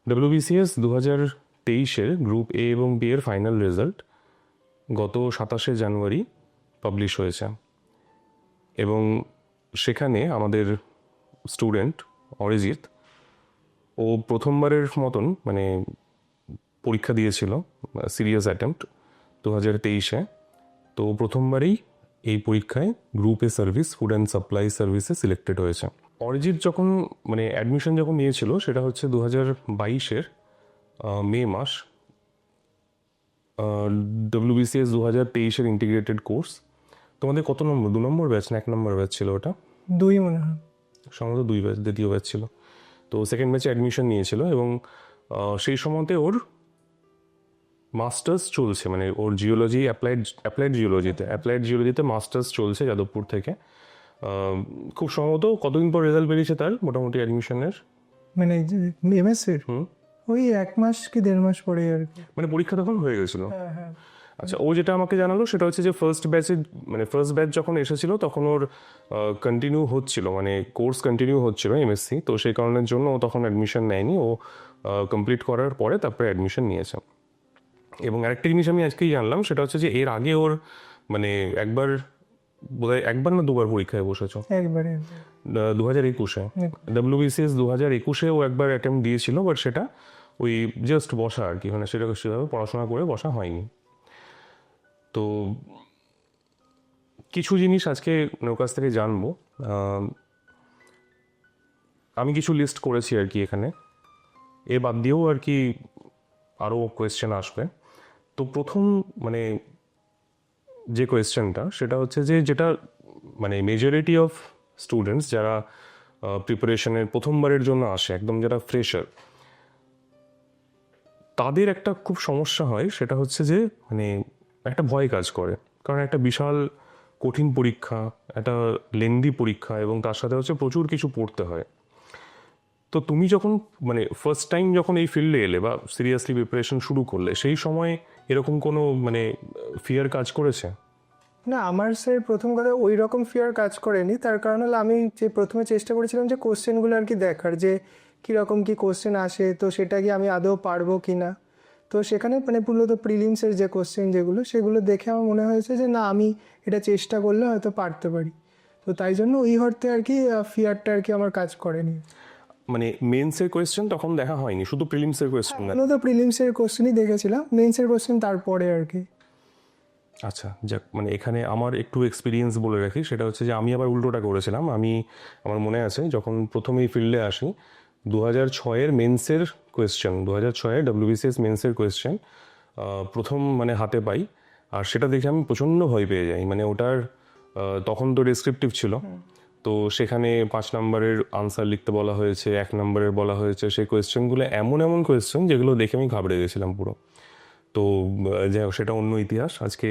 WBCS 2023-এর group এ এবং B এর final result গত 27শে জানুয়ারি পাবলিশ হয়েছে এবং সেখানে আমাদের স্টুডেন্ট অরিজিৎ ও প্রথমবারের মতন মানে পরীক্ষা দিয়েছিল, সিরিয়াস অ্যাটেম্প্ট 2023-এ। তো প্রথমবারই এই পরীক্ষায় group A service food and supply সার্ভিসে সিলেক্টেড হয়েছে। অরিজিৎ যখন মানে অ্যাডমিশন যখন নিয়েছিল সেটা হচ্ছে 2022-এর মে মাস। WBCS 2023-এর ইন্টিগ্রেটেড কোর্স। তোমাদের কত নম্বর, 2 নম্বর ব্যাচ না 1 নম্বর ব্যাচ ছিল ওটা? 2 মনে হয়, সম্ভবত 2 ব্যাচ, দ্বিতীয় ব্যাচ ছিল। তো সেকেন্ড ব্যাচে অ্যাডমিশন নিয়েছিল এবং সেই সময়তে ওর মাস্টার্স চলছে, মানে ওর জিওলজি অ্যাপ্লাইড জিওলজিতে মাস্টার্স চলছে যাদবপুর থেকে। খুব সম্ভবত কতদিন পর রেজাল্ট বেরিয়েছে তার মোটামুটি অ্যাডমিশনের? মানে এমএসসির ওই 1 মাস কি 1.5 মাস পরে আর কি। মানে পরীক্ষা তখন হয়ে গেছিল? হ্যাঁ। আচ্ছা, ও যেটা আমাকে জানালো সেটা হচ্ছে যে ফার্স্ট ব্যাচ যখন এসেছিল তখন ওর কন্টিনিউ হচ্ছিল, মানে কোর্স কন্টিনিউ হচ্ছিল এমএসসি। তো সেই কারণের জন্য ও তখন অ্যাডমিশন নেয়নি, ও কমপ্লিট করার পরে তারপরে অ্যাডমিশন নিয়েছে। এবং আরেকটা জিনিস আমি আজকেই জানলাম, সেটা হচ্ছে যে এর আগে ওর মানে বোধহয় একবার না 2বার পরীক্ষায় বসেছো? একবারে 2021-এ WBCS 2021-এ ও একবার অ্যাটেম্প্ট দিয়েছিল, বাট সেটা ওই জাস্ট বসা আর কি, মানে সেটা সেভাবে পড়াশোনা করে বসা হয়নি। তো কিছু জিনিস আজকে ওর কাছ থেকে জানবো। আমি কিছু লিস্ট করেছি আর কি এখানে, এ বাদ দিয়েও আর কি আরও কোয়েশ্চেন আসবে। তো প্রথম মানে যে কোয়েশ্চেনটা সেটা হচ্ছে যে যেটা মানে মেজরিটি অফ স্টুডেন্টস যারা প্রিপারেশনের প্রথমবারের জন্য আসে, একদম যারা ফ্রেশার, তাদের একটা খুব সমস্যা হয়, সেটা হচ্ছে যে মানে একটা ভয় কাজ করে, কারণ একটা বিশাল কঠিন পরীক্ষা, একটা লেন্দি পরীক্ষা এবং তার সাথে হচ্ছে প্রচুর কিছু পড়তে হয়। তো তুমি যখন মানে ফার্স্ট টাইম যখন এই ফিল্ডে এলে বা সিরিয়াসলি প্রিপারেশন শুরু করলে, সেই সময় এরকম কোনো মানে ফিয়ার কাজ করেছে? না, আমার স্যার প্রথম কথা ওই রকম ফিয়ার কাজ করেনি। তার কারণ হলো আমি যে প্রথমে চেষ্টা করেছিলাম যে কোশ্চেনগুলো আর কি দেখার, যে কীরকম কী কোশ্চেন আসে, তো সেটা কি আমি আদৌ পারবো কি না। তো সেখানে মানে মূলত প্রিলিমসের যে কোশ্চেন যেগুলো, সেগুলো দেখে আমার মনে হয়েছে যে না, আমি এটা চেষ্টা করলে হয়তো পারতে পারি। তো তাই জন্য ওই অর্থে আর কি ফিয়ারটা আর কি আমার কাজ করেনি। মানে মেন্সের কোয়েশ্চেন তখন দেখা হয়নি, শুধু প্রিলিমসের কোয়েশ্চেন? মূলত প্রিলিমসের কোশ্চেনই দেখেছিলাম, মেন্সের কোশ্চেন তারপরে আর কি। আচ্ছা, যাক, মানে এখানে আমার একটু এক্সপিরিয়েন্স বলে রাখি, সেটা হচ্ছে যে আমি আবার উল্টোটা করেছিলাম। আমার মনে আছে যখন প্রথম এই ফিল্ডে আসি, 2006-এর মেন্সের কোয়েশ্চেন, 2006-এর WBCS মেন্সের কোয়েশ্চেন প্রথম মানে হাতে পাই, আর সেটা দেখে আমি প্রচণ্ড ভয় পেয়ে যাই। মানে ওটার তখন তো ডেসক্রিপটিভ ছিল, তো সেখানে 5 নম্বরের আনসার লিখতে বলা হয়েছে, 1 নম্বরের বলা হয়েছে। সেই কোয়েশ্চেনগুলো এমন কোয়েশ্চেন যেগুলো দেখে আমি ঘাবড়ে গেছিলাম পুরো। তো যাই হোক, সেটা অন্য ইতিহাস। আজকে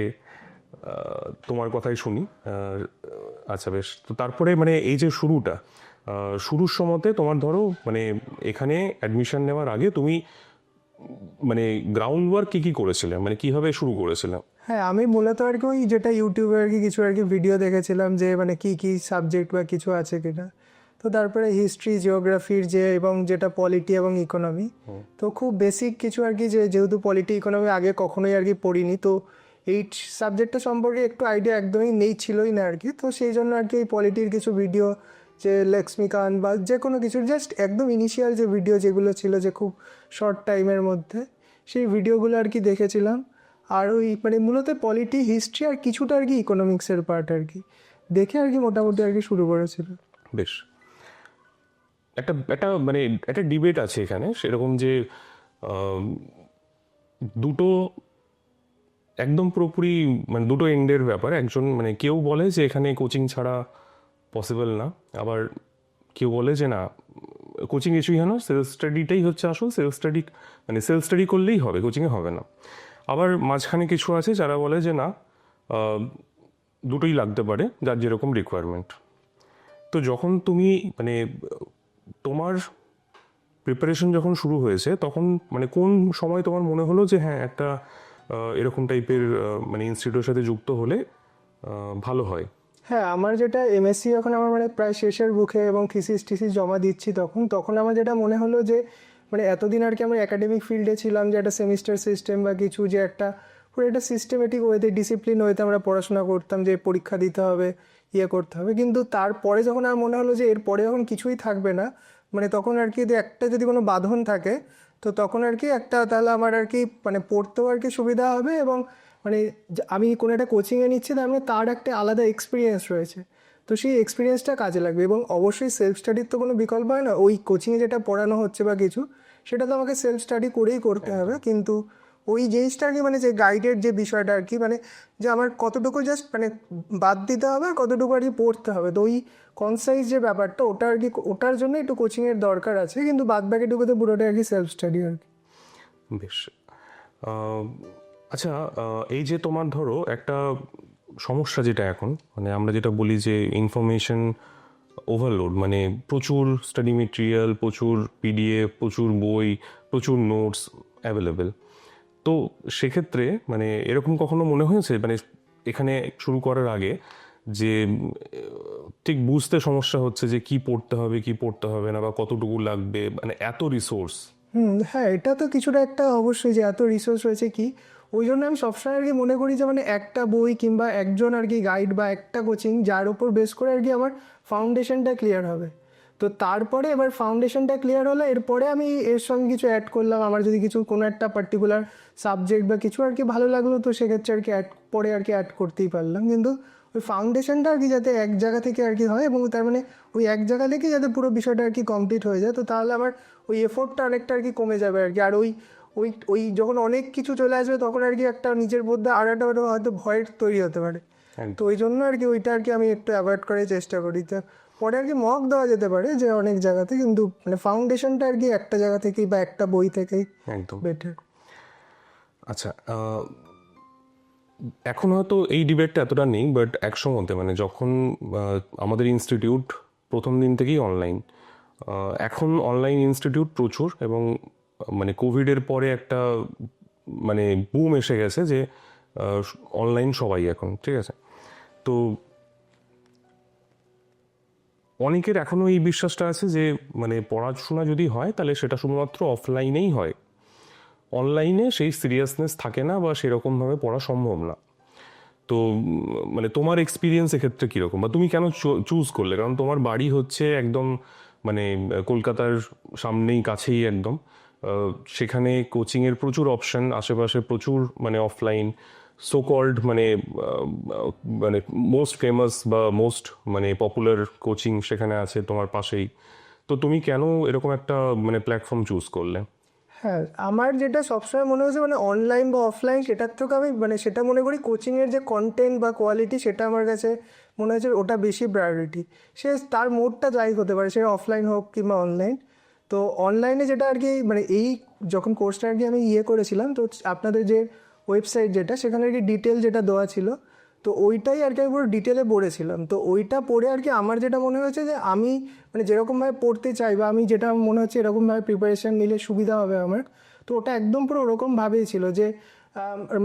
তোমার কথাই শুনি। আচ্ছা, বেশ। তো তারপরে মানে এই যে শুরুর সময়তে তোমার ধরো মানে এখানে অ্যাডমিশন নেওয়ার আগে তুমি মানে গ্রাউন্ড ওয়ার্ক কী করেছিলে, মানে কীভাবে শুরু করেছিলে? হ্যাঁ, আমি মূলত আর কি ওই যেটা ইউটিউবে আর কি কিছু আর কি ভিডিও দেখেছিলাম যে মানে কী সাবজেক্ট বা কিছু আছে কিনা। তো তারপরে হিস্ট্রি, জিওগ্রাফির যে এবং যেটা পলিটি এবং ইকোনমি, তো খুব বেসিক কিছু আর কি, যেহেতু পলিটি ইকোনমি আগে কখনোই আর কি পড়িনি, তো এই সাবজেক্টটা সম্পর্কে একটু আইডিয়া একদমই ছিলই না আর কি। তো সেই জন্য আর কি এই পলিটির কিছু ভিডিও, যে লক্ষ্মীকান্ত বা যে কোনো কিছু জাস্ট একদম ইনিশিয়াল যে ভিডিও যেগুলো ছিল যে খুব শর্ট টাইমের মধ্যে, সেই ভিডিওগুলো আর কি দেখেছিলাম। আর ওই মানে মূলত পলিটি, হিস্ট্রি আর কিছুটা আর কি ইকোনমিক্সের পার্ট আর কি দেখে আর কি মোটামুটি আর কি শুরু করেছিল। বেশ। একটা একটা মানে একটা ডিবেট আছে এখানে সেরকম যে দুটো একদম পুরোপুরি মানে দুটো এন্ডের ব্যাপার। একজন মানে কেউ বলে যে এখানে কোচিং ছাড়া পসিবল না, আবার কেউ বলে যে না, কোচিং কিছুই হয় না, সেলফ স্টাডিটাই হচ্ছে আসল, সেলফ স্টাডি করলেই হবে, কোচিংয়ে হবে না। আবার মাঝখানে কিছু আছে যারা বলে যে না, দুটোই লাগতে পারে, যার যেরকম রিকোয়ারমেন্ট। তো যখন তুমি মানে তোমার প্রিপারেশন যখন শুরু হয়েছে, তখন মানে কোন সময় তোমার মনে হলো যে হ্যাঁ, একটা এরকম টাইপের মানে ইনস্টিটিউটের সাথে যুক্ত হলে ভালো হয়? হ্যাঁ, আমার যেটা এমএসসি যখন আমার মানে প্রায় শেষের বুকে এবং থিসিস জমা দিচ্ছি, তখন আমার যেটা মনে হলো যে মানে এতদিন আর কি আমরা একাডেমিক ফিল্ডে ছিলাম, যে একটা সেমিস্টার সিস্টেম বা কিছু, যে একটা পুরো একটা সিস্টেমেটিক ওয়েতে, ডিসিপ্লিন ওয়েতে আমরা পড়াশোনা করতাম, যে পরীক্ষা দিতে হবে, ইয়ে করতে হবে। কিন্তু তারপরে যখন আর মনে হলো যে এরপরে যখন কিছুই থাকবে না, মানে তখন আর কি যে একটা যদি কোনো বাঁধন থাকে, তো তখন আর কি একটা তাহলে আমার আর কি মানে পড়তেও আর কি সুবিধা হবে, এবং মানে আমি কোনো একটা কোচিংয়ে নিচ্ছি, তার মানে তার একটা আলাদা এক্সপিরিয়েন্স রয়েছে, তো সেই এক্সপিরিয়েন্সটা কাজে লাগবে। এবং অবশ্যই সেলফ স্টাডির তো কোনো বিকল্প হয় না, ওই কোচিংয়ে যেটা পড়ানো হচ্ছে বা কিছু, সেটা তো আমাকে সেলফ স্টাডি করেই করতে হবে। কিন্তু ওই জিনিসটা আর কি মানে যে গাইডের যে বিষয়টা আর কি, মানে যে আমার কতটুকু জাস্ট মানে বাদ দিতে হবে আর কতটুকু আর কি পড়তে হবে, তো ওই কনসাইজ যে ব্যাপারটা, ওটা আর কি ওটার জন্য একটু কোচিংয়ের দরকার আছে, কিন্তু বাদ বাকিটুকুতে পুরোটা আর কি সেলফ স্টাডি আর কি। বেশ। আচ্ছা, এই যে তোমার ধরো একটা সমস্যা যেটা এখন, মানে আমরা যেটা বলি যে ইনফরমেশন ওভারলোড, মানে প্রচুর স্টাডি মেটেরিয়াল, প্রচুর পিডিএফ, প্রচুর বই, প্রচুর নোটস অ্যাভেলেবেল। তো সেক্ষেত্রে মানে এরকম কখনো মনে হয়েছে মানে এখানে শুরু করার আগে যে ঠিক বুঝতে সমস্যা হচ্ছে যে কি পড়তে হবে কি পড়তে হবে না, বা কতটুকু লাগবে, মানে এত রিসোর্স? হ্যাঁ, এটা তো কিছুটা একটা অবশ্যই, যে এত রিসোর্স রয়েছে কি, ওই জন্য আমি সবসময় আর কি মনে করি যে মানে একটা বই কিংবা একজন আর কি গাইড বা একটা কোচিং, যার উপর বেস করে আর কি আমার ফাউন্ডেশনটা ক্লিয়ার হবে। তো তারপরে এবার ফাউন্ডেশনটা ক্লিয়ার হলে এরপরে আমি এর সঙ্গে কিছু অ্যাড করলাম, আমার যদি কিছু কোনো একটা পার্টিকুলার সাবজেক্ট বা কিছু আর কি ভালো লাগলো, তো সেক্ষেত্রে আর কি পরে আর কি অ্যাড করতেই পারলাম। কিন্তু ওই ফাউন্ডেশনটা আর কি যাতে এক জায়গা থেকে আর কি হয়, এবং তার মানে ওই এক জায়গা থেকে যাতে পুরো বিষয়টা আর কি কমপ্লিট হয়ে যায়, তো তাহলে আমার ওই এফোর্টটা অনেকটা আর কি কমে যাবে আর কি। আর ওই ওই ওই যখন অনেক কিছু চলে আসবে, তখন আর কি একটা নিজের মধ্যে আর একটা হয়তো ভয়ের তৈরি হতে পারে। তো ওই জন্য আর কি ওইটা আর কি আমি একটু অ্যাভয়েড করার চেষ্টা করি। তো পরে আর কি মক দেওয়া যেতে পারে যে অনেক জায়গাতে, কিন্তু মানে ফাউন্ডেশনটা আর কি একটা জায়গা থেকেই বা একটা বই থেকেই একদম বেটার। আচ্ছা, এখন হয়তো এই ডিবেটটা এতটা নেই, বাট একসময়তে মানে যখন আমাদের ইনস্টিটিউট প্রথম দিন থেকেই অনলাইন, এখন অনলাইন ইনস্টিটিউট প্রচুর, এবং মানে কোভিডের পরে একটা মানে বুম এসে গেছে যে অনলাইন সবাই এখন, ঠিক আছে। তো অনেকের এখনও এই বিশ্বাসটা আছে যে মানে পড়াশোনা যদি হয় তাহলে সেটা শুধুমাত্র অফলাইনেই হয়, অনলাইনে সেই সিরিয়াসনেস থাকে না বা সেরকমভাবে পড়া সম্ভব না। তো মানে তোমার এক্সপিরিয়েন্স এক্ষেত্রে কীরকম, বা তুমি কেন চুজ করলে? কারণ তোমার বাড়ি হচ্ছে একদম মানে কলকাতার সামনেই, কাছেই একদম, সেখানে কোচিংয়ের প্রচুর অপশন, আশেপাশে প্রচুর মানে অফলাইন সো কল্ড মানে মানে মোস্ট ফেমাস বা মোস্ট মানে পপুলার কোচিং সেখানে আছে তোমার পাশেই। তো তুমি কেন এরকম একটা মানে প্ল্যাটফর্ম চুজ করলে? হ্যাঁ, আমার যেটা সবসময় মনে হয়েছে মানে অনলাইন বা অফলাইন, সেটার থেকে আমি মানে সেটা মনে করি কোচিংয়ের যে কন্টেন্ট বা কোয়ালিটি, সেটা আমার কাছে মনে হয়েছে ওটা বেশি প্রায়োরিটি। সে তার মোডটা যাই হতে পারে, সে অফলাইন হোক কিংবা অনলাইন। তো অনলাইনে যেটা আর কি মানে এই যখন কোর্সটা আর কি আমি করেছিলাম, তো আপনাদের যে ওয়েবসাইট যেটা, সেখানে আর কি ডিটেল যেটা দেওয়া ছিল, তো ওইটাই আর কি আমি পুরো ডিটেলে পড়েছিলাম। তো ওইটা পড়ে আর কি আমার যেটা মনে হয়েছে যে আমি মানে যেরকমভাবে পড়তে চাই, বা আমি যেটা মনে হচ্ছে এরকমভাবে প্রিপারেশান নিলে সুবিধা হবে আমার, তো ওটা একদম পুরো ওরকমভাবেই ছিল যে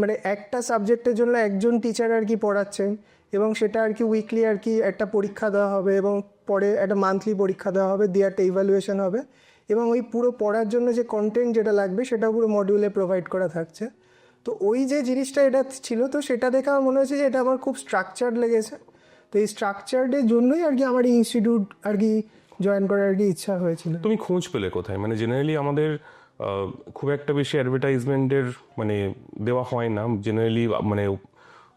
মানে একটা সাবজেক্টের জন্য একজন টিচার আর কি পড়াচ্ছেন, এবং সেটা আর কি উইকলি আর কি একটা পরীক্ষা দেওয়া হবে, এবং পরে একটা মান্থলি পরীক্ষা দেওয়া হবে, দিয়ে একটা ইভ্যালুয়েশন হবে, এবং ওই পুরো পড়ার জন্য যে কন্টেন্ট যেটা লাগবে সেটা পুরো মডিউলে প্রোভাইড করা থাকছে। তো ওই যে জিনিসটা এটা ছিল, তো সেটা দেখে আমার মনে হয়েছে যে এটা আমার খুব স্ট্রাকচার্ড লেগেছে। তো এই স্ট্রাকচার্ডের জন্যই আর কি আমার এই ইনস্টিটিউট আর কি জয়েন করার আর কি ইচ্ছা হয়েছিল। তুমি খোঁজ পেলে কোথায়? মানে জেনারেলি আমাদের খুব একটা বেশি অ্যাডভার্টাইজমেন্টের মানে দেওয়া হয় না জেনারেলি, মানে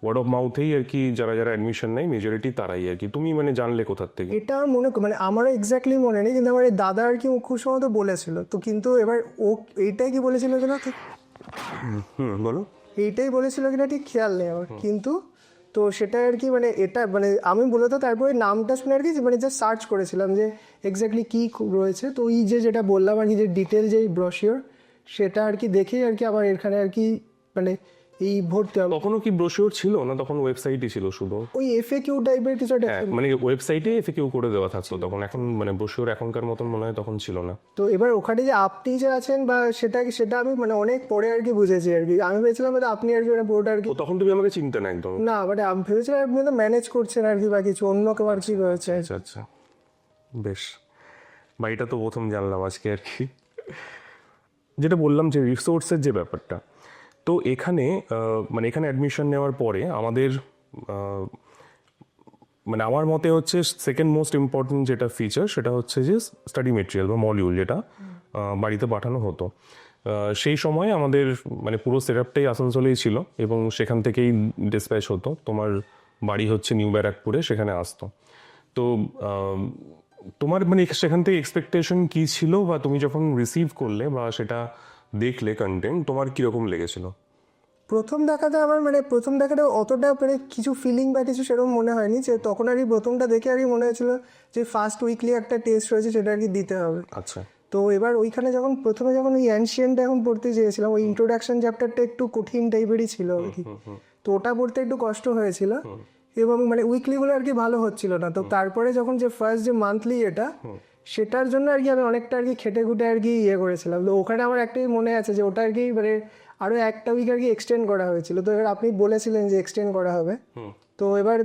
ওয়ার্ড অফ মাউথেই আর কি যারা যারা অ্যাডমিশন নেয় মেজরিটি তারাই আর কি। তুমি মানে জানলে কোথার থেকে? এটা মানে আমারও এক্স্যাক্টলি মনে নেই, কিন্তু আমার এই দাদা আর কি খুব সম্ভবত বলেছিল। তো কিন্তু এবার ও এইটাই কি বলেছিল কিনা ঠিক, বলো। এইটাই বলেছিল কিনা ঠিক খেয়াল নেই আমার, কিন্তু তো সেটা আর কি মানে এটা মানে আমি বলতো তারপরে নামটা শুনে আর কি মানে জাস্ট সার্চ করেছিলাম যে এক্স্যাক্টলি কী রয়েছে। তো ওই যেটা বললাম আর কি যে ডিটেল যে ব্রোশিওর, সেটা আর কি দেখেই আর কি আবার এখানে আর কি মানে এই ভর্তি হবে। তখনও কি ব্রোশিওর ছিল না? তখন ওয়েবসাইটই ছিল শুধু, ওই এফএকিউ টাইপের কিছু একটা। হ্যাঁ, মানে ওয়েবসাইটে এফএকিউ করে দেওয়া থাকতো তখন, এখন মানে ব্রোশিওর এখনকার মতন মনে হয় তখন ছিল না। তো এবার ওখানে যে আপনি যে আছেন বা সেটা আমি মানে অনেক পরে আর কি বুঝেছি আর কি। আমি ভেবেছিলাম যে আপনি আর কি ওটা পুরোটা আর কি, তো তখন তুমি আমাকে চিনতে না একদম? না মানে আমি ভেবেছিলাম আপনি তো ম্যানেজ করছেন আর কি বা কিছু অন্য কেউ আর কি রয়েছে। আচ্ছা আচ্ছা, বেশ। বা এটা তো প্রথম জানলাম আজকে আর কি। যেটা বললাম যে রিসোর্সের যে ব্যাপারটা, তো এখানে মানে এখানে অ্যাডমিশন নেওয়ার পরে আমাদের মানে আমার মতে হচ্ছে সেকেন্ড মোস্ট ইম্পর্টেন্ট যেটা ফিচার সেটা হচ্ছে যে স্টাডি মেটেরিয়াল বা মডিউল, যেটা বাড়িতে পাঠানো হতো। সেই সময় আমাদের মানে পুরো সেটআপটাই আসানসোলেই ছিল এবং সেখান থেকেই ডিসপ্যাচ হতো। তোমার বাড়ি হচ্ছে নিউ ব্যারাকপুরে, সেখানে আসতো। তো তোমার মানে সেখান থেকে এক্সপেকটেশন কী ছিল, বা তুমি যখন রিসিভ করলে বা সেটা দেখলে কন্টেন্ট, তোমার কীরকম লেগেছিল? প্রথম দেখাতে অতটা মানে কিছু ফিলিং বা কিছু সেরকম মনে হয়নি, যে তখন আর কি প্রথমটা দেখে আর কি মনে হয়েছিল যে ফার্স্ট উইকলি একটা টেস্ট রয়েছে সেটা আর কি দিতে হবে। আচ্ছা। তো এবার ওইখানে প্রথমে যখন ওই অ্যানশিয়েন্টটা এখন পড়তে চেয়েছিলাম, ওই ইন্ট্রোডাকশন চ্যাপ্টারটা একটু কঠিন টাইপেরই ছিল আর কি, তো ওটা পড়তে একটু কষ্ট হয়েছিল এবং মানে উইকলিগুলো আর কি ভালো হচ্ছিল না। তো তারপরে যখন যে ফার্স্ট যে মান্থলি এটা, সেটার জন্য আর কি আমি অনেকটা আর কি খেটে খুটে আর কি করেছিলাম। তো ওখানে আমার একটাই মনে আছে যে ওটা আর কি মানে আরও একটা উইক আর কি এক্সটেন্ড করা হয়েছিল। তো এবার আপনি বলেছিলেন যে এক্সটেন্ড করা হবে, তো এবার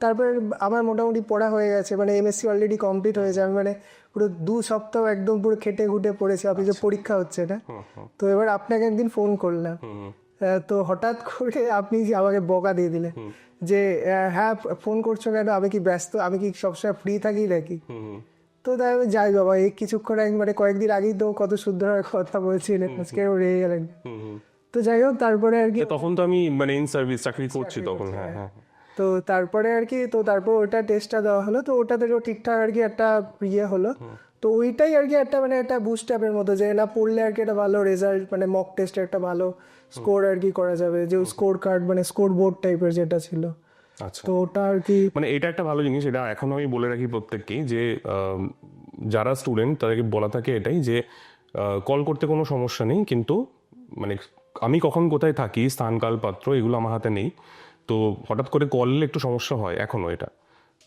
তারপরে আমার মোটামুটি পড়া হয়ে গেছে, মানে এমএসসি অলরেডি কমপ্লিট হয়েছে। আমি মানে পুরো 2 সপ্তাহ একদম পুরো খেটে খুটে পড়েছি, আপনি যে পরীক্ষা হচ্ছে এটা। তো এবার আপনাকে একদিন ফোন করলাম, তো হঠাৎ করে আপনি যে আমাকে বকা দিয়ে দিলেন যে হ্যাঁ ফোন করছো কেন, আমি কি ব্যস্ত, আমি কি সবসময় ফ্রি থাকি নাকি। তো তাই আমি যাই বাবা, এই কিছুক্ষণ আগে মানে কয়েকদিন আগেই তো কত শুদ্ধভাবে কথা বলছিলেন, আজকে রেগে গেলেন। তো যাই হোক তারপরে আর কি, তখন তো আমি মানে ইন সার্ভিস চাকরি করছি তখন। হ্যাঁ হ্যাঁ। তো তারপরে আর কি, তো তারপর ওটা টেস্টটা দেওয়া হলো, তো ওটাতেও ঠিকঠাক আর কি একটা হলো। তো ওইটাই আর কি একটা মানে একটা বুস্ট আপের মতো, যে না পড়লে আর কি একটা ভালো রেজাল্ট, মানে মক টেস্টে একটা ভালো স্কোর আর কি করা যাবে, যে স্কোর কার্ড মানে স্কোর বোর্ড টাইপের যেটা ছিল। আচ্ছা, তো ওটা আর কি মানে এটা একটা ভালো জিনিস। এটা এখন আমি বলে রাখি প্রত্যেককেই যে যারা স্টুডেন্ট তাদেরকে বলা থাকে এটাই যে কল করতে কোনো সমস্যা নেই, কিন্তু মানে আমি কখন কোথায় থাকি, স্থান কাল পাত্র এগুলো আমার হাতে নেই। তো হঠাৎ করে কল একটু সমস্যা হয় এখনও এটা।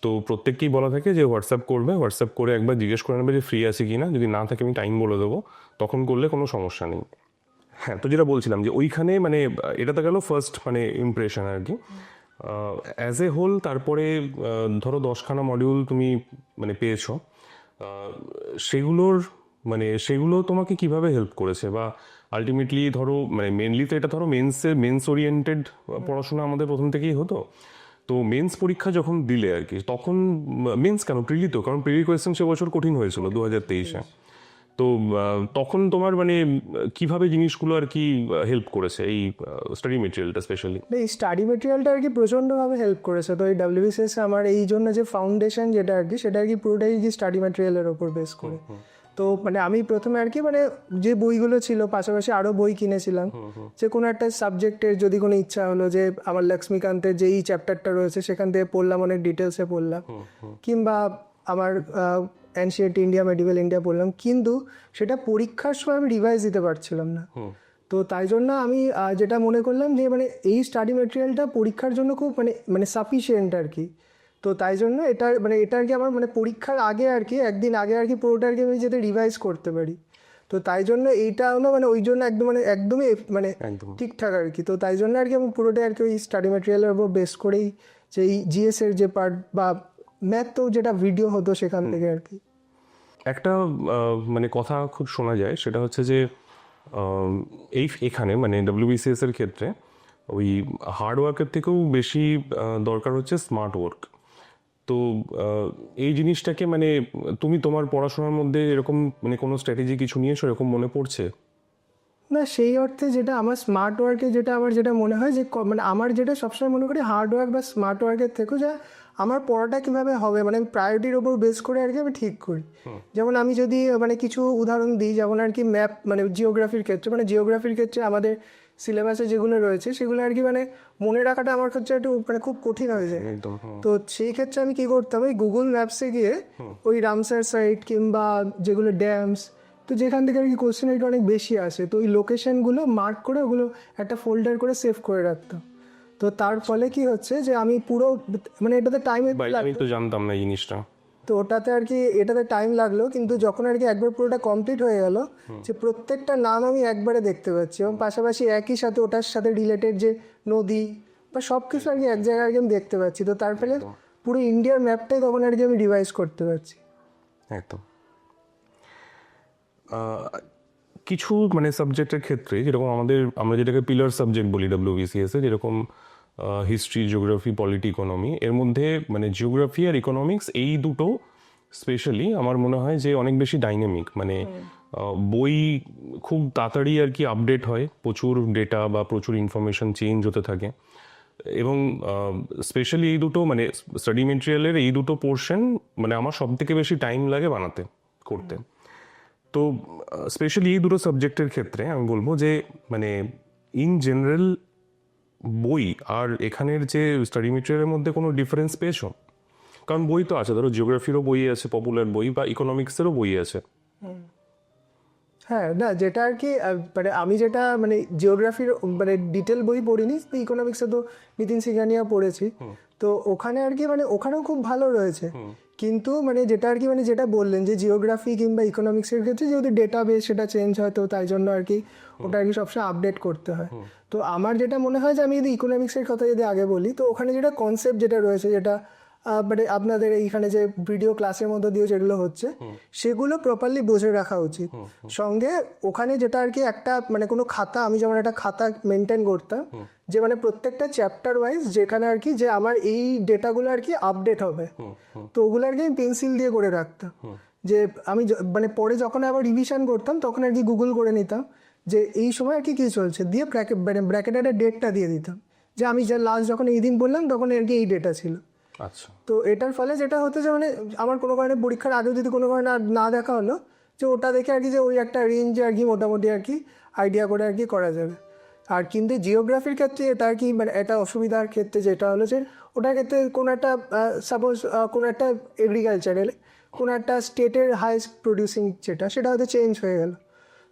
তো প্রত্যেককেই বলা থাকে যে হোয়াটসঅ্যাপ করবে, হোয়াটসঅ্যাপ করে একবার জিজ্ঞেস করে নেবে যে ফ্রি আছি কি না, যদি না থাকে আমি টাইম বলে দেবো, তখন করলে কোনো সমস্যা নেই। হ্যাঁ, তো যেটা বলছিলাম যে ওইখানে মানে এটা তো গেল ফার্স্ট মানে ইমপ্রেশন আর কি। অ্যাজ এ হোল তারপরে ধরো 10খানা মডিউল তুমি মানে পেয়েছো, সেগুলোর মানে সেগুলো তোমাকে কিভাবে হেল্প করেছে, বা আলটিমেটলি ধরো মানে মেনলি তো এটা ধরো মেন্স ওরিয়েন্টেড পড়াশোনা আমাদের প্রথম থেকেই হতো। তো মেন্স পরীক্ষা যখন দিলে আর কি, তখন মেন্স কেন প্রিলি, তো কারণ প্রিলি কোয়েশ্চেন সে বছর কঠিন হয়েছিল 2023-এ। তো তখন তোমার মানে কিভাবে জিনিসগুলো আর কি হেল্প করেছে এই স্টাডি মেটেরিয়ালটা স্পেশালি? এই স্টাডি মেটেরিয়ালটা আর কি প্রচণ্ডভাবে হেল্প করেছে। তো এই ডাব্লিউবিসিএস আমার এই জন্য যে ফাউন্ডেশন যেটা আর কি, সেটা আর কি পুরোটাই কি স্টাডি মেটেরিয়ালের ওপর বেস করে। তো মানে আমি প্রথমে আর কি মানে যে বইগুলো ছিল পাশাপাশি আরও বই কিনেছিলাম, যে কোনো একটা সাবজেক্টের যদি কোনো ইচ্ছা হলো যে আমার লক্ষ্মীকান্তের যে এই চ্যাপ্টারটা রয়েছে সেখান থেকে পড়লাম, অনেক ডিটেলসে পড়লাম, কিংবা আমার অ্যানশিয়েন্ট ইন্ডিয়া, মেডিভেল ইন্ডিয়া পড়লাম, কিন্তু সেটা পরীক্ষার সময় আমি রিভাইজ দিতে পারছিলাম না। তো তাই জন্য আমি যেটা মনে করলাম যে মানে এই স্টাডি মেটেরিয়ালটা পরীক্ষার জন্য খুব মানে সাফিসিয়েন্ট আর কি। তো তাই জন্য এটা আর কি আমার মানে পরীক্ষার আগে আর কি একদিন আগে আর কি পুরোটা আর কি আমি যাতে রিভাইজ করতে পারি। তো তাই জন্য এইটা হলো মানে ওই জন্য একদমই মানে ঠিকঠাক আর কি। তো তাই জন্য আর কি আমি পুরোটাই আর কি ওই স্টাডি মেটেরিয়ালের উপর বেস করেই, যে এই জিএসের যে পার্ট বা ম্যাথ তো যেটা ভিডিও হতো সেখান থেকে আর কি। একটা মানে কথা খুব শোনা যায়, সেটা হচ্ছে যে এখানে মানে ডব্লিউবিসিএস এর ক্ষেত্রে ওই হার্ড ওয়ার্কের থেকেও বেশি দরকার হচ্ছে স্মার্ট ওয়ার্ক। তো এই জিনিসটাকে মানে তুমি তোমার পড়াশোনার মধ্যে এরকম মানে কোনো স্ট্র্যাটেজি কিছু নিয়েছো, এরকম মনে পড়ছে? না, সেই অর্থে যেটা আমার স্মার্ট ওয়ার্কে যেটা মনে হয় যে মানে আমার যেটা সবসময় মনে করি হার্ড ওয়ার্ক বা স্মার্ট ওয়ার্কের থেকেও যা আমার পড়াটা কীভাবে হবে মানে আমি প্রায়োরিটির ওপর বেস করে আর কি আমি ঠিক করি। যেমন আমি যদি মানে কিছু উদাহরণ দিই, যেমন আর কি ম্যাপ মানে জিওগ্রাফির ক্ষেত্রে আমাদের সিলেবাসে যেগুলো রয়েছে সেগুলো আর কি মানে মনে রাখাটা আমার কাছে একটু মানে খুব কঠিন হয়ে যায়। তো সেই ক্ষেত্রে আমি কী করতাম, ওই গুগল ম্যাপসে গিয়ে ওই রামসার সাইট কিংবা যেগুলো ড্যামস, তো যেখান থেকে আর কি কোশ্চেন রেট অনেক বেশি আসে, তো ওই লোকেশনগুলো মার্ক করে ওগুলো একটা ফোল্ডার করে সেভ করে রাখতাম। তো তার ফলে কি হচ্ছে যে আমি পুরো মানে এটাতে আমি তো জানতাম না এই জিনিসটা। তো ওটাতে আর কি এটাতে টাইম লাগলো, কিন্তু যখন আর কি একবার পুরোটা কমপ্লিট হয়ে গেল, যে প্রত্যেকটা নাম আমি একবারে দেখতে পাচ্ছি, এবং পাশাপাশি একই সাথে ওটার সাথে রিলেটেড যে নদী বা সব কিছু আর কি এক জায়গায় আর কি আমি দেখতে পাচ্ছি। তো তার ফলে পুরো ইন্ডিয়ার ম্যাপটাই তখন আর কি আমি রিভাইজ করতে পারছি। একদম। কিছু মানে সাবজেক্টের ক্ষেত্রে যেরকম আমরা যেটাকে পিলার সাবজেক্ট বলি WBCS এ, যেরকম হিস্ট্রি, জিওগ্রাফি, পলিটি, ইকোনমি, এর মধ্যে মানে জিওগ্রাফি আর ইকোনমিক্স এই দুটো স্পেশালি আমার মনে হয় যে অনেক বেশি ডাইনামিক, মানে বই খুব তাড়াতাড়ি আর কি আপডেট হয়, প্রচুর ডেটা বা প্রচুর ইনফরমেশন চেঞ্জ হতে থাকে, এবং স্পেশালি এই দুটো মানে স্টাডি মেটেরিয়ালের এই দুটো পোর্শন মানে আমার সব থেকে বেশি টাইম লাগে করতে। তো স্পেশালি এই দুটো সাবজেক্টের ক্ষেত্রে আমি বলবো যে মানে ইন জেনারেল বই আর এখানের যে স্টাডি মেটেরিয়ালের মধ্যে কোনো ডিফারেন্স পেয়েছো? কারণ বই তো আছে, ধরো জিওগ্রাফিরও বই আছে, পপুলার বই, বা ইকোনমিক্সেরও বই আছে। হ্যাঁ, না যেটা আর কি মানে আমি যেটা মানে জিওগ্রাফির মানে ডিটেল বই পড়িনি, ইকোনমিক্সে তো নিতিন সিংহানিয়া পড়েছি, তো ওখানে আর কি মানে ওখানেও খুব ভালো রয়েছে। কিন্তু মানে যেটা আর কি মানে যেটা বললেন যে জিওগ্রাফি কিংবা ইকোনমিক্সের ক্ষেত্রে যেহেতু ডেটা বেস সেটা চেঞ্জ হয়, তো তাই জন্য আর কি ওটা আর কি সবসময় আপডেট করতে হয়। তো আমার যেটা মনে হয় যে আমি যদি ইকোনমিক্সের কথা যদি আগে বলি, তো ওখানে যেটা কনসেপ্ট যেটা রয়েছে, যেটা মানে আপনাদের এইখানে যে ভিডিও ক্লাসের মধ্যে দিয়ে যেগুলো হচ্ছে সেগুলো প্রপারলি বুঝে রাখা উচিত। সঙ্গে ওখানে যেটা আর কি একটা মানে কোনো খাতা, আমি যেমন একটা খাতা মেনটেন করতাম যে মানে প্রত্যেকটা চ্যাপ্টার ওয়াইজ যেখানে আর কি যে আমার এই ডেটাগুলো আর কি আপডেট হবে, তো ওগুলো আর কি আমি পেন্সিল দিয়ে করে রাখতাম। যে আমি মানে পরে যখন আবার রিভিশন করতাম তখন আর কি গুগল করে নিতাম যে এই সময় আর কি কী চলছে, দিয়ে ব্র্যাকেটে একটা ডেটটা দিয়ে দিতাম যে আমি যা লাস্ট যখন এই দিন বললাম তখন আর কি এই ডেটা ছিল। আচ্ছা। তো এটার ফলে যেটা হতো যে মানে আমার কোনো কারণে পরীক্ষার আগেও যদি কোনো কারণে না দেখা হলো, যে ওটা দেখে আর কি যে ওই একটা রেঞ্জে আর কি মোটামুটি আর কি আইডিয়া করে আর কি করা যাবে। আর কিন্তু জিওগ্রাফির ক্ষেত্রে এটা আর কি মানে এটা অসুবিধার ক্ষেত্রে যেটা হলো যে ওটার ক্ষেত্রে কোনো একটা সাপোজ কোনো একটা এগ্রিকালচারাল কোনো একটা স্টেটের হাইস্ট প্রডিউসিং সেটা হয়তো চেঞ্জ হয়ে গেল,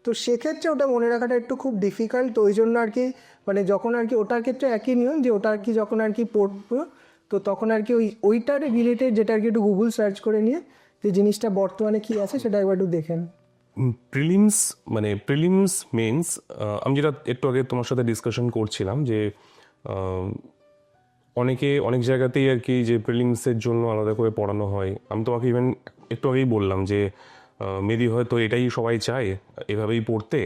তো সেক্ষেত্রে ওটা মনে রাখাটা একটু খুব ডিফিকাল্ট। তো ওই জন্য আর কি মানে যখন আর কি ওটার ক্ষেত্রে একই নিয়ম যে ওটা আর কি যখন আর কি পড়বো, তো তখন আর কি ওইটার রিলেটেড যেটা আর কি একটু গুগল সার্চ করে নিয়ে যে জিনিসটা বর্তমানে কী আছে সেটা একবার একটু দেখেন। প্রিলিমস মেন্স, আমি যেটা একটু আগে তোমার সাথে ডিসকাশন করছিলাম যে অনেক জায়গাতেই আর কি যে প্রিলিমসের জন্য আলাদা করে পড়ানো হয়। আমি তোমাকে ইভেন একটু আগেই বললাম যে মেবি হয়তো এটাই সবাই চায় এভাবেই পড়তে,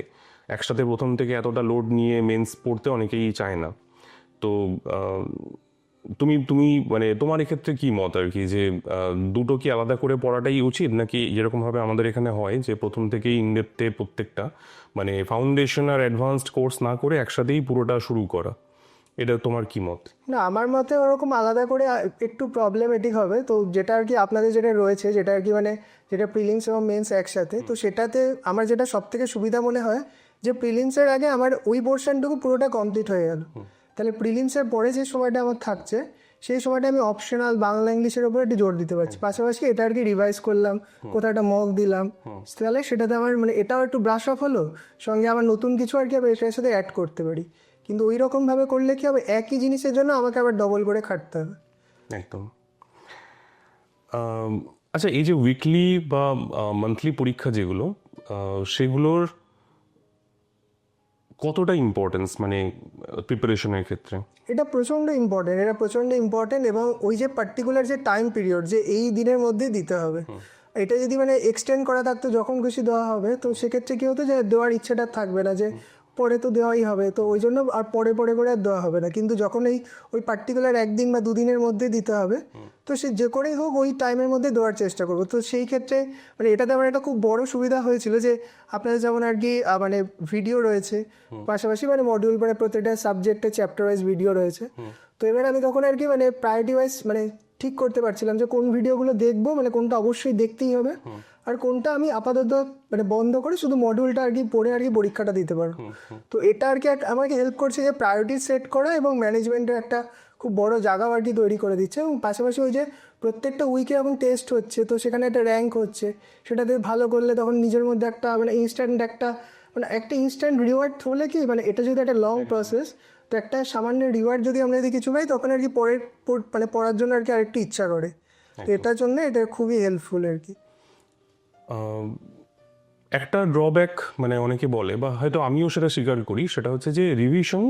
একসাথে প্রথম থেকে এতটা লোড নিয়ে মেন্স পড়তে অনেকেই চায় না। তো তুমি মানে তোমার এক্ষেত্রে কি মত আর কি, যে দুটো কি আলাদা করে পড়াটাই উচিত, নাকি যেরকমভাবে আমাদের এখানে হয় যে প্রথম থেকেই ইনডেপথে প্রত্যেকটা মানে ফাউন্ডেশন আর অ্যাডভান্সড কোর্স না করে একসাথেই পুরোটা শুরু করা, এটা তোমার কি মত? না, আমার মতে ওরকম আলাদা করে একটু প্রবলেমেটিক হবে। তো যেটা আর কি আপনাদের যেটা রয়েছে যেটা আর কি মানে যেটা প্রিলিমস এবং মেন্স একসাথে, তো সেটাতে আমার যেটা সব থেকে সুবিধা মনে হয় যে প্রিলিমসের আগে আমার ওই পোর্শনটুকু পুরোটা কমপ্লিট হয়ে গেল, তাহলে প্রিলিমসের পরে যে সময়টা আমার থাকছে সেই সময়টা আমি অপশনাল বাংলা ইংলিশের উপর একটু জোর দিতে পারছি, পাশাপাশি এটা আর কি রিভাইজ করলাম, কোথাও একটা মক দিলাম, তাহলে সেটাতে আমার মানে এটাও একটু ব্রাশ অফ হলো, সঙ্গে আমার নতুন কিছু আর কি আমি এটার সাথে অ্যাড করতে পারি। কিন্তু ওই রকমভাবে করলে কি হবে, একই জিনিসের জন্য আমাকে আবার ডবল করে খাটতে হবে। একদম। আচ্ছা, এই যে উইকলি বা মান্থলি পরীক্ষা যেগুলো, সেগুলোর কতটা ইম্পর্টেন্স মানে প্রিপারেশনের ক্ষেত্রে? এটা প্রচণ্ড ইম্পর্টেন্ট, এবং ওই যে পার্টিকুলার যে টাইম পিরিয়ড যে এই দিনের মধ্যে দিতে হবে, এটা যদি মানে এক্সটেন্ড করা থাকতো যখন খুশি দেওয়া হবে, তো সেক্ষেত্রে কী হতো যে দেওয়ার ইচ্ছেটা থাকবে না, যে পরে তো দেওয়াই হবে, তো ওই জন্য আর পরে করে আর দেওয়া হবে না। কিন্তু যখন ওই পার্টিকুলার একদিন বা দুদিনের মধ্যে দিতে হবে, তো সে যে করেই হোক ওই টাইমের মধ্যে দেওয়ার চেষ্টা করবো। তো সেই ক্ষেত্রে মানে এটাতে আমার একটা খুব বড় সুবিধা হয়েছিল যে আপনাদের যেমন আর কি মানে ভিডিও রয়েছে, পাশাপাশি মানে মডিউল মানে প্রত্যেকটা সাবজেক্টে চ্যাপ্টার ওয়াইজ ভিডিও রয়েছে। তো এবার আমি তখন আর কি মানে প্রায়োরিটি ওয়াইজ মানে ঠিক করতে পারছিলাম যে কোন ভিডিওগুলো দেখবো, মানে কোনটা অবশ্যই দেখতেই হবে, আর কোনটা আমি আপাতত মানে বন্ধ করে শুধু মডিউলটা আর কি পড়ে আর কি পরীক্ষাটা দিতে পারবো। তো এটা আর কি আমাকে হেল্প করছে যে প্রায়োরিটি সেট করা এবং ম্যানেজমেন্টের একটা খুব বড় জায়গাও আর কি তৈরি করে দিচ্ছে। এবং পাশাপাশি ওই যে প্রত্যেকটা উইকে এবং টেস্ট হচ্ছে, তো সেখানে একটা র্যাঙ্ক হচ্ছে, সেটাতে ভালো করলে তখন নিজের মধ্যে একটা মানে একটা ইনস্ট্যান্ট রিওয়ার্ড হলে কি মানে এটা যদি একটা লং প্রসেস, তো একটা সামান্য রিওয়ার্ড যদি আমরা যদি কিছু পাই তখন আর কি মানে পড়ার জন্য আর কি আরেকটু ইচ্ছা করে। তো এটার জন্য এটা খুবই হেল্পফুল আর কি। একটা ড্রব্যাক মানে অনেকে বলে, বা হয়তো আমিও সেটা স্বীকার করি, সেটা হচ্ছে যে রিভিশন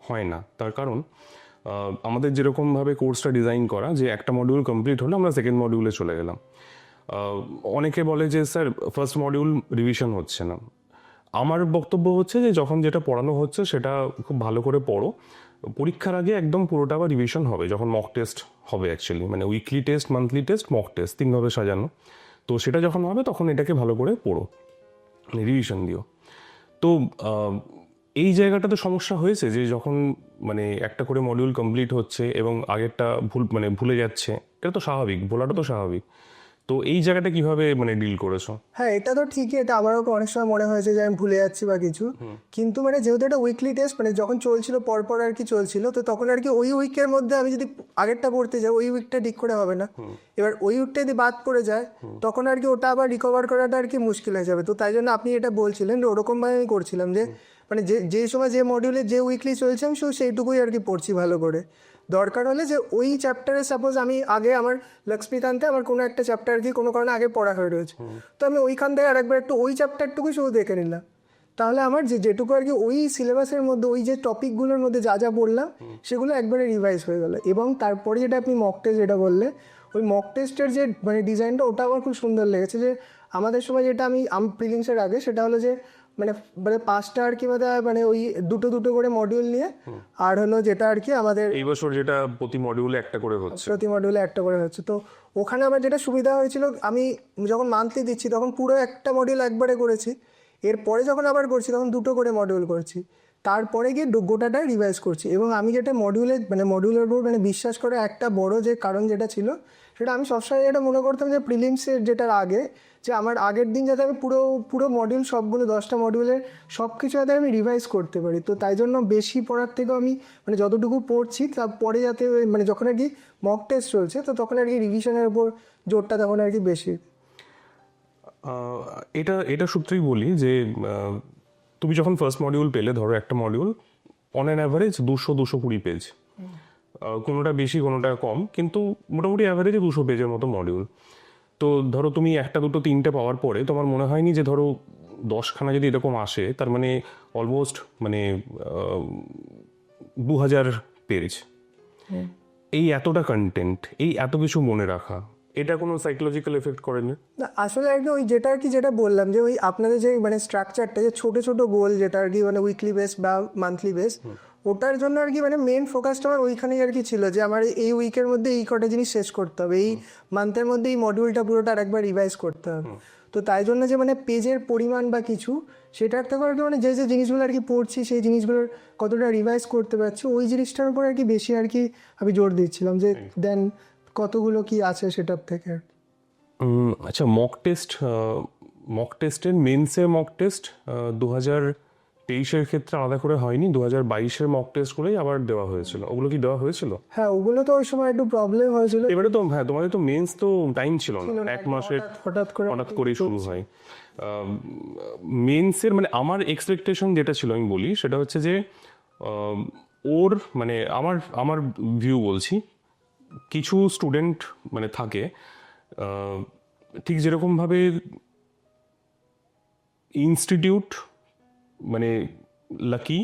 হয় না। তার কারণ আমাদের যেরকমভাবে কোর্সটা ডিজাইন করা, যে একটা মডিউল কমপ্লিট হলে আমরা সেকেন্ড মডিউলে চলে গেলাম। অনেকে বলে যে স্যার ফার্স্ট মডিউল রিভিশন হচ্ছে না। আমার বক্তব্য হচ্ছে যে যখন যেটা পড়ানো হচ্ছে সেটা খুব ভালো করে পড়ো, পরীক্ষার আগে একদম পুরোটা আবার রিভিশন হবে যখন মক টেস্ট হবে অ্যাকচুয়ালি, মানে weekly test, monthly test, mock test, তিনভাবে সাজানো। তো সেটা যখন হবে তখন এটাকে ভালো করে পড়ো, মানে রিভিশন দিও। তো এই জায়গাটাতে সমস্যা হয়েছে যে যখন মানে একটা করে মডিউল কমপ্লিট হচ্ছে এবং আগেরটা ভুলে যাচ্ছে, এটা তো স্বাভাবিক, ভোলাটা তো স্বাভাবিক। তো এই জায়গাটা কিভাবে মানে ডিল করেছো? হ্যাঁ, এটা তো ঠিকই, এটা আমারও অনেক সময় মনে হয়েছে যে আমি ভুলে যাচ্ছি বা কিছু, কিন্তু মানে যেহেতু এটা উইকলি টেস্ট, মানে যখন চলছিল পরপর আর কি চলছিল, তো তখন আর কি ওই উইকের মধ্যে আমি যদি আগেরটা পড়তে যাই ওই উইকটা ঠিক করে হবে না। এবার ওই উইকটা যদি বাদ পড়ে যায় তখন আর কি ওটা আবার রিকভার করাটা আর কি মুশকিল হয়ে যাবে। তো তাই জন্য আপনি এটা বলছিলেন যে ওরকমভাবে আমি করছিলাম যে মানে যে সময় যে মডিউলে যে উইকলি চলছে আমি সেইটুকুই আর কি পড়ছি ভালো করে। দরকার হলে যে ওই চ্যাপ্টারে সাপোজ আমি আগে আমার লক্ষ্মীকান্তে আমার কোনো একটা চ্যাপ্টার কি কোনো কারণে আগে পড়া হয়ে রয়েছে, তো আমি ওইখান থেকে আরেকবার একটু ওই চ্যাপ্টারটুকুই শুধু দেখে নিলাম, তাহলে আমার যেটুকু আর কি ওই সিলেবাসের মধ্যে ওই যে টপিকগুলোর মধ্যে যা যা বললাম সেগুলো একবারে রিভাইজ হয়ে গেল। এবং তারপরে যেটা আপনি মক টেস্ট যেটা বললে, ওই মক টেস্টের যে মানে ডিজাইনটা ওটা আমার খুব সুন্দর লেগেছে। যে আমাদের সময় যেটা আমি প্রিলিমসের আগে সেটা হলো যে মানে মানে 5টা আর কি মানে ওই দুটো দুটো করে মডিউল নিয়ে, আর হলো যেটা আর কি আমাদের এই বছর যেটা প্রতি মডিউলে একটা করে হচ্ছে। প্রতি মডিউলে একটা করে হচ্ছে। তো ওখানে আমার যেটা সুবিধা হয়েছিল, আমি যখন মান্থলি দিচ্ছি তখন পুরো একটা মডিউল একবারে করেছি, এরপরে যখন আবার করছি তখন দুটো করে মডিউল করছি, তারপরে গিয়ে গোটাটা রিভাইজ করছি। এবং আমি যেটা মডিউলের উপর মানে বিশ্বাস করে একটা বড় যে কারণ যেটা ছিল, সেটা আমি সবসময় এটা মনে করতাম যে প্রিলিমসের যেটার আগে, যে আমার আগের দিন যাতে আমি পুরো পুরো মডিউল সবগুলো 10টা মডিউলের সব কিছু যাতে আমি রিভাইজ করতে পারি। তো তাই জন্য বেশি পড়ার থেকেও আমি মানে যতটুকু পড়ছি তারপরে যাতে মানে যখন আর কি মক টেস্ট চলছে তো তখন আর কি রিভিশনের উপর জোরটা তখন আর কি বেশি। এটা এটা সূত্রেই বলি যে তুমি যখন ফার্স্ট মডিউল পেলে, ধরো একটা module on an average 200-220 page, কোনোটা বেশি কোনোটা কম, কিন্তু মোটামুটি অ্যাভারেজে 200 পেজের মতো মডিউল। তো ধরো তুমি একটা দুটো তিনটে পাওয়ার পরে তোমার মনে হয়নি যে ধরো 10খানা যদি এরকম আসে তার মানে অলমোস্ট মানে 2000 পেজ, এই এতটা কন্টেন্ট, এই এত কিছু মনে রাখা, এটা কোনো সাইকোলজিক্যাল এফেক্ট করেনি? না, আসলে আর কি ওই যেটা আর কি যেটা বললাম যে ওই আপনাদের যে মানে স্ট্রাকচারটা যে ছোট ছোট গোল যেটা আর কি মানে উইকলি বেস বা মান্থলি বেস, ওটার জন্য আর কি মানে মেন ফোকাসটা আমার ওইখানেই আর কি ছিল যে আমার এই উইকের মধ্যে এই কটা জিনিস শেষ করতে হবে, এই মান্থের মধ্যে এই মডিউলটা পুরোটা আরেকবার রিভাইজ করতে হবে। তো তাই জন্য যে মানে পেজের পরিমাণ বা কিছু সেটার থেকে আর কি মানে যে যে জিনিসগুলো আর কি পড়ছি সেই জিনিসগুলোর কতটা রিভাইজ করতে পারছি ওই জিনিসটার উপর আর কি বেশি আর কি আমি জোর দিচ্ছিলাম, যে দেন কতগুলো কি আছে সেটার থেকে। আচ্ছা, মক টেস্টের মেন্সের মক টেস্ট 2023-এর ক্ষেত্রে আলাদা করে হয়নি, 2022-এর মক টেস্টগুলোই আবার দেওয়া হয়েছিল। ওগুলো কি দেওয়া হয়েছিল? হ্যাঁ, ওগুলো তো ওই সময় একটু প্রবলেম হয়েছিল। এবারে তো হ্যাঁ, তোমাদের তো মেন্স তো টাইম ছিল না, এক মাসের হঠাৎ করেই শুরু হয় মেন্সের। মানে আমার এক্সপেকটেশন যেটা ছিল আমি বলি সেটা হচ্ছে যে ওর মানে আমার ভিউ বলছি, কিছু স্টুডেন্ট মানে থাকে ঠিক যেরকমভাবে ইনস্টিটিউট মানে লাকি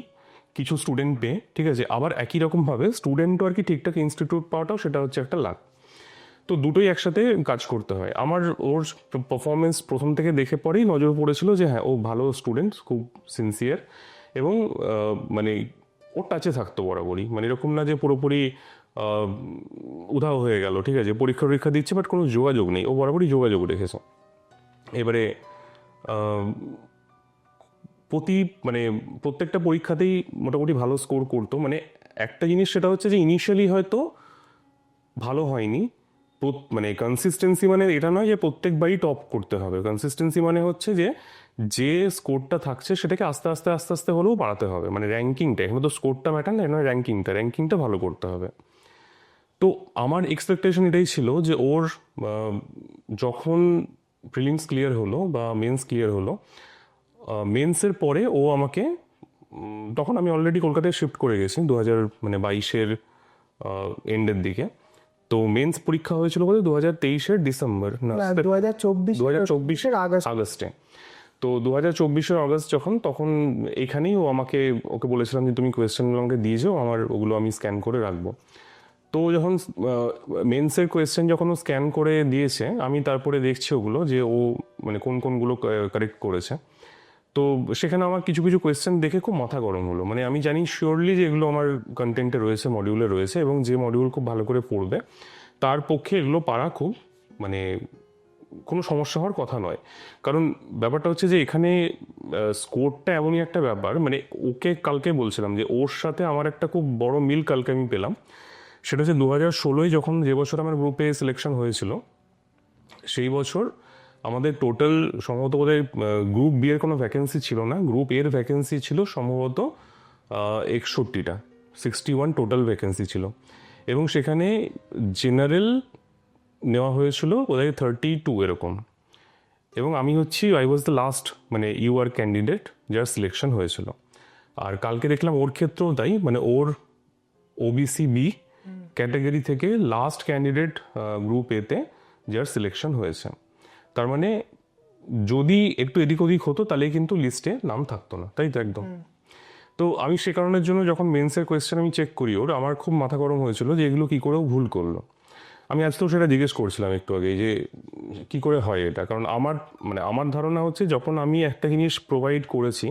কিছু স্টুডেন্ট পেয়ে, ঠিক আছে, আবার একই রকমভাবে স্টুডেন্টও আর কি ঠিকঠাক ইনস্টিটিউট পাওয়াটাও সেটা হচ্ছে একটা লাক। তো দুটোই একসাথে কাজ করতে হয়। আমার ওর পারফরমেন্স প্রথম থেকে দেখে পরেই নজর পড়েছিল যে হ্যাঁ, ও ভালো স্টুডেন্ট, খুব সিনসিয়ার, এবং মানে ওর টাচে থাকতো বরাবরই, মানে এরকম না যে পুরোপুরি উধাও হয়ে গেল, ঠিক আছে, পরীক্ষা দিচ্ছে বাট কোনো যোগাযোগ নেই, ও বরাবরই যোগাযোগ রেখেছে। এবারে মানে প্রত্যেকটা পরীক্ষাতেই মোটামুটি ভালো স্কোর করতো। মানে একটা জিনিস সেটা হচ্ছে যে ইনিশিয়ালি হয়তো ভালো হয়নি, মানে কনসিস্টেন্সি মানে এটা নয় যে প্রত্যেকবারই টপ করতে হবে। কনসিস্টেন্সি মানে হচ্ছে যে স্কোরটা থাকছে সেটাকে আস্তে আস্তে আস্তে আস্তে হলেও বাড়াতে হবে। মানে র্যাঙ্কিংটা, এখানে তো স্কোরটা ম্যাটার না, নয় র্যাঙ্কিংটা ভালো করতে হবে। তো আমার এক্সপেকটেশন এটাই ছিল যে ওর যখন প্রিলিমস ক্লিয়ার হলো বা মেন্স ক্লিয়ার হলো, মেন্সের পরে ও আমাকে, তখন আমি অলরেডি কলকাতায় শিফট করে গেছি 2022-এর এন্ডের দিকে। তো মেন্স পরীক্ষা হয়েছিল বলে 2023-এর ডিসেম্বর, না 2024-এর আগস্টে। তো 2024-এর আগস্ট যখন, তখন এখানেই ওকে বলেছিলাম যে তুমি কোয়েশ্চেনগুলো আমাকে দিয়ে যাও, আমার ওগুলো আমি স্ক্যান করে রাখবো। তো যখন মেন্সের কোয়েশ্চেন যখন ও স্ক্যান করে দিয়েছে, আমি তারপরে দেখছি ওগুলো যে ও মানে কোনগুলো কারেক্ট করেছে। তো সেখানে আমার কিছু কিছু কোয়েশ্চেন দেখে খুব মাথা গরম হলো, মানে আমি জানি শিওরলি যে এগুলো আমার কন্টেন্টে রয়েছে, মডিউলে রয়েছে, এবং যে মডিউল খুব ভালো করে পড়বে তার পক্ষে এগুলো পারা খুব মানে কোনো সমস্যা হওয়ার কথা নয়। কারণ ব্যাপারটা হচ্ছে যে এখানে স্কোরটা এমনই একটা ব্যাপার, মানে ওকে কালকে বলছিলাম যে ওর সাথে আমার একটা খুব বড় মিল কালকে আমি পেলাম। সেটা হচ্ছে 2016 যখন, যে বছর আমার গ্রুপে সিলেকশন হয়েছিল, সেই বছর আমাদের টোটাল সম্ভবত বোধহয় গ্রুপ বি এর কোনো ভ্যাকেন্সি ছিল না, গ্রুপ এর ভ্যাকেন্সি ছিল সম্ভবত 61টা, 61 টোটাল ভ্যাকেন্সি ছিল, এবং সেখানে জেনারেল নেওয়া হয়েছিল বোধহয় 32 এরকম, এবং আমি হচ্ছি আই ওয়াজ দ্য লাস্ট মানে ইউআর ক্যান্ডিডেট যার সিলেকশন হয়েছিল। আর কালকে দেখলাম ওর ক্ষেত্রেও তাই, মানে ওর ওবিসি বি ক্যাটাগরি থেকে লাস্ট ক্যান্ডিডেট গ্রুপ এতে যার সিলেকশন হয়েছে। তার মানে যদি একটু এদিক ওদিক হতো তাহলে কিন্তু লিস্টে নাম থাকতো না, তাই তো একদম। তো আমি সে কারণের জন্য যখন মেন্সের কোয়েশ্চেন আমি চেক করি ওর, আমার খুব মাথা গরম হয়েছিল যে এগুলো কী করেও ভুল করলো। আমি আজ তো সেটা জিজ্ঞেস করছিলাম একটু আগে যে কি করে হয় এটা, কারণ আমার মানে আমার ধারণা হচ্ছে যখন আমি একটা জিনিস প্রোভাইড করেছি,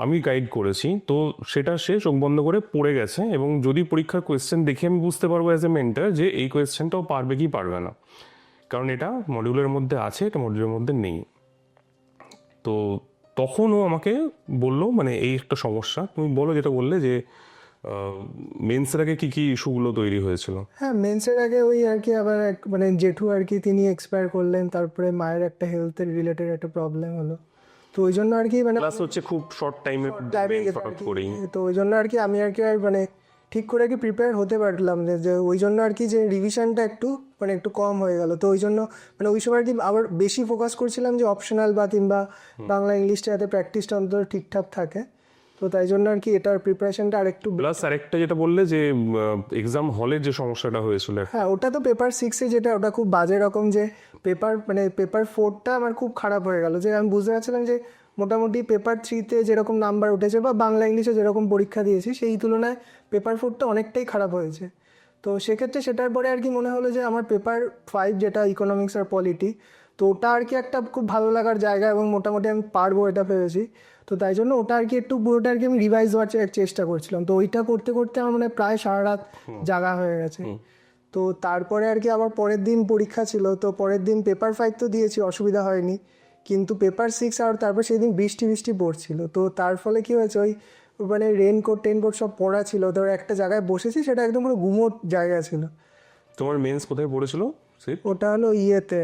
আমি গাইড করেছি, তো সেটা সে চোখ বন্ধ করে পড়ে গেছে, এবং যদি পরীক্ষার কোয়েশ্চেন দেখে আমি বুঝতে পারবো অ্যাজ এ মেন্টার যে এই কোয়েশ্চেনটাও পারবে কি পারবে না, কারণ এটা মডিউলের মধ্যে আছে, এটা মডিউলের মধ্যে নেই। তো তখন ও আমাকে বললো মানে এই একটা সমস্যা, তুমি বলো যেটা বললে যে মেন্সের আগে কী কী ইস্যুগুলো তৈরি হয়েছিল। হ্যাঁ, মেন্সের আগে ওই আর কি আবার এক মানে জেঠু আর কি তিনি এক্সপায়ার করলেন, তারপরে মায়ের একটা হেলথের রিলেটেড একটা প্রবলেম হলো, তো ওই জন্য আর কি মানে প্লাস হচ্ছে খুব শর্ট টাইমে করেই, তো ওই জন্য আর কি আমি আর কি আর মানে ঠিক করে আর কি প্রিপেয়ার হতে পারলাম না, যে ওই জন্য আর কি যে রিভিশনটা একটু মানে একটু কম হয়ে গেল। তো ওই জন্য মানে ওই সময় আর কি আবার বেশি ফোকাস করছিলাম যে অপশনাল বা কিংবা বাংলা ইংলিশটা যাতে প্র্যাকটিসটা অন্তত ঠিকঠাক থাকে, তো তাই জন্য আর কি এটার প্রিপারেশনটা আরেকটু। প্লাস আরেকটা যেটা বললে যে এক্সাম হলের যে সমস্যাটা হয়েছিল, হ্যাঁ, ওটা তো পেপার 6-এ যেটা, ওটা খুব বাজে রকম, যে পেপার 4টা আমার খুব খারাপ হয়ে গেল, যে আমি বুঝতে পারছিলাম যে মোটামুটি পেপার 3-তে যেরকম নাম্বার উঠেছে বা বাংলা ইংলিশে যেরকম পরীক্ষা দিয়েছি সেই তুলনায় পেপার 4টা অনেকটাই খারাপ হয়েছে। তো সেক্ষেত্রে সেটার পরে আর কি মনে হলো যে আমার পেপার 5 যেটা ইকোনমিক্স আর পলিটি, তো ওটা আর কি একটা খুব ভালো লাগার জায়গা এবং মোটামুটি আমি পারবো এটা ভেবেছি। তো তাই জন্য ওটা আর কি একটু পুরোটা আর কি আমি রিভাইজ হওয়ার চেষ্টা করছিলাম, তো ওইটা করতে করতে আমার মানে প্রায় সারা রাত জাগা হয়ে গেছে। তো তারপরে আর কি আবার পরের দিন পরীক্ষা ছিল, তো পরের দিন পেপার 5 তো দিয়েছি, অসুবিধা হয়নি, কিন্তু পেপার 6 আর তারপর সেদিন বৃষ্টি পড়ছিল, তো তার ফলে কি হয়েছে ওই মানে রেনকোট সব পড়া ছিল, ধর একটা জায়গায় বসেছি, সেটা একদম পুরো গুমোট জায়গা ছিল। তোমার মেন্স কোথায় পড়েছিল? ওটা হলো ইয়েতে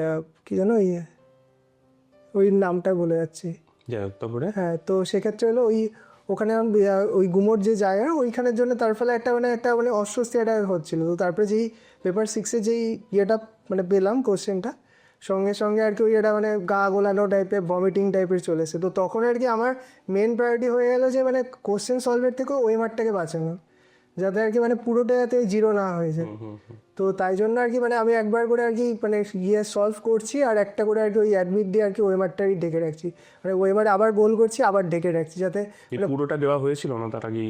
কি জানো ওই নামটা বলে যাচ্ছি। তারপরে হ্যাঁ, তো সেক্ষেত্রে হলো ওখানে ওই গুমোট যে জায়গা ওইখানের জন্য তার ফলে একটা মানে অস্বস্তি একটা হচ্ছিল। তো তারপরে যেই পেপার 6-এ যেই ইয়েটা মানে পেলাম কোশ্চেনটা, সঙ্গে সঙ্গে আর কি ওই এটা মানে গা গোলানো টাইপের ভমিটিং টাইপের চলেছে, তো তখন আর কি আমার মেন প্রায়োরিটি হয়ে গেলো যে মানে কোশ্চেন সলভের থেকেও ওই মারটাকে বাঁচানো, যাতে আর কি মানে পুরোটা যাতে জিরো না হয়ে যায়। তো তাই জন্য আর কি মানে আমি একবার করে আর কি মানে সলভ করছি, আর একটা করে আর কি ওই অ্যাডমিট দিয়ে আর কি ওয়েমারটাই ঢেকে রাখছি, মানে ওয়েমার আবার গোল করছি আবার ঢেকে রাখছি, যাতে পুরোটা দেওয়া হয়েছিল না তার আগে।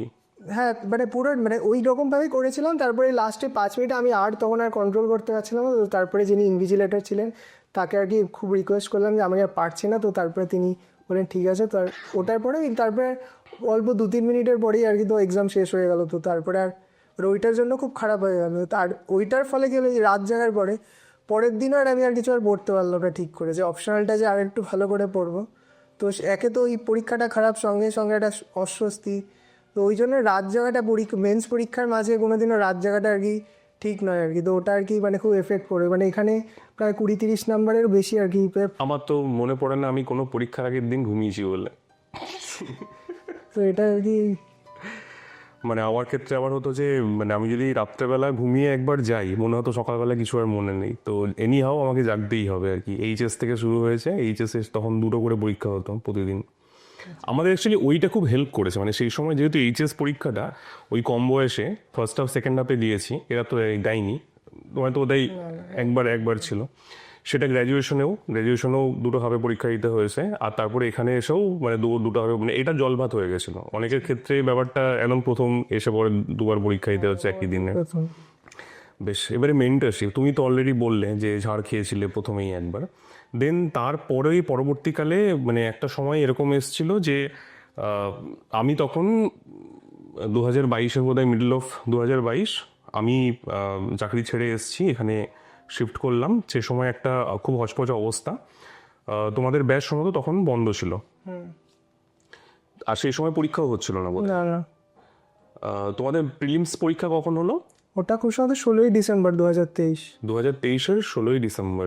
হ্যাঁ, মানে পুরো মানে ওই রকমভাবেই করেছিলাম। তারপরে লাস্টে 5 মিনিট আমি তখন আর কন্ট্রোল করতে পারছিলাম না, তো তারপরে যিনি ইনভিজিলেটর ছিলেন তাকে আর কি খুব রিকোয়েস্ট করলাম যে আমি আর পারছি না, তো তারপরে তিনি বললেন ঠিক আছে। তো ওটার পরে তারপরে অল্প 2-3 মিনিটের পরেই আর কি তো এক্সাম শেষ হয়ে গেল, তো তারপরে আর ওইটার জন্য খুব খারাপ হয়ে গেল। আর ওইটার ফলে কি হলো, রাত জাগার পরের দিনও আর আমি আর কিছু আর পড়তে পারলাম না ঠিক করে, যে অপশনালটা যে আর একটু ভালো করে পড়বো। তো একে তো ওই পরীক্ষাটা খারাপ, সঙ্গে সঙ্গে একটা অস্বস্তি, তো ওই জন্য রাত জাগাটা মেন্স পরীক্ষার মাঝে কোনোদিনও রাত জাগাটা আর কি ঠিক নয় আর কি। তো ওটা আর কি মানে খুব এফেক্ট পড়ে, মানে এখানে প্রায় 20-30 নাম্বারের বেশি আর কি। আমার তো মনে পড়ে না আমি কোনো পরীক্ষার আগের দিন ঘুমিয়েছি বলে। তো এটা আর কি মানে আমার ক্ষেত্রে আবার হতো যে মানে আমি যদি রাত্রেবেলা ঘুমিয়ে একবার যাই, মনে হতো সকালবেলা কিছু আর মনে নেই, তো এনি হাও আমাকে জাগতেই হবে আর কি। এইচএস থেকে শুরু হয়েছে, এইচএসে তখন 2টো করে পরীক্ষা হতো প্রতিদিন। আমাদের অ্যাকচুয়ালি ওইটা খুব হেল্প করেছে, মানে সেই সময় যেহেতু এইচএস পরীক্ষাটা ওই কম বয়সে ফার্স্ট হাফ সেকেন্ড হাফে দিয়েছি, এরা তো দেয়নি, তোমার তো ওটাই একবার ছিল। সেটা গ্র্যাজুয়েশনেও 2টো হাফে পরীক্ষা দিতে হয়েছে, আর তারপরে এখানে এসেও মানে 2টো হাফে, মানে এটা জলভাত হয়ে গেছিলো অনেকের ক্ষেত্রে ব্যাপারটা। একদম প্রথম এসে পরে 2বার পরীক্ষা দিতে হচ্ছে একই দিনে। বেশ, এবারে মেন্টারশিপ, তুমি তো অলরেডি বললে যে ঝাড় খেয়েছিলে প্রথমেই একবার, দেন তারপরেই পরবর্তীকালে মানে একটা সময় এরকম এসেছিল যে আমি তখন 2022-এর বোধহয় মিডল অফ 2022 আমি চাকরি ছেড়ে এসেছি, এখানে শিফট করলাম। সে সময় একটা খুব হচপচ অবস্থা। তোমাদের ব্যাচ সম্ভবত তখন বন্ধ ছিল, আর সেই সময় পরীক্ষাও হচ্ছিল না বোধহয়। না না, তোমাদের প্রিলিমস পরীক্ষা কখন হলো? ওটা খুব সম্ভবত 16ই ডিসেম্বর 2023। 2023-এর 16ই ডিসেম্বর।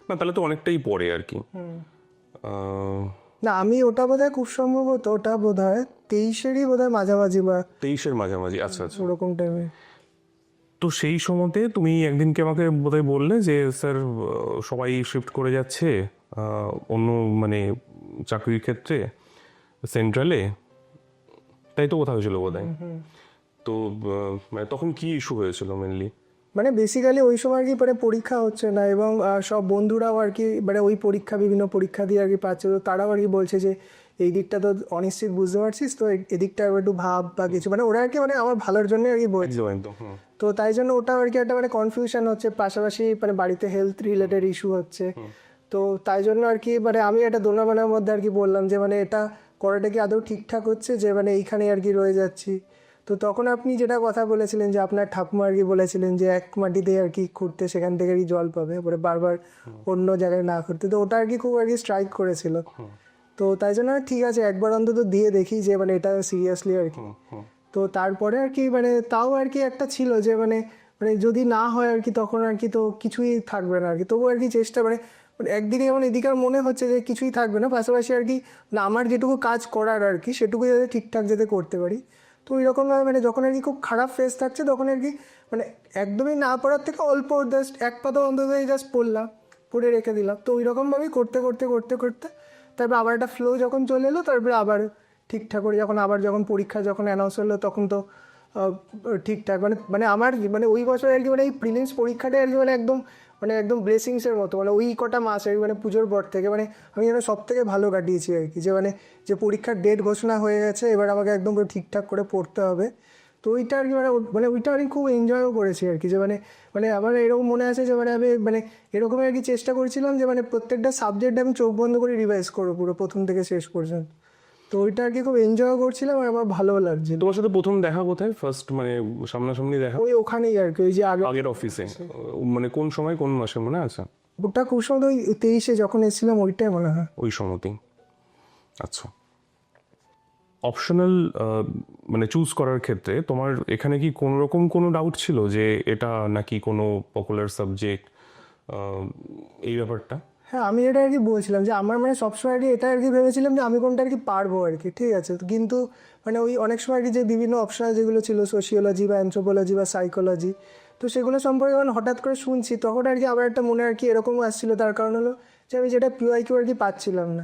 না, তাহলে তো অনেকটাই পরে আর কি। না, আমি ওটা বোধহয় খুব সম্ভবত ওটা বোধহয় 23-এরই বোধহয় মাঝামাঝি বা 23-এর মাঝামাঝি। আচ্ছা আচ্ছা। ওরকম টাইমে। তো সেই সময়তে তুমি একদিনকে আমাকে বোধহয় বললে যে স্যার সবাই শিফট করে যাচ্ছে অন্য মানে চাকরির ক্ষেত্রে সেন্ট্রালে, তাই তো কথা হয়েছিল বোধহয়। তো মানে তখন কি ইস্যু হয়েছিল মেনলি? মানে বেসিক্যালি ওই সময় আর কি মানে পরীক্ষা হচ্ছে না, এবং সব বন্ধুরাও আর কি মানে ওই পরীক্ষা বিভিন্ন পরীক্ষা দিয়ে আর কি পাচ্ছে, তো তারাও আর কি বলছে যে এই দিকটা তো অনিশ্চিত, বুঝতে পারছিস তো, এদিকটা একটু ভাব বা কিছু, মানে ওরা আর কি মানে আমার ভালোর জন্য আর কি বলছে। তো তাই জন্য ওটা আর কি একটা মানে কনফিউশন হচ্ছে, পাশাপাশি মানে বাড়িতে হেলথ রিলেটেড ইস্যু হচ্ছে। তো তাই জন্য আর কি মানে আমি একটা দোলামেলার মধ্যে আর কি বললাম যে মানে এটা করাটা কি আদৌ ঠিকঠাক হচ্ছে, যে মানে এইখানে আর কি রয়ে যাচ্ছি। তো তখন আপনি যেটা কথা বলেছিলেন যে আপনার ঠাকুমা আর কি বলেছিলেন যে এক মাটিতে আর কি খুঁড়তে সেখান থেকেই জল পাবে, পরে বারবার অন্য জায়গায় না খুঁড়তে, তো ওটা আর কি খুব আর কি স্ট্রাইক করেছিল। তো তাই জন্য ঠিক আছে একবার অন্তত দিয়ে দেখি যে মানে এটা সিরিয়াসলি আর কি। তো তারপরে আর কি মানে তাও আর কি একটা ছিল যে মানে মানে যদি না হয় আর কি তখন আর কি তো কিছুই থাকবে না আর কি, তবু আর কি চেষ্টা মানে একদিকে যেমন এদিকে আর মনে হচ্ছে যে কিছুই থাকবে না, পাশাপাশি আর কি না আমার যেটুকু কাজ করার আর কি সেটুকু যাতে ঠিকঠাক যাতে করতে পারি। তো ওইরকমভাবে মানে যখন আর কি খুব খারাপ ফেস থাকছে তখন আর কি মানে একদমই না পড়ার থেকে অল্প জাস্ট এক পাতা অন্তত জাস্ট পড়লাম, পড়ে রেখে দিলাম। তো ওইরকমভাবেই করতে করতে করতে করতে তারপর আবার একটা ফ্লো যখন চলে এলো, তারপরে আবার ঠিকঠাক করে যখন পরীক্ষা যখন অ্যানাউন্স হলো তখন তো ঠিকঠাক মানে মানে আমার মানে ওই বছর আর কি মানে এই প্রিলিমস পরীক্ষাটা আর কি মানে একদম ব্লেসিংসের মতো, মানে ওই কটা মাস আর কি মানে পুজোর পর থেকে মানে আমি যেন সব থেকে ভালো কাটিয়েছি আর কি, যে মানে যে পরীক্ষার ডেট ঘোষণা হয়ে গেছে, এবার আমাকে একদম পুরো ঠিকঠাক করে পড়তে হবে। তো ওইটা আর কি মানে মানে ওইটা আমি খুব এনজয়ও করেছি আর কি, যে মানে মানে আমার এরকম মনে আছে যে মানে আমি মানে এরকমই আর কি চেষ্টা করেছিলাম যে মানে প্রত্যেকটা সাবজেক্ট আমি চোখ বন্ধ করে রিভাইজ করবো পুরো প্রথম থেকে শেষ পর্যন্ত। তো ওইটা আর কি খুব এনজয় করছিলাম আর আমার ভালোও লাগছিল। তোমার সাথে প্রথম দেখা কোথায়, ফার্স্ট মানে সামনাসামনি দেখা? ওই ওখানেই আর কি, ওই যে আগের অফিসে। মানে কোন সময় কোন মাসে মনে আছে? ওটা খুব সময় ওই 23-এ যখন এসেছিলাম ওইটাই মনে হয়। ওই সময়তেই। আচ্ছা, অপশনাল মানে চুজ করার ক্ষেত্রে তোমার এখানে কি কোনো রকম কোনো ডাউট ছিল যে এটা নাকি কোনো পপুলার সাবজেক্ট, এই ব্যাপারটা? হ্যাঁ, আমি এটা আর কি বলছিলাম যে আমার মানে সবসময় আর কি এটা আর কি ভেবেছিলাম যে আমি কোনটা আর কি পারবো আর কি, ঠিক আছে। কিন্তু মানে ওই অনেক সময় আর কি যে বিভিন্ন অপশনাল যেগুলো ছিল সোশিওলজি বা অ্যানথ্রোপোলজি বা সাইকোলজি, তো সেগুলো সম্পর্কে যখন হঠাৎ করে শুনছি তখন আর কি আবার একটা মনে আর কি এরকমও আসছিল, তার কারণ হলো যে আমি যেটা পিওয়াইকিউ আর কি পাচ্ছিলাম না,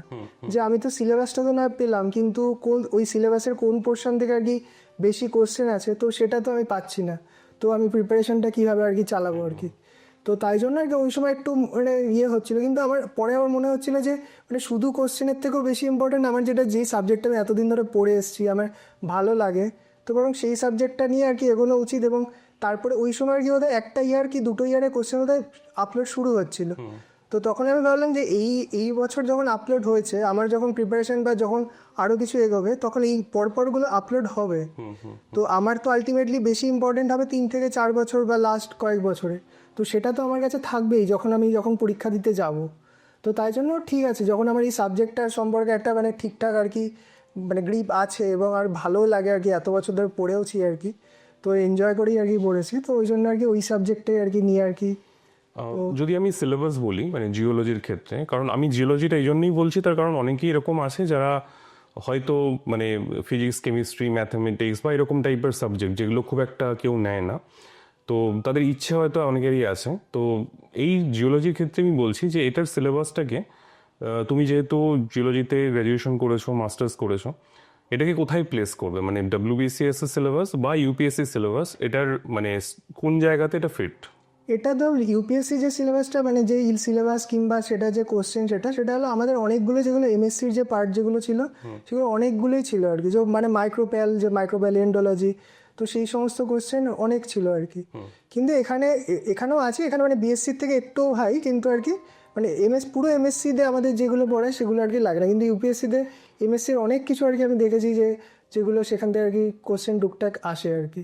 যে আমি তো সিলেবাসটা তো না পেলাম, কিন্তু কোন ওই সিলেবাসের কোন পোর্শন থেকে আর কি বেশি কোশ্চেন আছে তো সেটা তো আমি পাচ্ছি না। তো আমি প্রিপারেশনটা কীভাবে আর কি চালাবো আর কি। তো তাই জন্য আর কি ওই সময় একটু মানে ইয়ে হচ্ছিলো, কিন্তু আমার পরে আমার মনে হচ্ছিলো যে মানে শুধু কোশ্চেনের থেকেও বেশি ইম্পর্টেন্ট আমার যেই সাবজেক্টটা আমি এতদিন ধরে পড়ে এসেছি, আমার ভালো লাগে, তো বরং সেই সাবজেক্টটা নিয়ে আর কি এগোনো উচিত। এবং তারপরে ওই সময় আর কি বোধহয় একটা ইয়ার কি দুটো ইয়ারে কোশ্চেন বোধহয় আপলোড শুরু হচ্ছিলো। তো তখন আমি ভাবলাম যে এই বছর যখন আপলোড হয়েছে, আমার যখন প্রিপারেশন বা যখন আরও কিছু এগোবে তখন এই পরপরগুলো আপলোড হবে, তো আমার তো আলটিমেটলি বেশি ইম্পর্টেন্ট হবে 3 থেকে 4 বছর বা লাস্ট কয়েক বছরে, তো সেটা তো আমার কাছে থাকবেই যখন পরীক্ষা দিতে যাব। তো তাই জন্য ঠিক আছে, যখন আমার এই সাবজেক্টটার সম্পর্কে একটা মানে ঠিকঠাক আর কি মানে গ্রিপ আছে এবং আর ভালোও লাগে আর কি, এত বছর ধরে পড়েওছি আর কি, তো এনজয় করেই আর কি পড়েছি, তো ওই জন্য আর কি ওই সাবজেক্টে আর কি নিয়ে আর কি। যদি আমি সিলেবাস বলি মানে জিওলজির ক্ষেত্রে, কারণ আমি জিওলজিটা এই জন্যই বলছি তার কারণ অনেকেই এরকম আছে যারা হয়তো মানে ফিজিক্স, কেমিস্ট্রি, ম্যাথামেটিক্স বা এরকম টাইপের সাবজেক্ট যেগুলো খুব একটা কেউ নেয় না, তো তাদের ইচ্ছে হয়তো অনেকেরই আছে। তো এই জিওলজির ক্ষেত্রে আমি বলছি যে এটার সিলেবাসটাকে তুমি যেহেতু জিওলজিতে গ্র্যাজুয়েশন করেছো, মাস্টার্স করেছো, এটাকে কোথায় প্লেস করবে? মানে WBCS এর সিলেবাস বা ইউপিএসসি সিলেবাস, এটার মানে কোন জায়গাতে এটা ফিট? এটা তো ইউপিএসসি যে সিলেবাসটা মানে যে সিলেবাস কিংবা সেটা যে কোশ্চেন সেটা হলো আমাদের অনেকগুলো যেগুলো এমএসসির যে পার্ট যেগুলো ছিল সেগুলো অনেকগুলোই ছিল আর কি, যে মানে মাইক্রোপ্যালিয়েন্টোলজি, তো সেই সমস্ত কোশ্চেন অনেক ছিল আর কি। কিন্তু এখানেও আছে, এখানে মানে বিএসসির থেকে একটু হাই, কিন্তু আর কি মানে পুরো এমএসসিতে আমাদের যেগুলো পড়ায় সেগুলো আর কি লাগে না, কিন্তু ইউপিএসসিতে এমএসসির অনেক কিছু আর কি আমি দেখেছি যেগুলো সেখান থেকে আর কি কোশ্চেন টুকটাক আসে আর কি।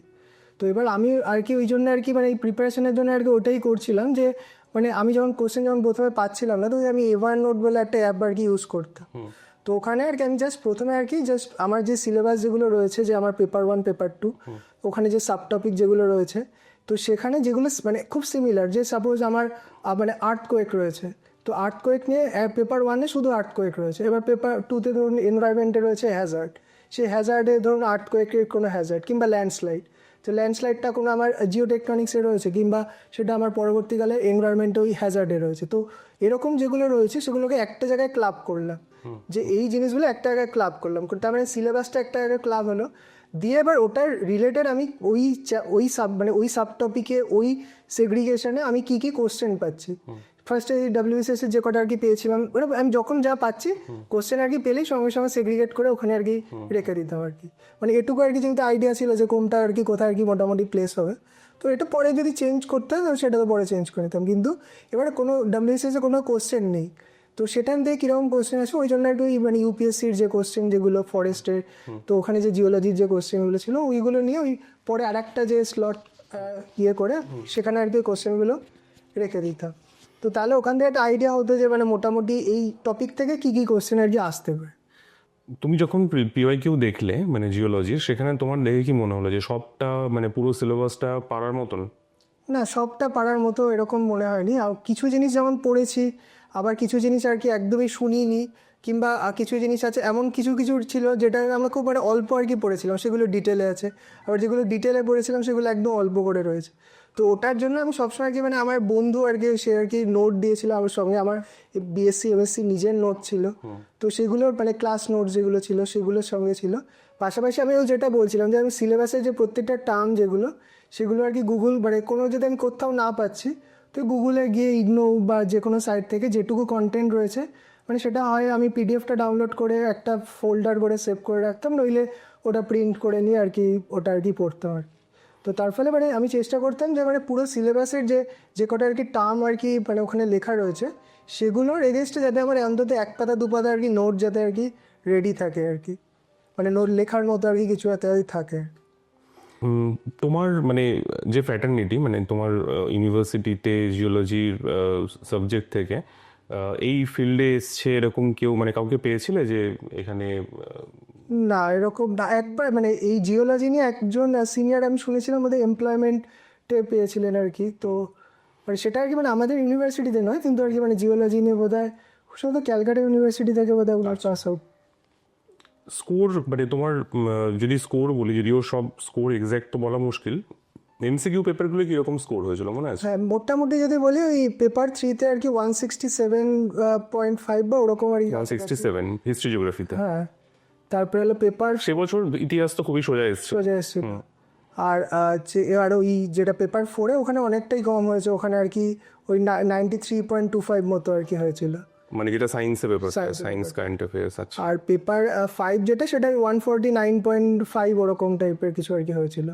তো এবার আমি আর কি ওই জন্য আর কি মানে এই প্রিপারেশনের জন্য আর কি ওটাই করছিলাম যে মানে আমি যখন কোশ্চেন প্রথমে পাচ্ছিলাম না, তো আমি এভার নোট বলে একটা অ্যাপ আর কি ইউজ করতাম। তো ওখানে আর কি আমি প্রথমে আর কি আমার যে সিলেবাস যেগুলো রয়েছে, যে আমার পেপার 1 পেপার 2 ওখানে যে সাব টপিক যেগুলো রয়েছে, তো সেখানে যেগুলো মানে খুব সিমিলার, যে সাপোজ আমার মানে আর্থকোয়েক রয়েছে, তো আর্থকোয়েক নিয়ে পেপার 1-এ শুধু আর্থকোয়েক রয়েছে, এবার পেপার 2-তে ধরুন এনভায়রনমেন্টে রয়েছে হ্যাজার্ড, সেই হ্যাজার্ডে ধরুন আর্থকোয়েকের কোনো হ্যাজার্ড কিংবা ল্যান্ডস্লাইড, তো ল্যান্ডস্লাইডটা কোনো আমার জিওটেকটনিক্সে রয়েছে কিংবা সেটা আমার পরবর্তীকালে এনভায়রনমেন্টে ওই হ্যাজার্ডে রয়েছে। তো এরকম যেগুলো রয়েছে সেগুলোকে একটা জায়গায় ক্লাব করলাম, যে এই জিনিসগুলো একটা জায়গায় ক্লাব করলাম, তার মানে সিলেবাসটা একটা জায়গায় ক্লাব হলো, দিয়ে এবার ওটার রিলেটেড আমি ওই সাব টপিকে ওই সেগ্রিগেশনে আমি কী কী কোশ্চেন পাচ্ছি। ফার্স্টে WBCS এর যে কটা আর কি পেয়েছিলাম, আমি যখন যা পাচ্ছি কোশ্চেন আর কি পেলেই সঙ্গে সঙ্গে সেগ্রিগেট করে ওখানে আর কি রেখে দিতাম আর কি, মানে এটুকু আর কি যেহেতু আইডিয়া ছিল যে কোনটা আর কি কোথায় আর কি মোটামুটি প্লেস হবে। তো এটা পরে যদি চেঞ্জ করতে হয় সেটা তো পরে চেঞ্জ করে নিতাম, কিন্তু এবারে কোনো WBCS এ কোনো কোশ্চেন নেই, তো সেখান থেকে কীরকম কোশ্চেন আসে ওই জন্য একটু মানে ইউপিএসসির যে কোশ্চেন যেগুলো ফরেস্টের, তো ওখানে যে জিওলজির যে কোশ্চেনগুলো ছিল ওইগুলো নিয়ে ওই পরে আরেকটা যে স্লট করে সেখানে আর কি কোশ্চেনগুলো রেখে দিতাম। তো তাহলে ওখান থেকে একটা আইডিয়া হতো যে মানে মোটামুটি এই টপিক থেকে কী কী কোশ্চেন আর কি আসতে পারে। তুমি যখন PYQ দেখলে মানে জিওলজির, সেখানে তোমার দেখে কি মনে হলো যে সবটা মানে পুরো সিলেবাসটা পারার মতন? না, সবটা পারার মতো এরকম মনে হয়নি, আর কিছু জিনিস যেমন পড়েছি, আবার কিছু জিনিস আর কি একদমই শুনিনি, কিংবা কিছু জিনিস আছে এমন কিছু কিছু ছিল যেটা আমরা খুব মানে অল্প আর কি পড়েছিলাম, সেগুলো ডিটেলে আছে, আবার যেগুলো ডিটেলে পড়েছিলাম সেগুলো একদম অল্প করে রয়েছে। তো ওটার জন্য আমি সবসময় আর কি মানে আমার বন্ধু আর কি সে আর কি নোট দিয়েছিল, আমার সঙ্গে আমার BSc MSc নিজের নোট ছিল, তো সেগুলোর মানে ক্লাস নোট যেগুলো ছিল সেগুলোর সঙ্গে ছিল। পাশাপাশি আমি যেটা বলছিলাম যে আমি সিলেবাসের যে প্রত্যেকটা টার্ম যেগুলো সেগুলো আর কি গুগল মানে কোনো যদি আমি কোথাও না পাচ্ছি তো গুগলে গিয়ে ইগনো বা যে কোনো সাইট থেকে যেটুকু কন্টেন্ট রয়েছে মানে সেটা হয় আমি PDFটা ডাউনলোড করে একটা ফোল্ডার করে সেভ করে রাখতাম, নইলে ওটা প্রিন্ট করে নিয়ে আর কি ওটা আর কি পড়তাম আর কি। তো তার ফলে মানে আমি চেষ্টা করতাম যে মানে পুরো সিলেবাসের যে কটা আর কি টার্ম আর কি মানে ওখানে লেখা রয়েছে সেগুলোর এগেনস্টে যাতে আমার অন্তত 1 পাতা 2 পাতা আর কি নোট যাতে আর কি রেডি থাকে আর কি, মানে নোট লেখার মতো আর কি কিছু যাতে থাকে। তোমার মানে যে ফ্র্যাটার্নিটি মানে তোমার ইউনিভার্সিটিতে জিওলজির সাবজেক্ট থেকে এই ফিল্ডে এসছে এরকম কেউ মানে কাউকে পেয়েছিলে যে এখানে? না, এরকম না, একবার মানে এই জিওলজি নিয়ে একজন সিনিয়র আমি শুনেছিলাম ওদের এমপ্লয়মেন্টে পেয়েছিলেন আর কি, তো মানে সেটা আর কি মানে আমাদের ইউনিভার্সিটিতে নয়, কিন্তু আর কি মানে জিওলজি নিয়ে বোধ হয় শুধু ক্যালকাটা ইউনিভার্সিটি থেকে বোধ হয় ওনার পাস আউট। স্কোর মানে তোমার যদি স্কোর বলি, যদিও সব স্কোর এক্স্যাক্ট তো বলা মুশকিল, MCQ পেপারগুলো কীরকম স্কোর হয়েছিল মনে আছে? হ্যাঁ, মোটামুটি যদি বলি ওই পেপার 3-তে আর কি 167.5 বা ওরকম আর কি। 167 হিস্ট্রি জিওগ্রাফিতে। হ্যাঁ, তারপরে হলো পেপার সে বছর ইতিহাস তো খুবই সোজা এসছে। সোজা এসেছিল, আর এবার ওই যেটা পেপার 4-এ ওখানে অনেকটাই কম হয়েছে, ওখানে আর কি ওই 93.25 মতো আর কি হয়েছিল, মানে যেটা সায়েন্সের পেপার, সায়েন্স কারেন্ট অ্যাফেয়ার্স। আচ্ছা, আর পেপার 5 যেটা সেটা 149.5 ওরকম টাইপের কিছু আর কি হয়েছিল।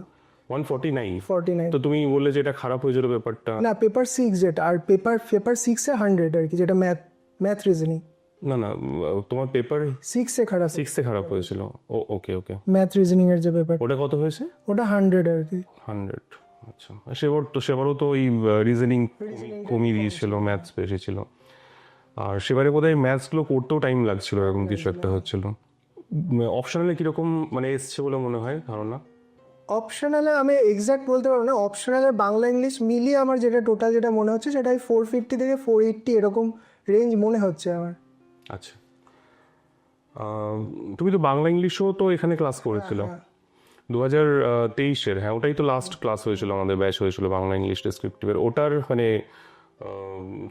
149? 49 তো তুমি বললে যে এটা খারাপ হয়েছিল পেপারটা। না, পেপার 6 যেটা, আর পেপার 6-এ 100 আর কি, যেটা ম্যাথ রিজনিং। না না, তোমার পেপার 6-এ খারাপ, 6-এ খারাপ হয়েছিল। ও ওকে ওকে। ম্যাথ রিজনিং এর যে পেপার ওটা কত হয়েছে? ওটা 100 আর কি। 100। আচ্ছা, সেবারও তো ওই রিজনিং কমিয়ে দিয়েছিল, ম্যাথস বেশি ছিল। আর সেবারে বোধহয় ম্যাথসগুলো করতেও টাইম লাগছিল, এরকম কিছু একটা হচ্ছিল। অপশনালে কীরকম মানে এসছে বলে মনে হয় ধারণা? অপশনালে আমি এক্স্যাক্ট বলতে পারবো না, অপশনালে বাংলা ইংলিশ মিলিয়ে আমার যেটা টোটাল যেটা মনে হচ্ছে সেটা 450 থেকে 480 এরকম রেঞ্জ মনে হচ্ছে আমার। আচ্ছা, তুমি তো বাংলা ইংলিশও তো এখানে ক্লাস করেছিল 2023-এর। হ্যাঁ, ওটাই তো লাস্ট ক্লাস হয়েছিল, আমাদের ব্যাচ হয়েছিল বাংলা ইংলিশ ডেসক্রিপটিভের। ওটার মানে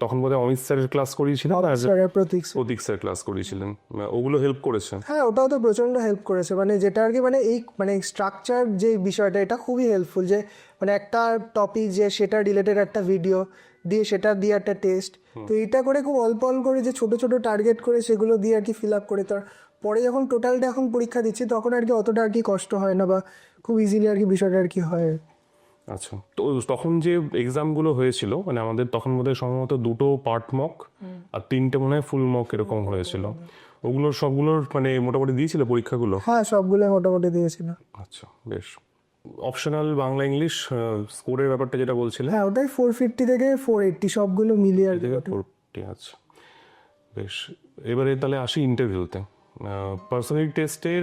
তখন বোধহয় অমিত স্যারের ক্লাস করিয়েছিলেন আর প্রতীক স্যার ক্লাস করিয়েছিলেন, ওগুলো হেল্প করেছে। হ্যাঁ, ওটাও তো প্রচণ্ড হেল্প করেছে, মানে যেটা আর কি মানে এই মানে স্ট্রাকচার যে বিষয়টা এটা খুবই হেল্পফুল, যে মানে একটা টপিক যে সেটা রিলেটেড একটা ভিডিও দিয়ে সেটা দিয়ে একটা টেস্ট, তো এইটা করে খুব অল্প অল্প করে যে ছোট ছোট টার্গেট করে সেগুলো দিয়ে আর কি ফিল আপ করে তার পরে যখন টোটালটা এখন পরীক্ষা দিচ্ছি তখন আর কি অতটা আর কি কষ্ট হয় না, বা খুব ইজিলি আর কি বিষয়টা আর কি হয়। আচ্ছা, তো তখন যে এক্সামগুলো হয়েছিল মানে আমাদের তখন বোধহয় সম্ভবত 2টো পার্ট মক আর 3টে মনে হয় ফুল মক এরকম হয়েছিল, ওগুলোর সবগুলোর মানে মোটামুটি দিয়েছিল পরীক্ষাগুলো? হ্যাঁ, সবগুলো মোটামুটি দিয়েছিল। আচ্ছা, বেশ। অপশনাল বাংলা ইংলিশ স্কোরের ব্যাপারটা যেটা বলছিলে, হ্যাঁ, ওটাই 450 থেকে 480 সবগুলো মিলিয়ে আর কি। থেকে 40, আচ্ছা বেশ। এবারে তাহলে আসি ইন্টারভিউতে। পার্সোনালিটি টেস্টের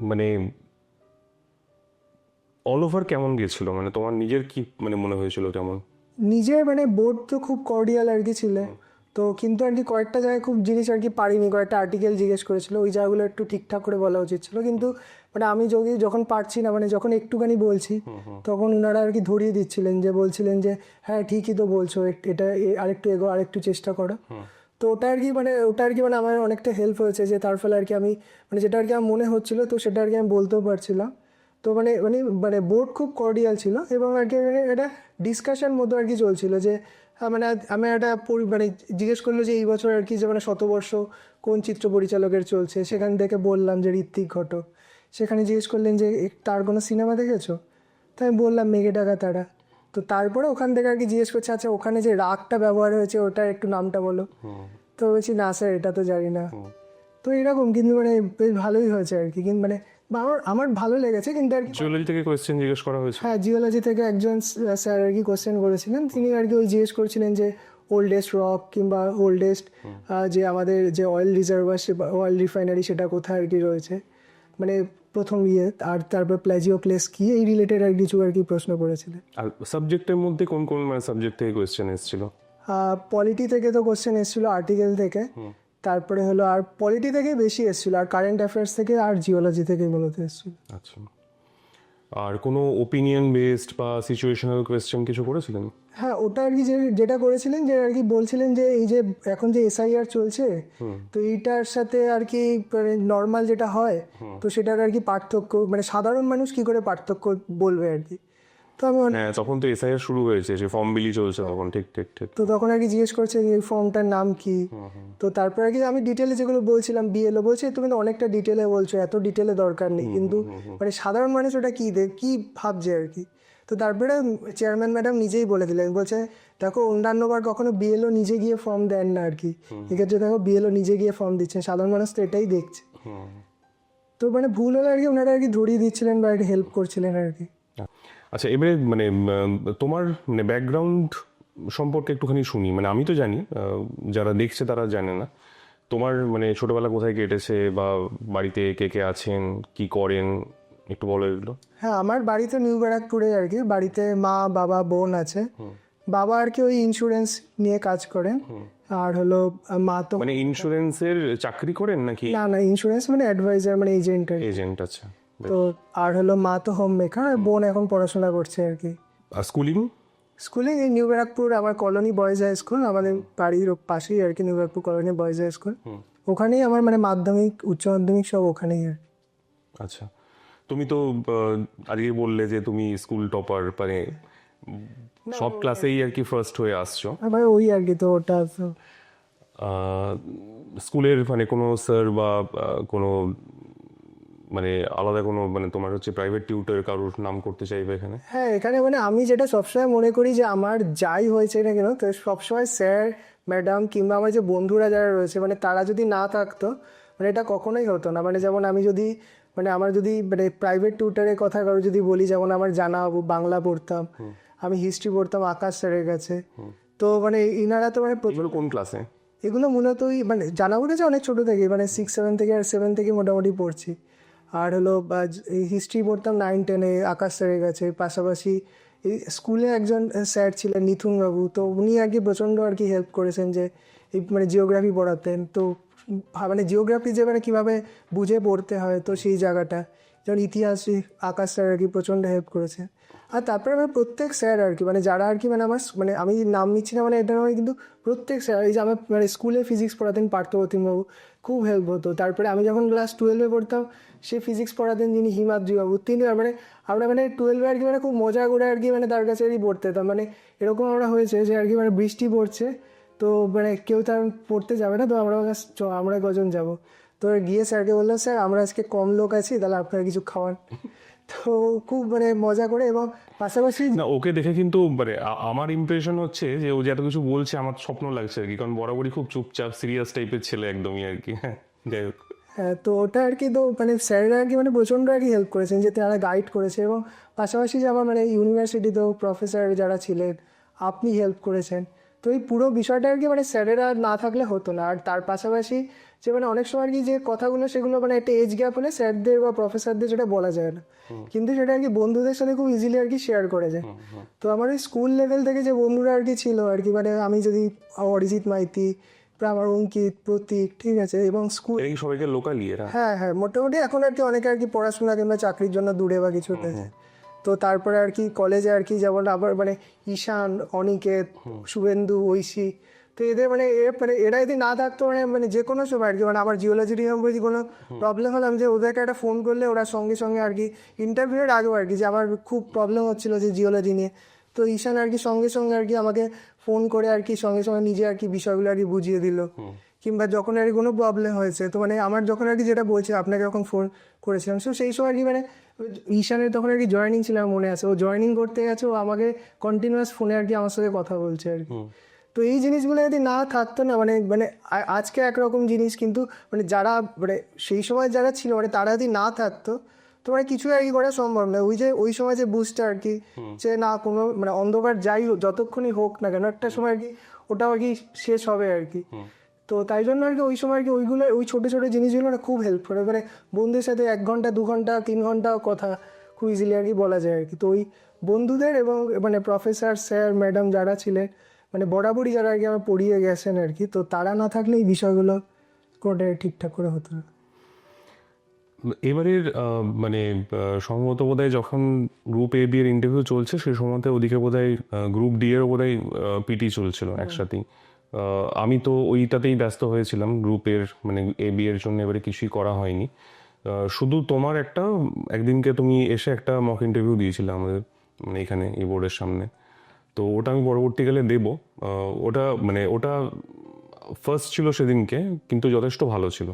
মানে অল ওভার কেমন গিয়েছিল, মানে তোমার নিজের কি মানে মনে হয়েছিল কেমন? নিজের মানে বোর্ড তো খুব কর্ডিয়াল আর কি ছিল, তো কিন্তু আর কি কয়েকটা জায়গায় খুব জিনিস আর কি পারিনি, কয়েকটা আর্টিকেল জিজ্ঞেস করেছিল, ওই জায়গাগুলো একটু ঠিকঠাক করে বলা উচিত ছিল, কিন্তু মানে আমি যখন পারছি না, মানে যখন একটুখানি বলছি তখন ওনারা আর কি ধরিয়ে দিচ্ছিলেন, যে বলছিলেন যে হ্যাঁ ঠিকই তো বলছো, এটা আরেকটু এগো, আরেকটু চেষ্টা করো। তো ওটা আর কি মানে আমার অনেকটা হেল্প হয়েছে, যে তার ফলে আর কি আমি মানে যেটা আর কি আমার মনে হচ্ছিল তো সেটা আর কি আমি বলতেও পারছিলাম। তো মানে মানে মানে বোর্ড খুব কর্ডিয়াল ছিল, এবং আর কি এটা ডিসকাশন মতো আর কি চলছিল, যে মানে আমি একটা মানে জিজ্ঞেস করলো যে এই বছর আর কি যে মানে শতবর্ষ কোন চিত্র পরিচালকের চলছে, সেখান থেকে বললাম যে ঋত্বিক ঘটক। সেখানে জিজ্ঞেস করলেন যে তার কোনো সিনেমা দেখেছো, তো আমি বললাম মেঘে ঢাকা তারা। তো তারপরে ওখান থেকে আর কি জিজ্ঞেস করছে আচ্ছা ওখানে যে রাগটা ব্যবহার হয়েছে ওটার একটু নামটা বলো। তো বলছি না স্যার এটা তো জানি না। তো এরকম, কিন্তু মানে বেশ ভালোই হয়েছে আর কি, কিন্তু মানে আমার ভালো লেগেছে, কিন্তু আর কি জিওলজি থেকে কোয়েশ্চেন জিজ্ঞেস করা হয়েছে? হ্যাঁ, জিওলজি থেকে একজন স্যার আর কি কোশ্চেন করেছিলেন, তিনি আর কি ওই জিজ্ঞেস করেছিলেন যে ওল্ডেস্ট রক কিংবা ওল্ডেস্ট যে আমাদের যে অয়েল রিজার্ভার অয়েল রিফাইনারি সেটা কোথায় আর কি রয়েছে, মানে প্রথম আর তারপর প্লাজিওক্লেস কি, এই রিলেটেড আর কিছু আর কি প্রশ্ন করেছিলেন। আর সাবজেক্টের মধ্যে কোন কোন মানে সাবজেক্ট থেকে কোয়েশ্চেন এসেছিল? পলিটি থেকে তো কোশ্চেন এসেছিল, আর্টিকেল থেকে, তারপরে হলো আর পলিটি থেকে বেশি এসেছিল, আর কারেন্ট অ্যাফেয়ার্স থেকে আর জিওলজি থেকে মূলত এসেছিল। আচ্ছা, আর কোনো ওপিনিয়ন বেসড বা সিচুয়েশনাল কোয়েশ্চেন কিছু করেছিলেন? হ্যাঁ, ওটা আর কি যেটা করেছিলেন যে আর কি বলছিলেন যে এই যে এখন যে এসআইআর চলছে, তো এইটার সাথে আর কি নর্মাল যেটা হয় তো সেটার আর কি পার্থক্য, মানে সাধারণ মানুষ কি করে পার্থক্য বলবে আর কি। তো আমি হ্যাঁ, তখন তো এসআইআর শুরু হয়েছে, যে ফর্ম বিলি চলছে তখন, ঠিক ঠিক ঠিক। তো তখন আর কি জিজ্ঞেস করছে এই ফর্মটার নাম কি। তো তারপর আর কি আমি ডিটেলে যেগুলো বলছিলাম, বিএলও বলছে তুমি তো অনেকটা ডিটেলে বলছো, এত ডিটেলে দরকার নেই, কিন্তু মানে সাধারণ মানুষ ওটা কি ভাবছে আর কি। তো তারপরে চেয়ারম্যান ম্যাডাম নিজেই বলে দিলেন, বলছে দেখো অন্যান্যবার কখনো বিএলও নিজে গিয়ে ফর্ম দেন না আর কি, এক্ষেত্রে দেখো বিএলও নিজে গিয়ে ফর্ম দিচ্ছেন, সাধারণ মানুষ তো এটাই দেখছে। তো মানে ভুল হলে আর কি ওনারা আর কি ধরিয়ে দিচ্ছিলেন বা হেল্প করছিলেন আর কি। আচ্ছা, এবারে মানে তোমার মানে ব্যাকগ্রাউন্ড সম্পর্কে একটুখানি শুনি, মানে আমি তো জানি, যারা দেখছে তারা জানে না। তোমার মানে ছোটবেলা কোথায় কেটেছে, বা বাড়িতে কে কে আছেন, কি করেন, একটু বলো এগুলো। হ্যাঁ, আমার বাড়িতে নিউ ব্যারাকপুরে আর কি, বাড়িতে মা বাবা বোন আছে। বাবা আর কি ওই ইন্স্যুরেন্স নিয়ে কাজ করেন, আর হলো মা তো মানে ইন্স্যুরেন্সের চাকরি করেন নাকি? না ইন্স্যুরেন্স মানে অ্যাডভাইজার, মানে এজেন্ট আর কি। এজেন্ট, আচ্ছা। তো আর হলো মা তো হোম মেকার, আর বোন এখন পড়াশোনা করছে আর কি। আর স্কুলিং? স্কুলিং এই নিউ ব্যারাকপুর আমার কলোনি বয়েজ হাই স্কুল, আমাদের বাড়ির পাশেই আর কি New Barrackpore Colony Boys High School, ওখানেই আমার মানে মাধ্যমিক উচ্চ মাধ্যমিক সব ওখানেই আর কি। আচ্ছা, তুমি তো আজকে বললে যে তুমি স্কুল টপার, মানে সব ক্লাসেই আর কি ফার্স্ট হয়ে আসছো। ভাই ওই আর কি, তো ওটা তো স্কুলের মানে কোনো স্যার বা কোনো মানে আলাদা কোনো মানে তোমার হচ্ছে প্রাইভেট টিউটর কারোর নাম করতে চাইবে এখানে? হ্যাঁ, এখানে মানে আমি যেটা সবসময় মনে করি যে আমার যাই হয়েছে না কেন, তো সবসময় স্যার ম্যাডাম কিংবা আমার যে বন্ধুরা যারা রয়েছে মানে তারা যদি না থাকতো মানে এটা কখনোই হতো না। মানে যেমন আমি যদি মানে আমার যদি মানে প্রাইভেট টিউটারের কথা কারো যদি বলি, যেমন আমার জানা বাংলা পড়তাম, আমি হিস্ট্রি পড়তাম আকাশ স্যারের কাছে। তো মানে ইনারা তো মানে এগুলো কোন ক্লাসে? এগুলো মূলত ওই মানে জানা উঠেছে অনেক ছোটো থেকে, মানে 6-7 থেকে আর 7 থেকে মোটামুটি পড়ছি। আর হলো হিস্ট্রি পড়তাম 9-10-এ আকাশ স্যারের কাছে। পাশাপাশি এই স্কুলে একজন স্যার ছিলেন নিথুন বাবু, তো উনি আর কি প্রচণ্ড আর কি হেল্প করেছেন, যে এই মানে জিওগ্রাফি পড়াতেন। তো মানে জিওগ্রাফি যে মানে কীভাবে বুঝে পড়তে হয়, তো সেই জায়গাটা যেমন ইতিহাস আকাশ স্যার আর কি প্রচণ্ড হেল্প করেছে। আর তারপরে আমার প্রত্যেক স্যার আর কি মানে যারা আর কি মানে আমার মানে আমি নাম নিচ্ছি না মানে এটা নয়, কিন্তু প্রত্যেক স্যার, এই যে আমার মানে স্কুলে ফিজিক্স পড়াতেন পার্থপ্রতিমবাবু, খুব হেল্প হতো। তারপরে আমি যখন ক্লাস 12-এ পড়তাম সে ফিজিক্স পড়াতেন যিনি হিমাদ্রিবাবু, তিনি মানে আমরা মানে 12-এ আর কি মানে খুব মজা করে আর কি মানে তার কাছে আর কি পড়তে যেতাম। মানে এরকম আমরা হয়েছে যে আর কি মানে বৃষ্টি পড়ছে, তো মানে কেউ তার পড়তে যাবে না, তো আমরা কজন যাবো, তো গিয়ে স্যারকে বললাম স্যার আমরা আজকে কম লোক আছি, তাহলে আপনারা কিছু খাওয়ান। তো খুব মানে মজা করে, এবং পাশাপাশি না, ওকে দেখে কিন্তু মানে আমার ইমপ্রেশন হচ্ছে যে ও যে এত কিছু বলছে আমার স্বপ্ন লাগছে আর কি, কারণ বরাবরই খুব চুপচাপ সিরিয়াস টাইপের ছেলে একদমই আর কি। হ্যাঁ, যাই হোক। হ্যাঁ, তো ওটা আর কি, তো মানে স্যাররা আর কি মানে প্রচণ্ড আর কি হেল্প করেছেন, যে তারা গাইড করেছে, এবং পাশাপাশি যে আমার মানে ইউনিভার্সিটিতেও প্রফেসর যারা ছিলেন আপনি হেল্প করেছেন। তো এই পুরো বিষয়টা আর কি মানে স্যারেরা না থাকলে হতো না। আর তার পাশাপাশি যে মানে অনেক সময় আর কি যে কথাগুলো সেগুলো মানে একটা এজ গ্যাপ হলে স্যারদের বা প্রফেসরদের যেটা বলা যায় না, কিন্তু সেটা আর কি বন্ধুদের সাথে খুব ইজিলি আর কি শেয়ার করে যায়। তো আমার ওই স্কুল লেভেল থেকে যে বন্ধুরা আর কি ছিল আর কি, মানে আমি যদি অরিজিৎ মাইতি, আমার অঙ্কিত, প্রতীক, ঠিক আছে, এবং স্কুল, এরা কি সবাইকে লোকালি এরা? হ্যাঁ হ্যাঁ, মোটামুটি এখন আর কি অনেকে আর কি পড়াশোনা কিংবা চাকরির জন্য দূরে বা কিছুতে। তো তারপরে আর কি কলেজে আর কি যেমন আবার মানে ঈশান, অনিকেত, শুভেন্দু, ঐশী, তো এদের মানে মানে এরা যদি না থাকতো মানে মানে যে কোনো সময় আর কি মানে আমার জিওলজি নিয়ে যদি কোনো প্রবলেম হলো, আমি যে ওদেরকে একটা ফোন করলে ওরা সঙ্গে সঙ্গে আর কি ইন্টারভিউয়ের আগেও আর কি যে আমার খুব প্রবলেম হচ্ছিলো যে জিওলজি নিয়ে, তো ঈশান আর কি সঙ্গে সঙ্গে আর কি আমাকে ফোন করে আর কি সঙ্গে সঙ্গে নিজে আর কি বিষয়গুলো আর কি বুঝিয়ে দিল। কিংবা যখন আর কি কোনো প্রবলেম হয়েছে, তো মানে আমার যখন আর কি যেটা বলছি আপনাকে যখন ফোন করেছিলাম, সো সেই সময় আর কি মানে ঈশানের তখন আর কি জয়েনিং ছিল, আমার মনে আছে, ও জয়েনিং করতে গেছে, ও আমাকে কন্টিনিউয়াস ফোনে আর কি আমার সাথে কথা বলছে আর কি। তো এই জিনিসগুলো যদি না থাকতো না মানে মানে আজকে একরকম জিনিস, কিন্তু মানে যারা মানে সেই সময় যারা ছিল মানে তারা যদি না থাকতো তো মানে কিছু আর কি করা সম্ভব না। ওই যে ওই সময় যে বুঝটা আর কি, যে না কোনো মানে অন্ধকার যাই হোক যতক্ষণই হোক না কেন একটা সময় আর কি ওটাও আর কি শেষ হবে আর কি। তো তাই জন্য আর কি ওই সময় আর কি ওইগুলো ওই ছোটো ছোটো জিনিসগুলো না খুব হেল্প করে, মানে বন্ধুদের সাথে 1 ঘন্টা 2 ঘন্টা 3 ঘন্টা কথা খুব ইজিলি আর কি বলা যায় আর কি। তো ওই বন্ধুদের এবং মানে প্রফেসর স্যার ম্যাডাম যারা ছিলেন মানে বরাবরই যারা আর কি আমার পড়িয়ে গেছেন আর কি, তো তারা না থাকলে এই বিষয়গুলো কোনোটাই ঠিকঠাক করে হতো না। এবারের মানে সম্ভবত বোধহয় যখন গ্রুপ এ বি এর ইন্টারভিউ চলছে সেই সময়তে ওদিকে বোধহয় গ্রুপ ডি এরও বোধহয় পিটি চলছিল একসাথেই। আমি তো ওইটাতেই ব্যস্ত হয়েছিলাম গ্রুপের, মানে এ বি এর জন্য এবারে কিছুই করা হয়নি। শুধু তোমার একদিনকে তুমি এসে একটা মক ইন্টারভিউ দিয়েছিলে আমাদের মানে এখানে এই বোর্ডের সামনে, তো ওটা আমি পরবর্তীকালে দেবো। ওটা ফার্স্ট ছিল সেদিনকে, কিন্তু যথেষ্ট ভালো ছিল।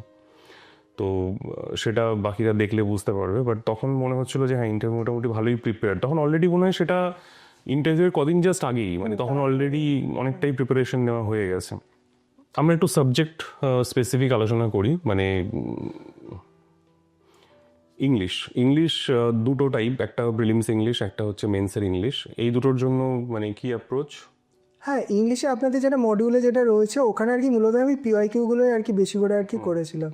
তো সেটা বাকিরা দেখলে বুঝতে পারবে, বাট তখন মনে হচ্ছিল যে হ্যাঁ ইন্টারভিউ মোটামুটি ভালোই প্রিপেয়ার। তখন অলরেডি মনে হয় সেটা ইন্টারভিউয়ের কদিন জাস্ট আগেই, মানে তখন অলরেডি অনেকটাই প্রিপারেশন নেওয়া হয়ে গেছে। আমরা একটু সাবজেক্ট স্পেসিফিক আলোচনা করি, মানে ইংলিশ ইংলিশ দুটো টাইপ, একটা প্রিলিমস ইংলিশ, একটা হচ্ছে মেন্সের ইংলিশ। এই দুটোর জন্য মানে কি অ্যাপ্রোচ? হ্যাঁ, ইংলিশে আপনাদের যেটা মডিউলে যেটা রয়েছে ওখানে আর কি মূলত আমি পিওয়াইকিউগুলোই আর কি বেশি করে আর কি করেছিলাম।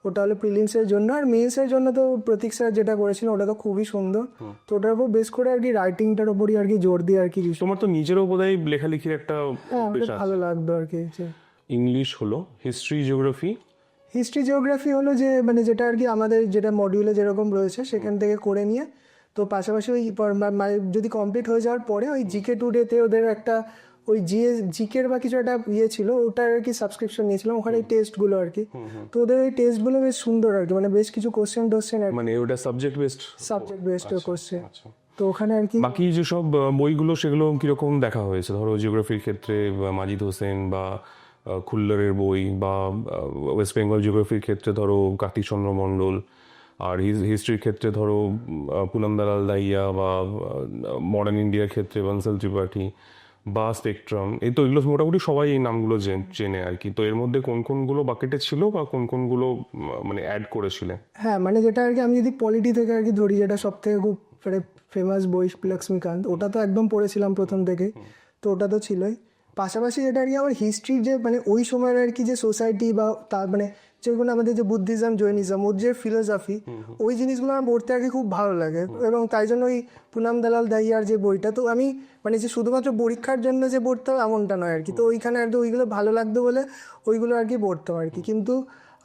ওটা হলো প্রিলিমসের জন্য, আর মেন্সের জন্য তো প্রতীক স্যার যেটা করেছিলেন ওটা তো খুবই সুন্দর। তো ওটার উপর বেশ করে আর কি রাইটিংটার উপরই আর কি জোর দিয়ে আর কি। তোমার তো নিজেরও বোধহয় লেখালেখির একটা হ্যাঁ, বেশ আমাদের ভালো লাগতো আর কি। ইংলিশ হলো, হিস্ট্রি জিওগ্রাফি। হিস্ট্রি জিওগ্রাফি হলো যে মানে যেটা আর কি আমাদের যেটা মডিউলে যেরকম রয়েছে সেখান থেকে করে নিয়ে, তো পাশাপাশি ওই মানে যদি কমপ্লিট হয়ে যাওয়ার পরে ওই জিকে টুডেতে ওদের একটা ওই জিকের বা কিছু একটা ইয়ে ছিল, ওটার আর কি সাবস্ক্রিপশন নিয়েছিলাম, ওখানে টেস্টগুলো আর কি। তো ওদের ওই টেস্টগুলো বেশ সুন্দর আর কি, মানে বেশ কিছু কোশ্চেন মানে ওটা সাবজেক্ট বেসড কোশ্চেন। তো ওখানে আর কি বাকি যেসব বইগুলো সেগুলো কিরকম দেখা হয়েছে? ধরো জিওগ্রাফির ক্ষেত্রে মাজিদ হোসেন বা খুল্লারের বই, বা ওয়েস্ট বেঙ্গল জিওগ্রাফির ক্ষেত্রে ধরো কার্তিকচন্দ্র মণ্ডল, আর হিস্ট্রির ক্ষেত্রে ধরো পুনম দালাল দাহিয়া, বা মডার্ন ইন্ডিয়ার ক্ষেত্রে বনসল ত্রিপাঠী বা স্পেকট্রাম। এই তো এগুলো মোটামুটি সবাই এই নামগুলো চেনে আর কি। তো এর মধ্যে কোন কোনগুলো বাকেটে ছিল বা কোন কোনগুলো মানে অ্যাড করেছিলে? হ্যাঁ, মানে যেটা আর কি আমি যদি পলিটি থেকে আর কি ধরি, যেটা সব থেকে খুব মানে ফেমাস বই লক্ষ্মীকান্ত, ওটা তো একদম পড়েছিলাম প্রথম থেকে, তো ওটা তো ছিলই। পাশাপাশি যেটা আর কি আমার হিস্ট্রির যে মানে ওই সময়ের আর কি যে সোসাইটি বা তার মানে যেগুলো আমাদের যে বুদ্ধিজম জৈনিজম ওর যে ফিলোসফি, ওই জিনিসগুলো আমার পড়তে আর কি খুব ভালো লাগে, এবং তাই জন্য ওই পুনাম দালাল দাহিয়ার যে বইটা, তো আমি মানে যে শুধুমাত্র পরীক্ষার জন্য যে পড়তাম এমনটা নয় আর কি। তো ওইখানে আর কি ওইগুলো ভালো লাগতো বলে ওইগুলো আর কি পড়তাম আর কি। কিন্তু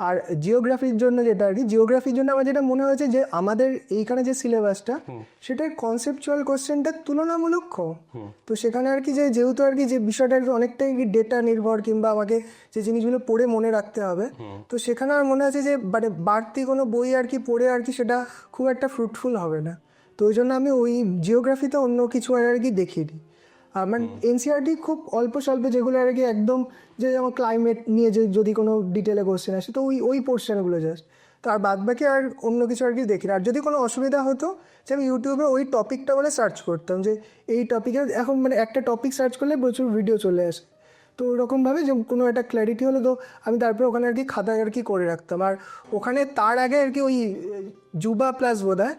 আর জিওগ্রাফির জন্য যেটা আর কি, জিওগ্রাফির জন্য আমার যেটা মনে হয়েছে যে আমাদের এইখানে যে সিলেবাসটা সেটা কনসেপচুয়াল কোশ্চেনটা তুলনামূলক কম। তো সেখানে আর কি যেহেতু আর কি যে বিষয়টা আর কি অনেকটাই ডেটা নির্ভর, কিংবা আমাকে যে জিনিসগুলো পড়ে মনে রাখতে হবে, তো সেখানে আমার মনে আছে যে মানে বাড়তি কোনো বই আর কি পড়ে আর কি সেটা খুব একটা ফ্রুটফুল হবে না। তো ওই জন্য আমি ওই জিওগ্রাফিতে অন্য কিছু আর কি দেখিনি। মানে এনসিআরটি খুব অল্প স্বল্প যেগুলো আর কি একদম, যে যেমন ক্লাইমেট নিয়ে যে যদি কোনো ডিটেলে কোশ্চেন আসে তো ওই পোর্শনগুলো জাস্ট। তো আর বাদ বাকি আর অন্য কিছু আর কি দেখি না। আর যদি কোনো অসুবিধা হতো যে আমি ইউটিউবে ওই টপিকটা বলে সার্চ করতাম যে এই টপিকে এখন মানে একটা টপিক সার্চ করলে প্রচুর ভিডিও চলে আসে, তো ওরকমভাবে যে কোনো একটা ক্ল্যারিটি হলো তো আমি তারপরে ওখানে আর কি খাতা আর কি করে রাখতাম। আর ওখানে তার আগে আর কি ওই যুবা প্লাস বোধহয়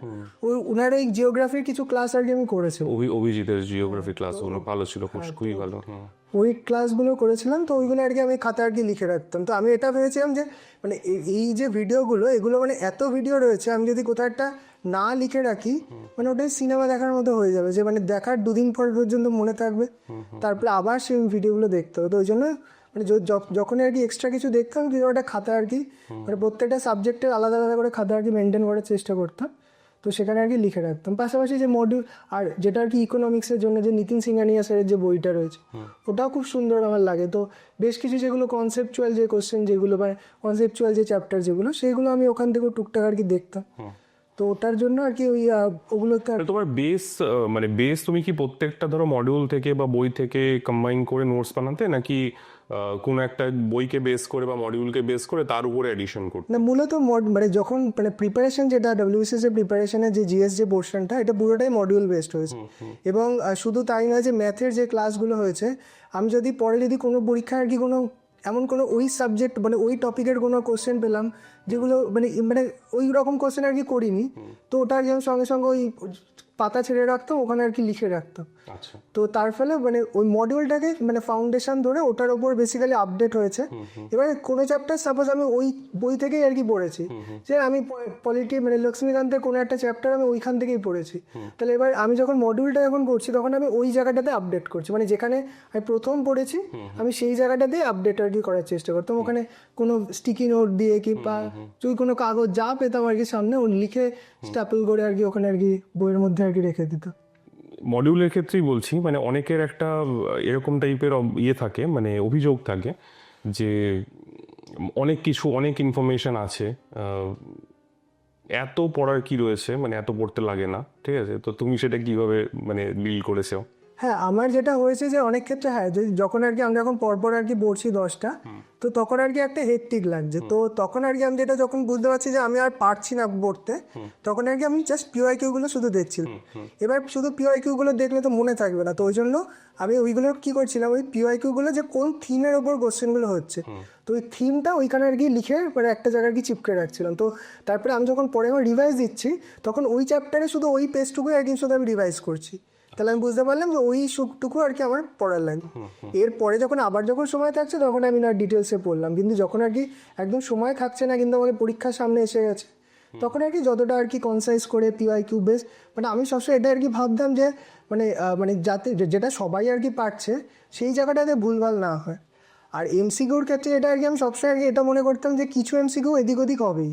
ওই ওনার ওই জিওগ্রাফির কিছু ক্লাস আর কি আমি করেছি, অভিজিতের জিওগ্রাফি ক্লাসগুলো ভালো ছিল, খুবই ভালো। ওই ক্লাসগুলো করেছিলাম, তো ওইগুলো আর কি আমি খাতা আর কি লিখে রাখতাম। তো আমি এটা ভেবেছিলাম যে মানে এই যে ভিডিওগুলো এগুলো মানে এত ভিডিও রয়েছে, আমি যদি কোথাও একটা না লিখে রাখি মানে ওটাই সিনেমা দেখার মতো হয়ে যাবে, যে মানে দেখার 2 দিন পর পর্যন্ত মনে থাকবে, তারপরে আবার সেই ভিডিওগুলো দেখতে হবে। তো ওই জন্য মানে যখন আর কি এক্সট্রা কিছু দেখতাম কিন্তু ওটা খাতা আর কি মানে প্রত্যেকটা সাবজেক্টের আলাদা আলাদা করে খাতা আর কি মেনটেন করার চেষ্টা করতাম, তো সেখানে আর কি লিখে রাখতাম। পাশাপাশি যে মডিউল আর যেটা আর কি ইকোনমিক্সের জন্য যে নিতিন সিংহানিয়া স্যারের যে বইটা রয়েছে ওটাও খুব সুন্দর আমার লাগে। তো বেশ কিছু যেগুলো কনসেপচুয়াল যে কোশ্চেন যেগুলো বা কনসেপচুয়াল যে চ্যাপ্টার যেগুলো সেগুলো আমি ওখান থেকেও টুকটাক আর কি দেখতাম, তো ওটার জন্য আর কি ওই ওগুলোকে তোমার বেস মানে বেস তুমি কি প্রত্যেকটা ধরো মডিউল থেকে বা বই থেকে কম্বাইন করে নোটস বানাতে, নাকি কোনো একটা বইকে বেস করে বা মডিউলকে বেস করে তার উপরে এডিশন করতে? না, মূলত মানে যখন মানে প্রিপারেশন যেটা ডব্লিউবিসিএস এর প্রিপারেশনের যে জিএস যে পোর্শনটা এটা পুরোটাই মডিউল বেসড হয়েছে। এবং শুধু তাই নয় যে ম্যাথের যে ক্লাসগুলো হয়েছে, আমি যদি পরে যদি কোনো পরীক্ষায় আর কি কোনো এমন কোনো ওই সাবজেক্ট মানে ওই টপিকের কোনো কোশ্চেন পেলাম যেগুলো মানে মানে ওই রকম কোশ্চেন আর কি করিনি, তো ওটা আর কি আমি সঙ্গে সঙ্গে ওই পাতা ছেড়ে রাখতাম, ওখানে আর কি লিখে রাখতাম। আচ্ছা, তো তার ফলে মানে ওই মডিউলটাকে মানে ফাউন্ডেশন ধরে ওটার ওপর বেসিক্যালি আপডেট হয়েছে। এবারে কোনো চ্যাপ্টার সাপোজ আমি ওই বই থেকেই আর কি পড়েছি, যে আমি পলিটি মানে লক্ষ্মীকান্তের কোনো একটা চ্যাপ্টার আমি ওইখান থেকেই পড়েছি, তাহলে এবার আমি যখন মডিউলটা যখন করছি তখন আমি ওই জায়গাটাতে আপডেট করছি, মানে যেখানে আমি প্রথম পড়েছি আমি সেই জায়গাটাতে আপডেট আর কি করার চেষ্টা করতাম। ওখানে কোনো স্টিকি নোট দিয়ে কি বা যদি কোনো কাগজ যা পেতাম আর কি সামনে ও লিখে স্ট্যাপল করে আর কি ওখানে আর কি বইয়ের মধ্যে আর কি রেখে দিতাম। মডিউলের ক্ষেত্রেই বলছি, মানে অনেকের একটা এরকম টাইপের ইয়ে থাকে, মানে অভিযোগ থাকে যে অনেক কিছু অনেক ইনফরমেশন আছে, এত পড়ার কি রয়েছে, মানে এত পড়তে লাগে না, ঠিক আছে? তো তুমি সেটা কিভাবে মানে ডিল করেছো? হ্যাঁ, আমার যেটা হয়েছে যে অনেক ক্ষেত্রে হ্যাঁ যখন আর কি আমি যখন পরপর আর কি পড়ছি 10টা, তো তখন আর কি একটা হেক্টিক লাগছে, তো তখন আর কি আমি যেটা যখন বুঝতে পারছি যে আমি আর পারছি না পড়তে, তখন আর কি আমি জাস্ট পিওআইকিউগুলো শুধু দেখছিলাম। এবার শুধু পিওআইকিউগুলো দেখলে তো মনে থাকবে না, তো ওই জন্য আমি ওইগুলো কী করছিলাম, ওই পিওআইকিউগুলো যে কোন থিমের ওপর কোশ্চেনগুলো হচ্ছে, তো ওই থিমটা ওইখানে আর কি লিখে মানে একটা জায়গায় আর কি চিপকে রাখছিলাম। তো তারপরে আমি যখন পরে আমার রিভাইজ দিচ্ছি তখন ওই চ্যাপ্টারে শুধু ওই পেজটুকুই আর কি শুধু আমি রিভাইজ করছি, তাহলে আমি বুঝতে পারলাম যে ওই সুখটুকু আর কি আমার পড়ার লাগবে। এরপরে যখন আবার যখন সময় থাকছে তখন আমি না ডিটেলসে পড়লাম, কিন্তু যখন আর কি একদম সময় থাকছে না কিন্তু আমাকে পরীক্ষার সামনে এসে গেছে তখন আর কি যতটা আর কি কনসাইজ করে পিওআইকিউ বেস মানে আমি সবসময় এটা আর কি ভাবতাম যে মানে মানে যাতে যেটা সবাই আর কি পারছে সেই জায়গাটাতে ভুলভাল না হয়। আর এমসিকিউর ক্ষেত্রে এটা আর কি আমি সবসময় আর কি এটা মনে করতাম যে কিছু এমসিকিউ এদিক ওদিক হবেই,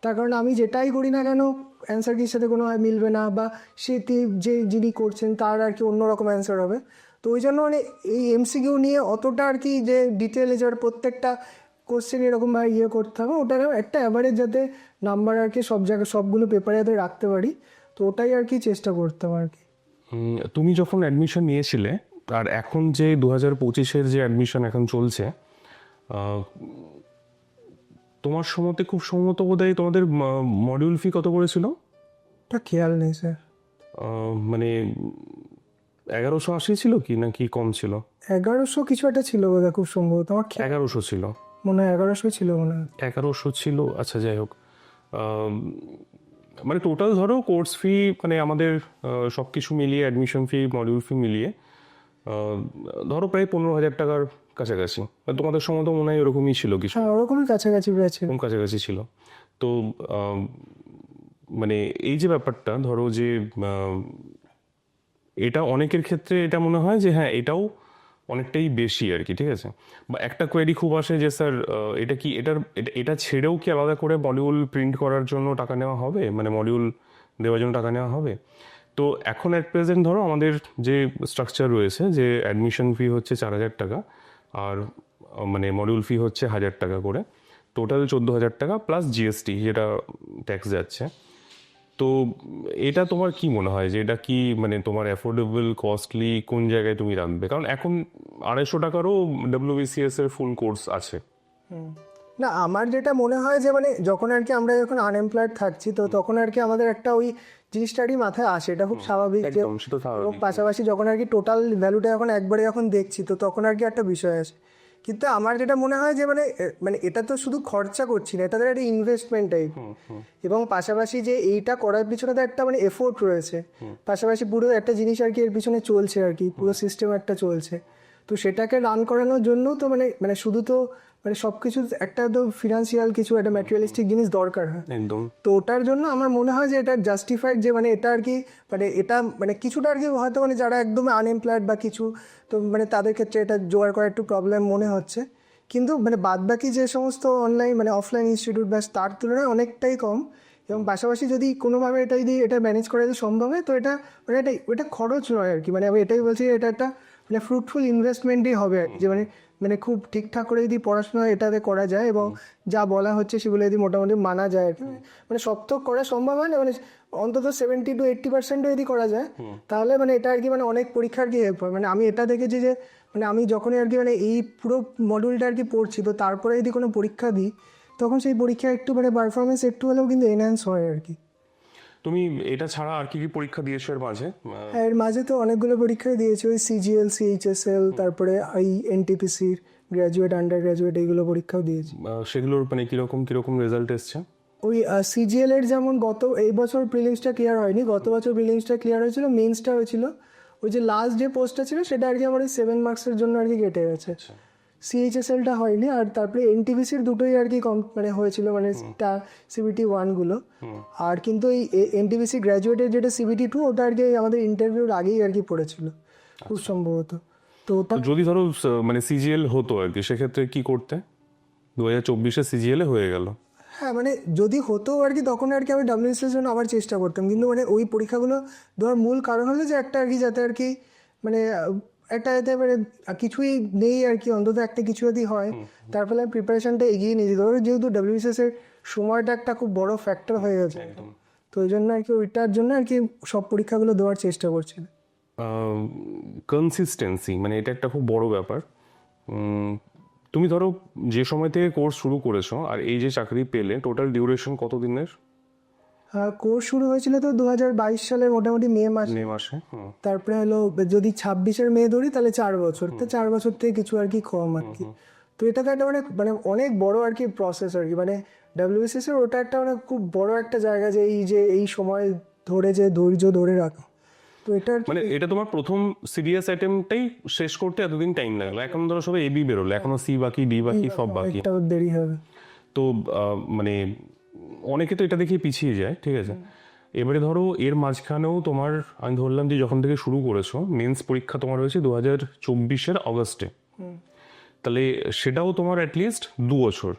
তার কারণ আমি যেটাই করি না কেন অ্যান্সার কির সাথে কোনো মিলবে না, বা সেটি যে যিনি করছেন তার আর কি অন্যরকম অ্যান্সার হবে। তো ওই জন্য মানে এই এমসিকিউ নিয়ে অতটা আর কি যে ডিটেলে যার প্রত্যেকটা কোশ্চেন এরকমভাবে ইয়ে করতে হবে, ওটার একটা অ্যাভারেজ যাতে নাম্বার আর কি সব জায়গায় সবগুলো পেপারে যাতে রাখতে পারি, তো ওটাই আর কি চেষ্টা করতাম আর কি। তুমি যখন অ্যাডমিশন নিয়েছিলে আর এখন যে 2025-এর যে অ্যাডমিশন এখন চলছে, তোমার সময়তে খুব সম্ভবত বোধহয় তোমাদের মডিউল ফি কত করেছিল? ওটা খেয়াল নেই স্যার, মানে 1180 ছিল কি নাকি কম ছিল? 1100 কিছু একটা ছিল বোধহয়, খুব সম্ভবত আমার 1100 ছিল, মনে হয় 1100 ছিল মনে হয়। 1100 ছিল, আচ্ছা যাই হোক। মানে টোটাল ধরো কোর্স ফি মানে আমাদের সব কিছু মিলিয়ে অ্যাডমিশন ফি মডিউল ফি মিলিয়ে ধরো প্রায় 15,000 টাকার কাছাকাছি। তোমাদের সময় তো মনে হয় ওরকমই ছিল কিছু, হ্যাঁ ওরকমই কাছাকাছি রয়েছে, কম কাছাকাছি ছিল। তো মানে এই যে ব্যাপারটা ধরো যে এটা অনেকের ক্ষেত্রে এটা মনে হয় যে হ্যাঁ এটাও অনেকটাই বেশি আর কি, ঠিক আছে? বা একটা কোয়েরি খুব আসে যে স্যার এটা কি এটা ছেড়েও কি আলাদা করে মডিউল প্রিন্ট করার জন্য টাকা নেওয়া হবে, মানে মডিউল দেওয়ার জন্য টাকা নেওয়া হবে? তো এখন অ্যাট প্রেজেন্ট ধরো আমাদের যে স্ট্রাকচার রয়েছে যে অ্যাডমিশন ফি হচ্ছে 4,000 টাকা আর মানে মডিউল ফি হচ্ছে 1,000 টাকা করে, টোটাল 14,000 টাকা প্লাস জিএসটি যেটা ট্যাক্স যাচ্ছে। তো এটা তোমার কি মনে হয় যে এটা কি মানে তোমার অ্যাফোর্ডেবল, কস্টলি, কোন জায়গায় তুমি রাখবে? কারণ এখন 250 টাকারও ডব্লিউবিসিএস এর ফুল কোর্স আছে। না, আমার যেটা মনে হয় যে মানে যখন আর কি আমরা যখন আনএমপ্লয়েড থাকছি তো তখন আর কি আমাদের একটা ওই জিনিসটারই মাথায় আসে, এটা খুব স্বাভাবিক যে, একদম সেটা এবং স্বাভাবিক। পাশাপাশি যখন আর কি টোটাল ভ্যালুটা যখন একবারে যখন দেখছি তো তখন আর কি একটা বিষয় আসে। কিন্তু আমার যেটা মনে হয় যে মানে মানে এটা তো শুধু খরচা করছি না, এটা তো একটা ইনভেস্টমেন্ট টাইপ, এবং পাশাপাশি যে এইটা করার পিছনে তো একটা মানে এফোর্ট রয়েছে, পাশাপাশি পুরো একটা জিনিস আর কি এর পিছনে চলছে আর কি, পুরো সিস্টেম একটা চলছে। তো সেটাকে রান করানোর জন্য তো মানে মানে শুধু তো মানে সব কিছু একটা তো ফিনান্সিয়াল কিছু একটা ম্যাটেরিয়ালিস্টিক জিনিস দরকার হয়। একদম। তো ওটার জন্য আমার মনে হয় যে এটা জাস্টিফাইড, যে মানে এটা আর কি মানে এটা মানে কিছুটা আর কি হয়তো মানে যারা একদম আনএমপ্লয়েড বা কিছু, তো মানে তাদের ক্ষেত্রে এটা জোগাড় করা একটু প্রবলেম মনে হচ্ছে। কিন্তু মানে বাদবাকি যে সমস্ত অনলাইন মানে অফলাইন ইনস্টিটিউট ব্যাস তার তুলনায় অনেকটাই কম, এবং পাশাপাশি যদি কোনোভাবে এটা যদি এটা ম্যানেজ করা যদি সম্ভব হয় তো এটা মানে এটা খরচ নয় আর কি, মানে আমি এটাই বলছি এটা একটা মানে ফ্রুটফুল ইনভেস্টমেন্টই হবে আর কি, যে মানে মানে খুব ঠিকঠাক করে যদি পড়াশোনা এটাতে করা যায় এবং যা বলা হচ্ছে সেগুলো যদি মোটামুটি মানা যায় আর কি, মানে সব তো করা সম্ভব হয় না, মানে অন্তত 70-80% যদি করা যায় তাহলে মানে এটা আর কি মানে অনেক পরীক্ষার কি হেল্প হয়। মানে আমি এটা দেখেছি যে মানে আমি যখনই আর কি মানে এই পুরো মডিউলটা আর কি পড়ছি তো তারপরে যদি কোনো পরীক্ষা দিই তখন সেই পরীক্ষা একটু মানে পারফরমেন্স একটু হলেও কিন্তু এনহ্যান্স হয় আর কি। তুমি এটা ছাড়া আর কি কি পরীক্ষা দিয়েছো এর মাঝে? হ্যাঁ, এর মাঝে তো অনেকগুলো পরীক্ষাই দিয়েছি, ওই সিজিএল, সিএইচএসএল, তারপরে এই এনটিপিসির গ্র্যাজুয়েট, আন্ডার গ্র্যাজুয়েট এইগুলো পরীক্ষাও দিয়েছি। সেগুলোর মানে কিরকম কিরকম রেজাল্ট এসছে? ওই সিজিএল এর যেমন এই বছর প্রিলিমসটা ক্লিয়ার হয়নি, গত বছর প্রিলিমসটা ক্লিয়ার হয়েছিল, মেন্সটা হয়েছিল, ওই যে লাস্ট যে পোস্টটা ছিল সেটা আর কি আমার ওই 7 মার্কসের জন্য আর কি কেটে গেছে। সিএইচএসএলটা হয়নি, আর তারপরে এনটিপিসির দুটোই আর কি কম মানে হয়েছিল, মানে সিবিটি 1 আর কিন্তু এই এনটিপিসি গ্র্যাজুয়েটের যেটা সিবিটি 2 ওটা আর কি আমাদের ইন্টারভিউর আগেই আর কি পড়েছিল খুব সম্ভবত। তো ওটা তো যদি ধরো মানে সিজিএল হতো আর কি, সেক্ষেত্রে কি করতে? 2024-এ সিজিএল হয়ে গেল। হ্যাঁ মানে যদি হতো আর কি তখন আর কি আমি ডাব্লিউবিসিএস জন্য আবার চেষ্টা করতাম, কিন্তু মানে ওই পরীক্ষাগুলো দেওয়ার মূল কারণ হলো যে একটা আর কি যাতে আর কি মানে একটা যাতে মানে কিছুই নেই আর কি, অন্তত একটা কিছু যদি হয় তার ফলে আমি প্রিপারেশনটা এগিয়ে নিয়ে যেতে পারবো, যেহেতু ডাব্লিউবিসিএস এর সময়টা একটা খুব বড় ফ্যাক্টর হয়ে গেছে। তো ওই জন্য আর কি ওইটার জন্য আর কি সব পরীক্ষাগুলো দেওয়ার চেষ্টা করছি। কনসিস্টেন্সি মানে এটা একটা খুব বড় ব্যাপার। তুমি ধরো যে সময় থেকে কোর্স শুরু করেছো আর এই যে চাকরি পেলে, টোটাল ডিউরেশন কত দিনের? কোর্স শুরু হয়েছিল তো 2022 সালের মোটামুটি মে মাসে। তারপরে হলো যদি 26-এর মে ধরি তাহলে 4 বছর, তো 4 বছর থেকে কিছু আর কি কম আর কি। তো এটা তো একটা মানে মানে অনেক বড় আর কি প্রসেস আর কি, মানে ডাব্লিউবিসিএস এর ওটা একটা মানে খুব বড় একটা জায়গা যে এই সময় ধরে যে ধৈর্য ধরে রাখা। তো এটা মানে এটা তোমার প্রথম সিরিয়াস অ্যাটেম্পটাই শেষ করতে এতদিন টাইম লাগলো। এখন ধরো সবাই এবি বেরোলো, এখনো সি বাকি, ডি বাকি, সব বাকি। একটা দেরি হবে। তো মানে অনেকে তো এটা দেখে পিছিয়ে যায়, ঠিক আছে। এবারে ধরো এর মাঝখানেও তোমার, আমি ধরলাম যে যখন থেকে শুরু করেছো মেন্স পরীক্ষা তোমার হয়েছে 2024-এর অগস্টে, তাহলে সেটাও তোমার অ্যাটলিস্ট 2 বছর,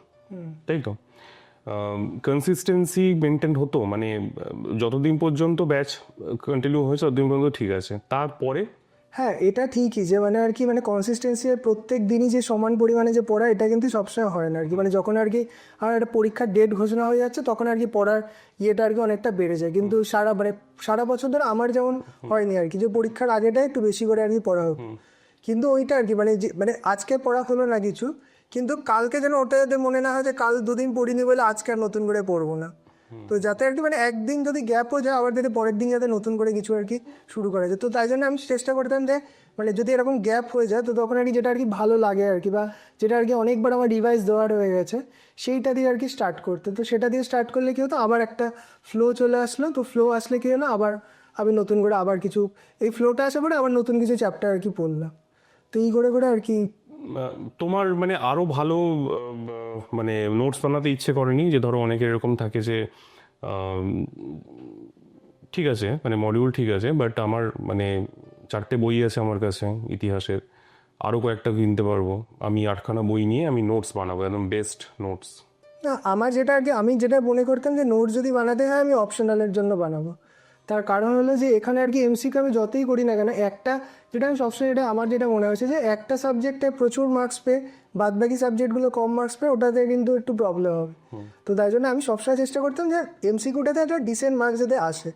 তাই তো? কনসিস্টেন্সি মেনটেন হতো মানে যতদিন পর্যন্ত ব্যাচ কন্টিনিউ হয়েছে ততদিন পর্যন্ত ঠিক আছে, তারপরে? হ্যাঁ এটা ঠিকই যে মানে আর কি মানে কনসিস্টেন্সি প্রত্যেক দিনই যে সমান পরিমাণে যে পড়া এটা কিন্তু সবসময় হয় না আর কি, মানে যখন আর কি আর একটা পরীক্ষার ডেট ঘোষণা হয়ে যাচ্ছে তখন আর কি পড়ার ইয়েটা আর কি অনেকটা বেড়ে যায়, কিন্তু সারা বছর ধরে আমার যেমন হয়নি আর কি, যে পরীক্ষার আগেটা একটু বেশি করে আর কি পড়া হোক, কিন্তু ওইটা আর কি মানে মানে আজকে পড়া হলো না কিছু, কিন্তু কালকে যেন ওটা যাতে মনে না হয় যে কাল দুদিন পড়িনি বলে আজকে আর নতুন করে পড়বো না। তো যাতে আর কি মানে একদিন যদি গ্যাপও যায় আবার যাতে পরের দিন যাতে নতুন করে কিছু আর কি শুরু করা যায়। তো তাই জন্য আমি চেষ্টা করতাম যে মানে যদি এরকম গ্যাপ হয়ে যায় তো তখন আর কি যেটা আর কি ভালো লাগে আর কি, বা যেটা আর কি অনেকবার আমার রিভাইজ দেওয়ার হয়ে গেছে সেইটা দিয়ে আর কি স্টার্ট করতে। তো সেটা দিয়ে স্টার্ট করলে কি হতো, আবার একটা ফ্লো চলে আসলো, তো ফ্লো আসলে কি হলো আবার আমি নতুন করে আবার কিছু এই ফ্লোটা আসার পরে আবার নতুন কিছু চ্যাপ্টার আর কি পড়লাম। তো এই করে করে আর কি। তোমার মানে আরো ভালো মানে নোটস বানাতে ইচ্ছে করেনি? যে ধরো অনেকের এরকম থাকে যে ঠিক আছে মানে মডিউল ঠিক আছে, বাট আমার মানে 4টে বই আছে আমার কাছে ইতিহাসের, আরও কয়েকটা কিনতে পারবো, আমি 8খানা বই নিয়ে আমি নোটস বানাবো, একদম বেস্ট নোটস। না আমার যেটা আর কি আমি যেটা মনে করতাম যে নোটস যদি বানাতে হয় আমি অপশনালের জন্য বানাবো। তার কারণ হলো যে এখানে আর কি এমসিকিউ আমি যতই করি না কেন, একটা যেটা আমি সবসময় এটা আমার যেটা মনে হয়েছে যে একটা সাবজেক্টে প্রচুর মার্কস পেয়ে বাদবাকি সাবজেক্টগুলো কম মার্কস পেয়ে ওটাতে কিন্তু একটু প্রবলেম হবে। তো তাই জন্য আমি সবসময় চেষ্টা করতাম যে এমসিকিউটাতে একটা ডিসেন্ট মার্কস যাতে আসে,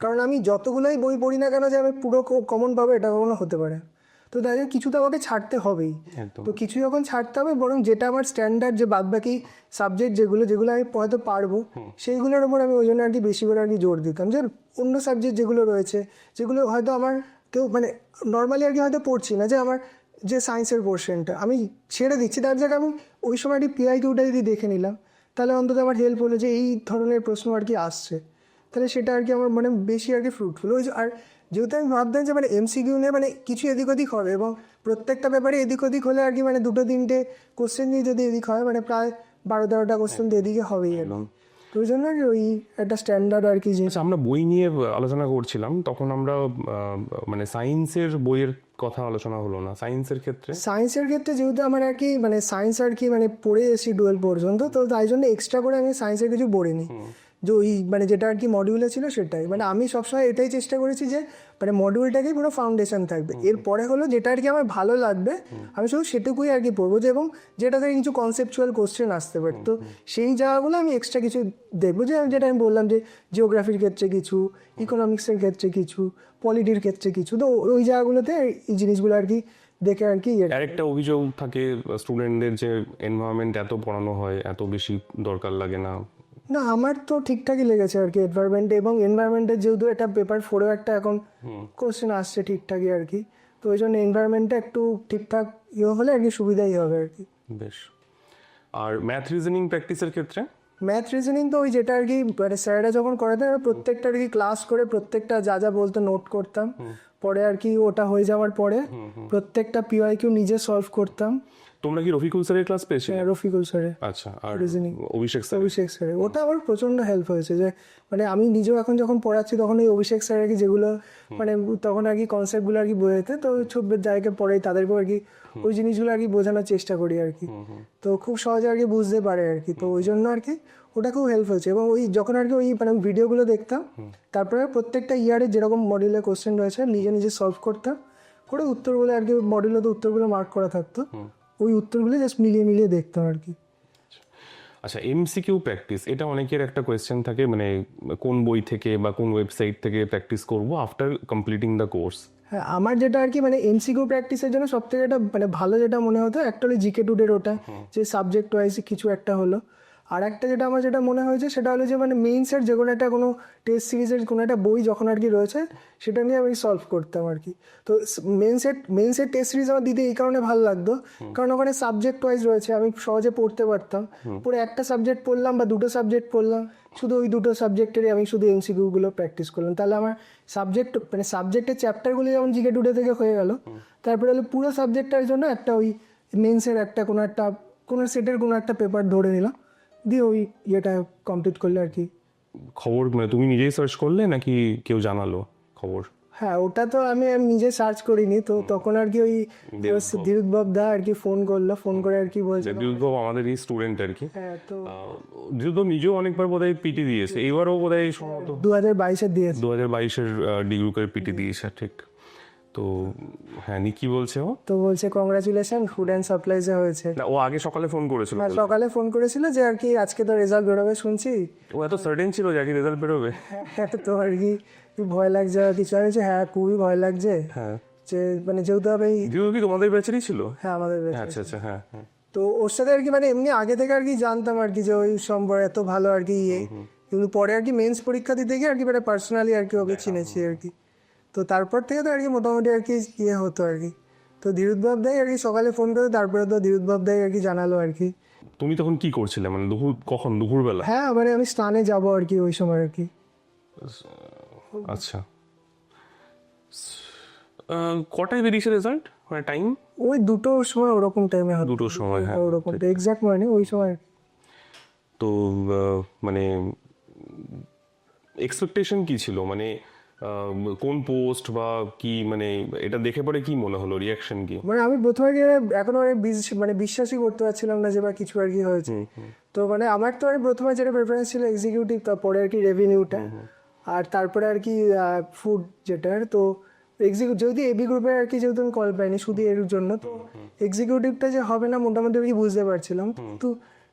কারণ আমি যতগুলোই বই পড়ি না কেন যে আমি পুরো কমন পাবো এটা কখনো হতে পারে। তো তাই জন্য কিছু তো আমাকে ছাড়তে হবেই। একদম। তো কিছু যখন ছাড়তে হবে, বরং যেটা আমার স্ট্যান্ডার্ড, যে বাদবাকি সাবজেক্ট যেগুলো আমি হয়তো পারবো, সেইগুলোর ওপর আমি ওই জন্য আর কি বেশি করে আর কি জোর দিতাম। যে অন্য সাবজেক্ট যেগুলো রয়েছে, যেগুলো হয়তো আমার কেউ মানে নর্মালি আর কি হয়তো পড়ছি না, যে আমার যে সায়েন্সের পোর্শনটা আমি ছেড়ে দিচ্ছি, তার জায়গায় আমি ওই সময় একটি PIQটা যদি দেখে নিলাম, তাহলে অন্তত আমার হেল্প হলো যে এই ধরনের প্রশ্ন আর কি আসছে, তাহলে সেটা আর কি আমার মানে বেশি আর কি ফ্রুটফুল। ওই আর যেহেতু আমি ভাবতাম যে মানে MCQ নিয়ে মানে কিছু এদিক ওদিক হবে, এবং প্রত্যেকটা ব্যাপারে এদিক ওদিক হলে আর কি মানে 2-3টে কোশ্চেন নিয়ে যদি এদিক হয়, মানে প্রায় 12-13টা কোশ্চেন তো এদিকে হবেই আর কি। তো ওই জন্য আর কি ওই একটা স্ট্যান্ডার্ড আর কি জিনিস। আচ্ছা, আমরা বই নিয়ে আলোচনা করছিলাম, তখন আমরা মানে সায়েন্সের বইয়ের কথা আলোচনা হলো না। সায়েন্সের ক্ষেত্রে সায়েন্সের ক্ষেত্রে যেহেতু আমার আর কি মানে সায়েন্স আর কি মানে পড়ে এসেছি 12 পর্যন্ত, তো তাই জন্য এক্সট্রা করে আমি সায়েন্সের কিছু পড়িনি। যে ওই মানে যেটা আর কি মডিউলে ছিল সেটাই, মানে আমি সবসময় এটাই চেষ্টা করেছি যে মানে মডিউলটাকেই পুরো ফাউন্ডেশন থাকবে, এরপরে হলো যেটা আর কি আমার ভালো লাগবে আমি শুধু সেটুকুই আর কি পড়বো, যে এবং যেটা থেকে কিছু কনসেপচুয়াল কোশ্চেন আসতে পারে, তো সেই জায়গাগুলো আমি এক্সট্রা কিছু দেখবো। যে যেটা আমি বললাম যে জিওগ্রাফির ক্ষেত্রে কিছু, ইকোনমিক্সের ক্ষেত্রে কিছু, পলিটির ক্ষেত্রে কিছু, তো ওই জায়গাগুলোতে এই জিনিসগুলো আর কি দেখে আর কি আরেকটা অভিযোগ থাকে স্টুডেন্টদের যে এনভায়রনমেন্ট এত পড়ানো হয়, এত বেশি দরকার লাগে না। না, আমার তো ঠিকঠাকই লেগেছে আর কি এনভায়রনমেন্ট, এবং এনভায়রনমেন্টের যেহেতু এটা পেপার 4-এও একটা এখন কোশ্চেন আসছে ঠিকঠাকই আর কি, তো ওই জন্য এনভায়রনমেন্টটা একটু ঠিকঠাক হলে আর কি সুবিধাই হবে আর কি। বেশ। আর ম্যাথ রিজনিং প্র্যাকটিসের ক্ষেত্রে ম্যাথ রিজনিং তো ওই যেটা আর কি মানে স্যাররা যখন করাতেন, আমরা প্রত্যেকটা আর কি ক্লাস করে প্রত্যেকটা যা যা বলতো নোট করতাম, পরে আর কি ওটা হয়ে যাওয়ার পরে প্রত্যেকটা PYQ নিজে সলভ করতাম। তোমরা কি রফিকুল স্যারের ক্লাস পেয়েছিলে? রফিকুল স্যারের, আচ্ছা। আর রিজনিং অভিষেক স্যার? অভিষেক স্যারের ওটা আমার প্রচণ্ড হেল্প হয়েছে। যে মানে আমি নিজেও এখন যখন পড়াচ্ছি, তখন ওই অভিষেক স্যার আর কি যেগুলো মানে তখন আর কি কনসেপ্টগুলো আর কি বোঝাতে, তো ছবির জায়গায় পড়াই তাদেরকেও আর কি ওই জিনিসগুলো আর কি বোঝানোর চেষ্টা করি আর কি, তো খুব সহজে আর কি বুঝতে পারে আর কি, তো ওই জন্য আর কি ওটা খুব হেল্প হয়েছে। এবং ওই যখন আর কি ওই মানে ভিডিওগুলো দেখতাম, তারপরে প্রত্যেকটা ইয়ারে যেরকম মডিউলে কোশ্চেন রয়েছে নিজে নিজে সলভ করতাম, করে উত্তরগুলো আর কি মডিউলে তো উত্তরগুলো মার্ক করা থাকতো, ওই উত্তরগুলো জাস্ট মিলিয়ে মিলিয়ে দেখতাম আর কি। আচ্ছা, MCQ প্র্যাকটিস, এটা অনেকের একটা কোয়েশ্চেন থাকে, মানে কোন বই থেকে বা কোন ওয়েবসাইট থেকে প্র্যাকটিস করব আফটার কমপ্লিটিং দ্য কোর্স? হ্যাঁ, আমার যেটা আর কি মানে MCQ প্র্যাকটিসের জন্য সব থেকে একটা মানে ভালো যেটা মনে হতো, একটা হলো GK টুডের, ওটা যে সাবজেক্ট ওয়াইজ কিছু একটা হলো। আর একটা যেটা আমার যেটা মনে হয়েছে সেটা হলো যে মানে মেইনসের যে কোনো একটা কোনো টেস্ট সিরিজের কোনো একটা বই যখন আর কি রয়েছে, সেটা নিয়ে আমি সলভ করতাম আর কি। তো মেইনসের টেস্ট সিরিজ আমার দিতে এই কারণে ভালো লাগতো, কারণ ওখানে সাবজেক্ট ওয়াইজ রয়েছে, আমি সহজে পড়তে পারতাম। পরে একটা সাবজেক্ট পড়লাম বা দুটো সাবজেক্ট পড়লাম, শুধু ওই দুটো সাবজেক্টেরই আমি শুধু MCQগুলো প্র্যাকটিস করলাম, তাহলে আমার সাবজেক্ট মানে সাবজেক্টের চ্যাপ্টারগুলো যেমন GK টুডে থেকে হয়ে গেল, তারপরে হলো পুরো সাবজেক্টটার জন্য একটা ওই মেইনসের একটা কোনো সেটের কোনো একটা পেপার ধরে নিলাম, দিয়ে ওই ইয়েটা কমপ্লিট করলে আর কি। খবর মানে তুমি নিজেই সার্চ করলে নাকি কেউ জানালো খবর? হ্যাঁ, ওটা তো আমি নিজে সার্চ করিনি, তো তখন আর কি ওই ধীরুৎবাব দা আর কি ফোন করলো, ফোন করে আর কি বলছে। দিলবাবু আমাদের এই স্টুডেন্ট আর কি। হ্যাঁ, তো দিলবাবু নিজেও অনেকবার বোধহয় পিটি দিয়েছে, এইবারও বোধহয় সম্ভবত 2022-এর দিয়েছে। 2022-এর ডি গ্রুপের পিটি দিয়েছে, ঠিক। তো হ্যাঁ, নি কি বলছে ও? তো বলছে কংগ্রাচুলেশন, ফুড অ্যান্ড সাপ্লাইসে হয়েছে। না, ও আগে সকালে ফোন করেছিল। হ্যাঁ, সকালে ফোন করেছিল যে আর কি আজকে তো রেজাল্ট বেরোবে শুনছি। ও এত সার্টেন ছিল যে আগে রেজাল্ট বেরোবে? হ্যাঁ, তো আর কি ভয় লাগছে আর কিছু, আমি বলছি হ্যাঁ খুবই ভয় লাগছে, হ্যাঁ। যে মানে যেহেতু আমি দিলবাবু কি তোমাদের ব্যাচেরই ছিল? হ্যাঁ আমাদের batch। আচ্ছা আচ্ছা, হ্যাঁ হ্যাঁ। তো ওর সাথে আর কি মানে এমনি আগে থেকে আর কি জানতাম আর কি যে ওই সম্পর্কে এত ভালো আর কি কিন্তু পরে আর কি মেন্স পরীক্ষা দিতে গিয়ে আর কি মানে পার্সোনালি আর কি ওকে চিনেছি আর কি, তো তারপর থেকে তো আর কি মোটামুটি আর কি হতো আর কি। তো ধীরুৎবাব দাই আর কি সকালে ফোন করে, তারপরে তো ধীরুৎবাব দাই আর কি জানালো আর কি। তুমি তখন কি করছিলে, মানে কখন দুপুরবেলা? হ্যাঁ, মানে আমি স্নানে যাবো আর কি ওই সময় আর কি। আচ্ছা, কটায় বেরিয়েছে রেজাল্ট, মানে টাইম? ওই 2টোর সময় ওরকম টাইমে হতো। 2টোর সময়, হ্যাঁ। ওরকম এক্সাক্ট মানে ওই সময়। তো মানে এক্সপেকটেশন কি ছিল, মানে কোন পোস্ট বা কি, মানে এটা দেখে পরে কি মনে হলো, রিয়াকশন কি? মানে আমি প্রথমে গিয়ে এখনো মানে বিশ্বাসই করতে পারছিলাম না যে বা কিছু আর কি হয়েছে। তো মানে আমার তো আর প্রথমে যেটা প্রেফারেন্স ছিল এক্সিকিউটিভ, তারপরে আর কি রেভিনিউটা, আর তারপরে আর কি ফুড যেটার। তো যেহেতু এবি গ্রুপের আর কি যেহেতু আমি কল পাইনি শুধু এর জন্য, তো এক্সিকিউটিভটা যে হবে না মোটামুটি আর কি বুঝতে পারছিলাম, কিন্তু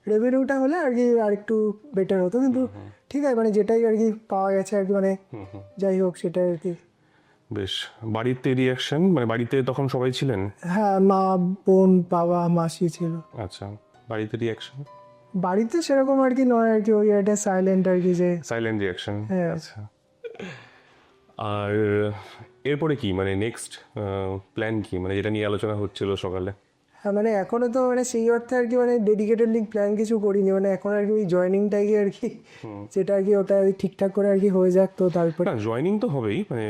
রেভিনিউটা হলে আর কি আর একটু বেটার হতো। কিন্তু ঠিক আছে, মানে যেটাই আর কি পাওয়া গেছে আর কি, মানে যাই হোক সেটাই আর কি। বেশ। বাড়িতে রিয়াকশন, মানে বাড়িতে তখন সবাই ছিলেন? হ্যাঁ, মা, বোন, বাবা, মাসি ছিল। আচ্ছা, বাড়িতে রিয়াকশন? বাড়িতে সেরকম আর কি নয় আর কি, ওই একটা সাইলেন্ট আর কি যে সাইলেন্ট রিয়াকশন। হ্যাঁ। আচ্ছা। আর এরপরে কি, মানে নেক্সট প্ল্যান কি, মানে যেটা নিয়ে আলোচনা হচ্ছিল সকালে? হ্যাঁ, মানে এখনো তো মানে সেই অর্থে আর কি মানে ডেডিকেটেডলি প্ল্যান কিছু করিনি, মানে এখন আর কি ওই জয়েনিংটাই আর কি, যেটা আর কি ওটা ওই ঠিকঠাক করে আর কি হয়ে যাক, তো তারপর না, জয়েনিং তো হবেই, মানে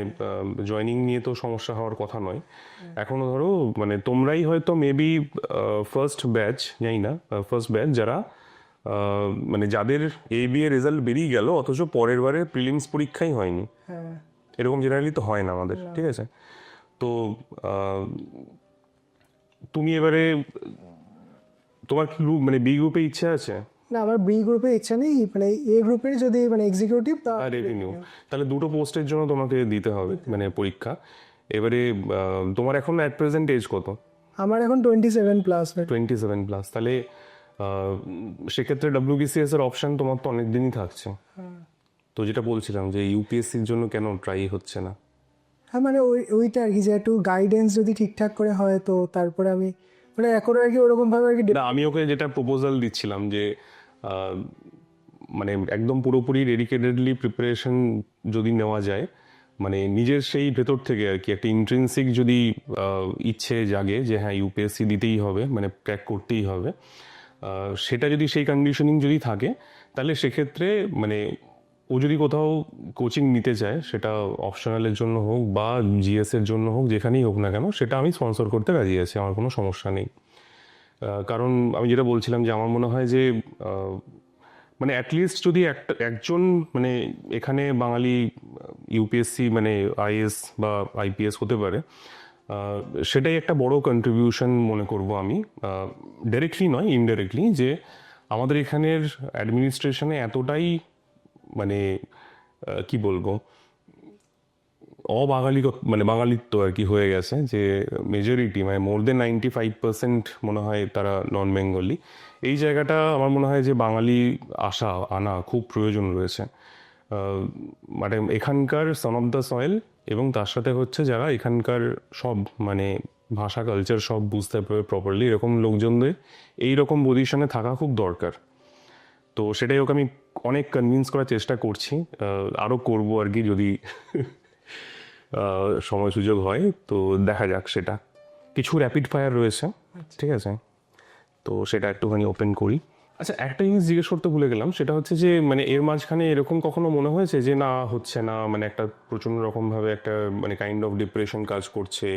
জয়েনিং নিয়ে তো সমস্যা হওয়ার কথা নয়। এখনো ধরো মানে তোমরাই হয়তো মেবি ফার্স্ট ব্যাচ, জানি না, ফার্স্ট ব্যাচ যারা মানে যাদের এবি এর রেজাল্ট বেরিয়ে গেল অথচ পরের বারে প্রিলিমস পরীক্ষাই হয়নি। হ্যাঁ। এরকম জেনারেলি তো হয় না আমাদের, ঠিক আছে? তো তুমি এবারে তোমার কি গ্রুপ, মানে বি গ্রুপে ইচ্ছা আছে? না, আমার বি গ্রুপে ইচ্ছা নেই, মানে এ গ্রুপের যদি মানে এক্সিকিউটিভ আর রেভিনিউ, তাহলে দুটো পোস্টের জন্য তোমাকে দিতে হবে মানে পরীক্ষা। এবারে তোমার এখন অ্যাট প্রেজেন্ট এজ কত? আমার এখন 27+। 27+। তাহলে সেক্ষেত্রে ডব্লিউবিসিএস এর অপশন তোমার তো অনেক দিনই থাকছে। তো যেটা বলছিলাম যে ইউপিএসসির জন্য কেন ট্রাই হচ্ছে না? হ্যাঁ, মানে ওইটা আর কি যে একটু গাইডেন্স যদি ঠিকঠাক করে হয় তো তারপরে আমি মানে এখন আর কি ওরকম ভাবে আর কি না, আমি ওকে যেটা প্রপোজাল দিচ্ছিলাম যে আহ, মানে একদম পুরোপুরি ডেডিকেটেডলি প্রিপারেশন যদি নেওয়া যায়, মানে নিজের সেই ভেতর থেকে আর কি একটা ইন্ট্রিনসিক যদি ইচ্ছে জাগে যে হ্যাঁ ইউপিএসসি দিতেই হবে, মানে ক্র্যাক করতেই হবে, সেটা যদি সেই কন্ডিশনিং যদি থাকে, তাহলে সেক্ষেত্রে মানে ও যদি কোথাও কোচিং নিতে চায়, সেটা অপশনালের জন্য হোক বা জিএস এর জন্য হোক, যেখানেই হোক না কেন, সেটা আমি স্পন্সর করতে রাজি আছি, আমার কোনো সমস্যা নেই। কারণ আমি যেটা বলছিলাম যে আমার মনে হয় যে মানে অ্যাটলিস্ট যদি একজন মানে এখানে বাঙালি ইউপিএসসি মানে আইএস বা আইপিএস হতে পারে, সেটাই একটা বড় কন্ট্রিবিউশন মনে করব আমি, ডাইরেক্টলি নয় ইনডাইরেক্টলি, যে আমাদের এখানের অ্যাডমিনিস্ট্রেশনে এতটাই মানে কি বলবো অবাঙালি, মানে বাঙালিত্ব আর কি হয়ে গেছে, যে মেজরিটি মানে মোর দেন 95% মনে হয় তারা নন বেঙ্গলি। এই জায়গাটা আমার মনে হয় যে বাঙালি আনা খুব প্রয়োজন রয়েছে। মানে এখানকার সন অফ দ্য সয়েল, এবং তার সাথে হচ্ছে যারা এখানকার সব মানে ভাষা কালচার সব বুঝতে পারবে প্রপারলি, এরকম লোকজনদের এইরকম পজিশনে থাকা খুব দরকার। তো সেটাই ওকে আমি অনেক কনভিন্স করার চেষ্টা করছি, আরও করবো আর কি যদি সময় সুযোগ হয়। তো দেখা যাক, সেটা কিছু র্যাপিড ফায়ার রয়েছে, ঠিক আছে? তো সেটা একটুখানি ওপেন করি। আচ্ছা, একটা জিনিস জিজ্ঞেস করতে ভুলে গেলাম, সেটা হচ্ছে যে মানে এর মাঝখানে এরকম কখনো মনে হয়েছে যে না হচ্ছে না, মানে একটা প্রচণ্ড রকমভাবে একটা মানে কাইন্ড অফ ডিপ্রেশন কাজ করছে?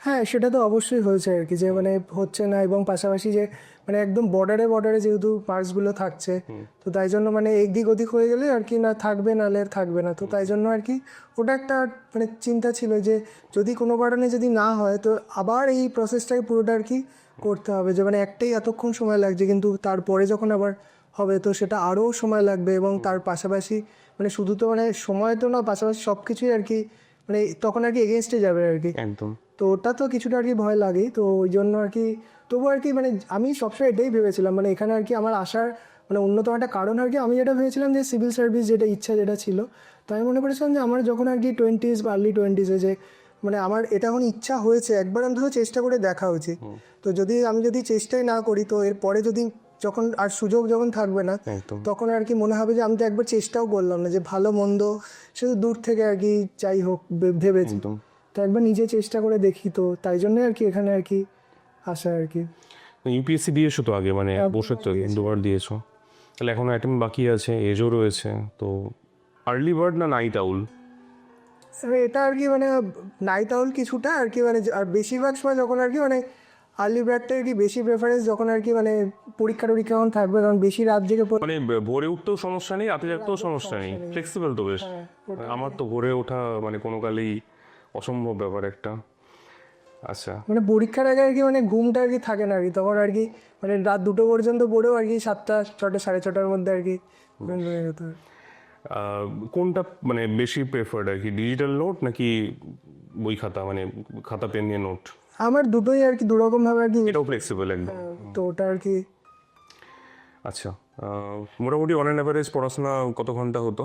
হ্যাঁ, সেটা তো অবশ্যই হয়েছে আর কি, যে মানে হচ্ছে না, এবং পাশাপাশি যে মানে একদম বর্ডারে যেহেতু পার্টসগুলো থাকছে, তো তাই জন্য মানে এদিক ওদিক হয়ে গেলে আর কি না থাকবে, নাহলে আর থাকবে না, তো তাই জন্য আর কি ওটা একটা মানে চিন্তা ছিল যে যদি কোনো কারণে যদি না হয় তো আবার এই প্রসেসটাকে পুরোটা আর কি করতে হবে, যে মানে একটাই এতক্ষণ সময় লাগছে, কিন্তু তারপরে যখন আবার হবে তো সেটা আরও সময় লাগবে, এবং তার পাশাপাশি মানে শুধু তো মানে সময় তো না, পাশাপাশি সব কিছুই আর কি মানে তখন আর কি এগেনস্টে যাবে আর কি। একদম। তো ওটা তো কিছুটা আর কি ভয় লাগেই, তো ওই জন্য আর কি তবু আর কি মানে আমি সবসময় এটাই ভেবেছিলাম, মানে এখানে আর কি আমার আসার মানে অন্যতম একটা কারণ আর কি আমি যেটা ভেবেছিলাম যে সিভিল সার্ভিস যেটা ইচ্ছা যেটা ছিল, তো আমি মনে করেছিলাম যে আমার যখন আর কি 20s বা আর্লি 20s যে মানে আমার এটা এখন ইচ্ছা হয়েছে, একবার অন্তত চেষ্টা করে দেখা উচিত। তো আমি যদি চেষ্টাই না করি তো এরপরে যদি যখন আর সুযোগ যখন থাকবে না, তখন আর কি মনে হবে যে আমি তো একবার চেষ্টাও করলাম না, যে ভালো মন্দ শুধু দূর থেকে আর কি যাই হোক ভেবেছি, তো একবার নিজে চেষ্টা করে দেখি, তো তাই জন্যই আর কি এখানে আর কি আসা আর কি। ইউপিএসসি দিয়েছো তো আগে, মানে বসে তো দুবার দিয়েছো, তাহলে এখনো অ্যাটেম্প বাকি আছে, এজও রয়েছে, তো আর্লি বার্ড না নাইট আউল? এটা আর কি মানে নাইট আউল কিছুটা আর কি, মানে আর বেশিরভাগ সময় যখন আর কি মানে আর্লি বার্ডটা আর কি বেশি প্রেফারেন্স, যখন আর কি মানে পরীক্ষা যখন থাকবে, কারণ বেশি রাত জেগে মানে ভোরে উঠতেও সমস্যা নেই, রাতে জাগতেও সমস্যা নেই, ফ্লেক্সিবল তো বেশ। আমার তো ভোরে ওঠা মানে কোনো কালেই অসম্ভব ব্যাপার একটা। আচ্ছা, মানে পরীক্ষার আগে আর কি মানে ঘুমটা আর কি থাকে না আর কি, তখন আর কি মানে রাত 2টো পর্যন্ত পড়েও আর কি 7টা 6টা 6:30টার মধ্যে আর কি ঘুম ভেঙে যেত। কোনটা মানে বেশি প্রেফার্ড আর কি, ডিজিটাল নোট নাকি বই খাতা, মানে খাতা পেন নিয়ে নোট? আমার দুটোই আর কি দুরকম ভাবে আর কি, এটাও ফ্লেক্সিবল একদম। তো ওটা আর কি। আচ্ছা, মোটামুটি অন অ্যান অ্যাভারেজ পড়াশোনা কত ঘন্টা হতো?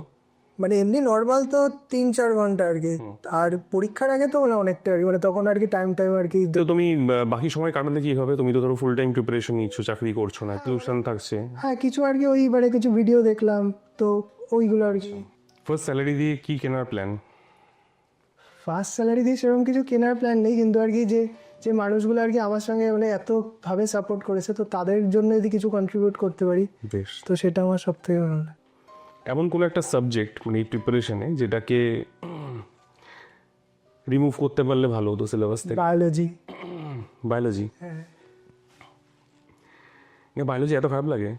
মানে এমনি নর্মাল তো 3-4 ঘন্টা আর কি, আর পরীক্ষার আগে তো মানে অনেকটা আর কি, মানে তখন আর কি টাইম আর কি। তো তুমি বাকি সময় কাটাতে কি হবে? তুমি তো ধরো ফুল টাইম প্রিপারেশন নিচ্ছ, চাকরি করছো না, টিউশন থাকছে। হ্যাঁ কিছু আর কি ওই মানে কিছু ভিডিও দেখলাম, তো ওইগুলো আর কি। ফার্স্ট স্যালারি দিয়ে কি কেনার প্ল্যান? ফার্স্ট স্যালারি দিয়ে সেরকম কিছু কেনার প্ল্যান নেই, কিন্তু আর কি যে যে মানুষগুলো আর কি আমার সঙ্গে মানে এতভাবে সাপোর্ট করেছে, তো তাদের জন্য যদি কিছু কন্ট্রিবিউট করতে পারি বেশ। তো সেটা আমার সব থেকে ভালো লাগে। এমন কোনো একটা সাবজেক্ট মানে এই প্রিপারেশনে যেটাকে রিমুভ করতে পারলে ভালো হতো সিলেবাস থেকে? বায়োলজি। বায়োলজি? হ্যাঁ বায়োলজি এত খারাপ লাগে?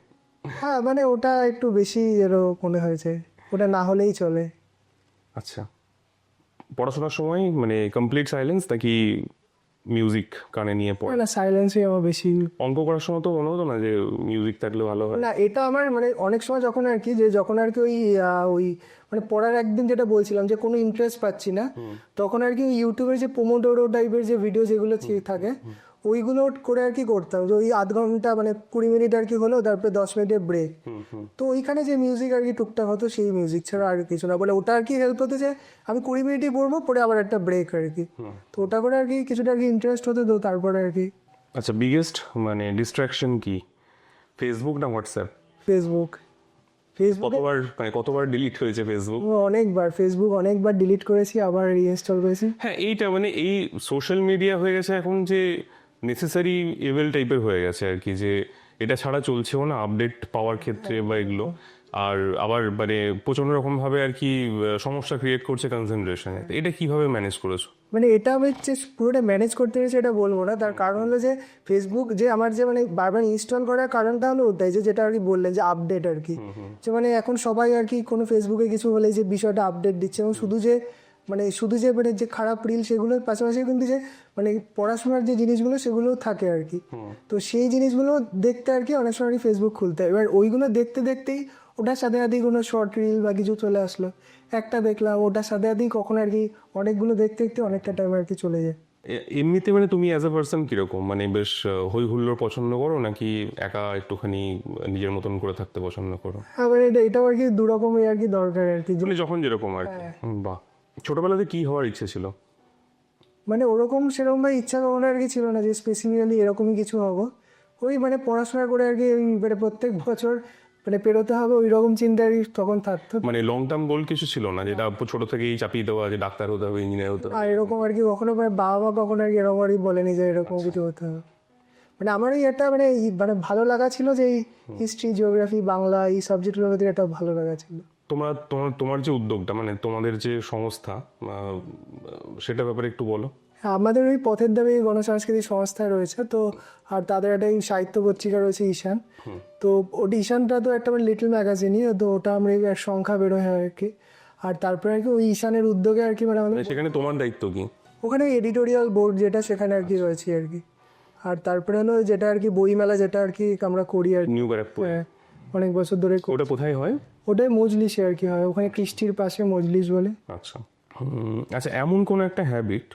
হ্যাঁ মানে ওটা একটু বেশি এরও মনে হয়েছে, ওটা না হলেই চলে। আচ্ছা, পড়াশোনার সময় মানে কমপ্লিট সাইলেন্স নাকি মিউজিক কানে নিয়ে পড়ে? না সাইলেন্সই আমার বেশি। অঙ্ক করার সময় তো মনে হতো না যে মিউজিক থাকলে ভালো হয়? না এটা আমার মানে অনেক সময় যখন আর কি যে যখন আর কি ওই মানে পড়ার একদিন যেটা বলছিলাম যে কোনো ইন্টারেস্ট পাচ্ছি না, তখন আর কি ওই ইউটিউবের যে পোমোডোরো টাইপের যে ভিডিও যেগুলো থাকে ওইগুলো করে আর কি করতাম, যে ওই আধ ঘন্টা মানে 20 মিনিট আর কি হলো, তারপরে 10 মিনিটের ব্রেক। তো ওইখানে যে মিউজিক আর কি টুকটাক হতো সেই মিউজিক ছাড়া আর কিছু না, বলে ওটা আর কি হেল্প হতো যে আমি 20 মিনিটই পড়বো, পরে আবার একটা ব্রেক আর কি। তো ওটা করে আর কি কিছুটা আর কি ইন্টারেস্ট হতো, তো তারপরে আর কি। আচ্ছা, বিগেস্ট মানে ডিস্ট্রাকশন কি, ফেসবুক না হোয়াটসঅ্যাপ? ফেসবুক। ফেসবুক কতবার ডিলিট হয়েছে ফেসবুক? অনেকবার ডিলিট করেছি, আবার রিইনস্টল করেছি। হ্যাঁ, এইটা মানে এই সোশ্যাল মিডিয়া হয়ে গেছে এখন যে নেসেসারি এভেল টাইপের হয়ে গেছে আর কি, যে এটা ছাড়া চলছেও না আপডেট পাওয়ার ক্ষেত্রে বা এগুলো। আর আবার মানে প্রচন্ড রকম ভাবে আর কি সমস্যা ক্রিয়েট করছে কনসেন্ট্রেশনে। এটা কিভাবে ম্যানেজ করেছো? মানে এটা আমি হচ্ছে পুরোটা ম্যানেজ করতে পেরেছি এটা বলবো না, তার কারণ হলো যে ফেসবুক যে আমার যে মানে বারবার ইনস্টল করার কারণটা হলো ওটাই, যে যেটা আর কি বললেন যে আপডেট আর কি, যে মানে এখন সবাই আর কি কোনো ফেসবুকে কিছু হলে যে বিষয়টা আপডেট দিচ্ছে, এবং শুধু যে মানে যে খারাপ রিল সেগুলোর পাশাপাশি কিন্তু যে মানে পড়াশোনার যে জিনিসগুলো সেগুলোও থাকে আর কি। তো সেই জিনিসগুলো দেখতে আর কি অনেক সময় আর কি ফেসবুক খুলতে হয়, এবার ওইগুলো দেখতে দেখতেই ওটার সাথে সাথেই কোনো শর্ট রিল বা কিছু চলে আসলো, একটা দেখলাম, ওটার সাথে সাথেই কখন আর কি অনেকগুলো দেখতে দেখতে অনেকটা টাইম আর কি চলে যায়। এমনিতে মানে তুমি অ্যাজ এ পার্সন কিরকম, মানে বেশ হই হুল্লোড় পছন্দ করো নাকি একা একটুখানি নিজের মতন করে থাকতে পছন্দ করো? আবার এটাও আর কি দুরকমই আর কি দরকার আর কি, মানে যখন যেরকম আর কি। বাহ। ছোটবেলাতে কি হওয়ার ইচ্ছে ছিল? মানে ওরকম সেরকম ভাবে ইচ্ছা কখনো আর কি ছিল না যে স্পেসিফিক্যালি এরকমই কিছু হবো, ওই মানে পড়াশোনা করে আর কি ওই মানে প্রত্যেক বছর মানে পেরোতে হবে ওই রকম চিন্তা আর কি তখন থাকতো। মানে লং টার্ম গোল কিছু ছিল না যেটা ছোট থেকেই চাপিয়ে দেওয়া যে ডাক্তার হতে হবে, ইঞ্জিনিয়ার হতে হবে? আর এরকম আর কি কখনো মানে বাবা মা কখনো আর কি এরকম আর কি বলেনি যে এরকম কিছু হতে হবে। মানে আমার এই একটা মানে মানে ভালো লাগা ছিল যে এই হিস্ট্রি, জিওগ্রাফি, বাংলা এই সাবজেক্টগুলোর মধ্যে একটা ভালো লাগা ছিল। তোমার তোমার তোমার যে উদ্যোগটা মানে তোমাদের যে সংস্থা, সেটা ব্যাপারে একটু বলো। হ্যাঁ, আমাদের ওই পথের দাবি গণসাংস্কৃতিক সংস্থা রয়েছে তো, আর তাদের একটা এই সাহিত্য পত্রিকা রয়েছে ঈশান। তো ওটি ঈশানটা তো একটা মানে লিটল ম্যাগাজিনই, তো ওটা আমরা এক সংখ্যা বেরোয় হয় আর কি। আর তারপরে আর কি ওই ঈশানের উদ্যোগে আর কি মানে আমাদের সেখানে তোমার দায়িত্ব কি? ওখানে এডিটোরিয়াল বোর্ড যেটা সেখানে আর কি রয়েছে আর কি। আর তারপরে হলো যেটা আর কি বইমেলা যেটা আর কি আমরা করি আর কি, নিউ ব্যারাকপুর? অনেক বছর ধরে ওটা কোথায় হয়? ওটাই মজলিসে আর কি হয়, ওখানে কৃষ্টির পাশে মজলিস বলে। আচ্ছা। আচ্ছা, এমন কোনো একটা হ্যাবিট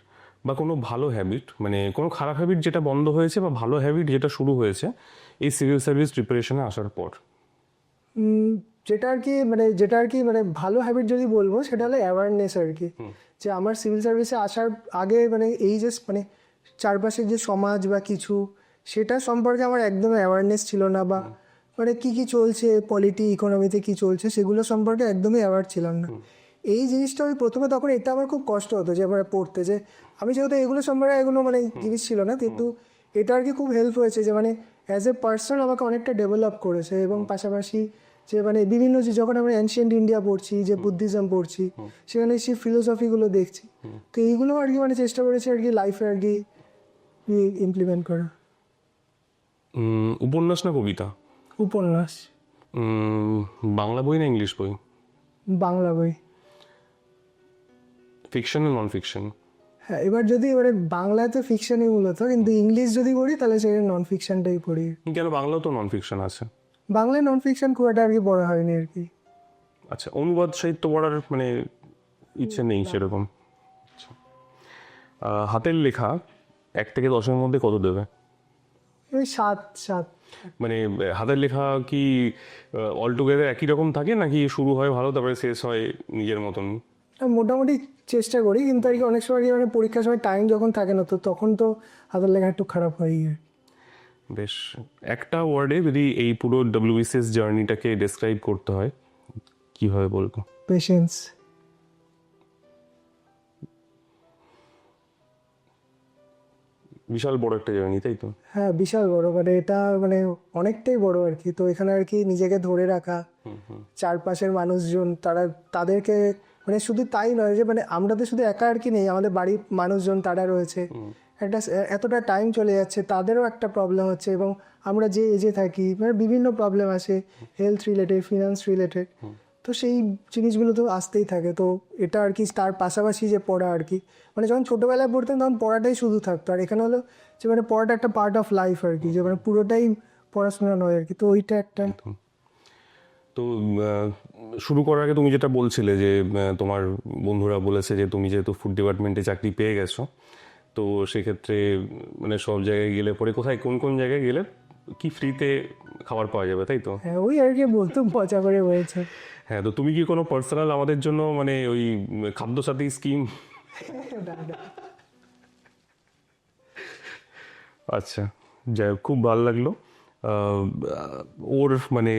বা কোনো ভালো হ্যাবিট, মানে কোনো খারাপ হ্যাবিট যেটা বন্ধ হয়েছে বা ভালো হ্যাবিট যেটা শুরু হয়েছে এই সিভিল সার্ভিস প্রিপারেশনে আসার পর? যেটা আর কি মানে ভালো হ্যাবিট যদি বলবো সেটা হলো অ্যাওয়ারনেস আর কি, যে আমার সিভিল সার্ভিসে আসার আগে মানে এই যে মানে চারপাশের যে সমাজ বা কিছু সেটা সম্পর্কে আমার একদম অ্যাওয়ারনেস ছিল না, বা মানে কি কি চলছে পলিটি ইকোনমিতে কি চলছে সেগুলো সম্পর্কে একদমই অ্যাওয়ার ছিলাম না। এই জিনিসটা আমি প্রথমে তখন এটা আমার খুব কষ্ট হতো যে আমার পড়তে, যে আমি যেহেতু এগুলো সম্পর্কে এগুলো মানে জিনিস ছিল না, কিন্তু এটা আর কি খুব হেল্প হয়েছে যে মানে অ্যাজ এ পার্সন আমাকে অনেকটা ডেভেলপ করেছে। এবং পাশাপাশি যে মানে বিভিন্ন যে যখন আমরা অ্যানশিয়েন্ট ইন্ডিয়া পড়ছি, যে বুদ্ধিজম পড়ছি, সেখানে সেই ফিলোসফিগুলো দেখছি, তো এইগুলো আর কি মানে চেষ্টা করেছি আর কি লাইফে আর কি ইমপ্লিমেন্ট করা। উপন্যাস না কবিতা? উপন্যাস। বাংলা বই না ইংলিশ বই? বাংলা বই। ফিকশন না নন ফিকশন? হ্যাঁ, এবার যদি মানে বাংলায় তো ফিকশনই মূলত, কিন্তু ইংলিশ যদি পড়ি তাহলে সেখানে নন ফিকশনটাই পড়ি। কেন, বাংলাও তো নন ফিকশন আছে। বাংলায় নন ফিকশন খুব একটা আর কি পড়া হয়নি আর কি। আচ্ছা, অনুবাদ সাহিত্য পড়ার মানে ইচ্ছে নেই সেরকম? আচ্ছা। হাতের লেখা 1 থেকে 10-এর মধ্যে কত দেবে? ওই 7। মানে হাতের লেখা কি অল টুগেদার একই রকম থাকে, নাকি শুরু হয় ভালো তারপরে শেষ হয় নিজের মতন? মোটামুটি চেষ্টা করি, কিন্তু আর কি অনেক সময় কি মানে পরীক্ষার সময় টাইম যখন থাকে না, তো তখন তো হাতের লেখা একটু খারাপ হয়। বেশ, একটা ওয়ার্ডে যদি এই পুরো ডব্লিউবিসিএস জার্নিটাকে ডেসক্রাইব করতে হয় কিভাবে বলবো? পেশেন্স। বিশাল বড় একটা জার্নি, তাই তো? হ্যাঁ, বিশাল বড়, মানে এটা মানে অনেকটাই বড় আর কি। তো এখানে আর কি নিজেকে ধরে রাখা, চারপাশের মানুষজন তাদেরকে মানে শুধু তাই নয় যে মানে আমরা তো শুধু একা আর কি নেই, আমাদের বাড়ির মানুষজন তারা রয়েছে, একটা এতটা টাইম চলে যাচ্ছে, তাদেরও একটা প্রবলেম হচ্ছে, এবং আমরা যে এজে থাকি মানে বিভিন্ন প্রবলেম আসে, হেলথ রিলেটেড, ফিনান্স রিলেটেড। তো সেই জিনিসগুলো তো আসতেই থাকে। তো এটা আর কি তার পাশাপাশি যে পড়া আর কি, মানে যখন ছোটোবেলায় পড়তাম তখন পড়াটাই শুধু থাকতো, আর এখানে হলো যে মানে পড়াটা একটা পার্ট অফ লাইফ আর কি, যে মানে পুরোটাই পড়াশোনা নয় আর কি। তো ওইটা একটা। তো শুরু করার আগে তুমি যেটা বলছিলে যে তোমার বন্ধুরা বলেছে যে তুমি যেহেতু ফুড ডিপার্টমেন্টে চাকরি পেয়ে গেছো, তো সেক্ষেত্রে মানে সব জায়গায় গেলে পরে কোথায় কোন কোন জায়গায় গেলে কি ফ্রিতে খাবার পাওয়া যাবে, তাই তো? হ্যাঁ, ওই আর কি বলতো মজা করে হয়েছে। হ্যাঁ, তো তুমি কি কোনো পার্সোনাল আমাদের জন্য মানে ওই খাদ্যসাথী স্কিম? আচ্ছা, যাই হোক, খুব ভালো লাগলো। আহ, ওর মানে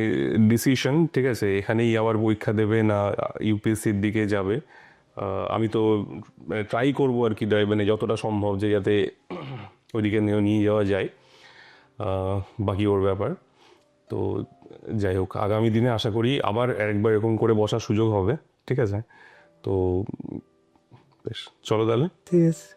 ডিসিশন, ঠিক আছে, এখানেই আবার পরীক্ষা দেবে না ইউপিএসসির দিকে যাবে। আমি তো মানে ট্রাই করবো আর কি, মানে যতটা সম্ভব যে যাতে ওইদিকে নিয়ে যাওয়া যায়। বাকি ওর ব্যাপার। তো যাই হোক, আগামী দিনে আশা করি আবার একবার এরকম করে বসার সুযোগ হবে, ঠিক আছে? তো বেশ, চলো তাহলে। ঠিক আছে।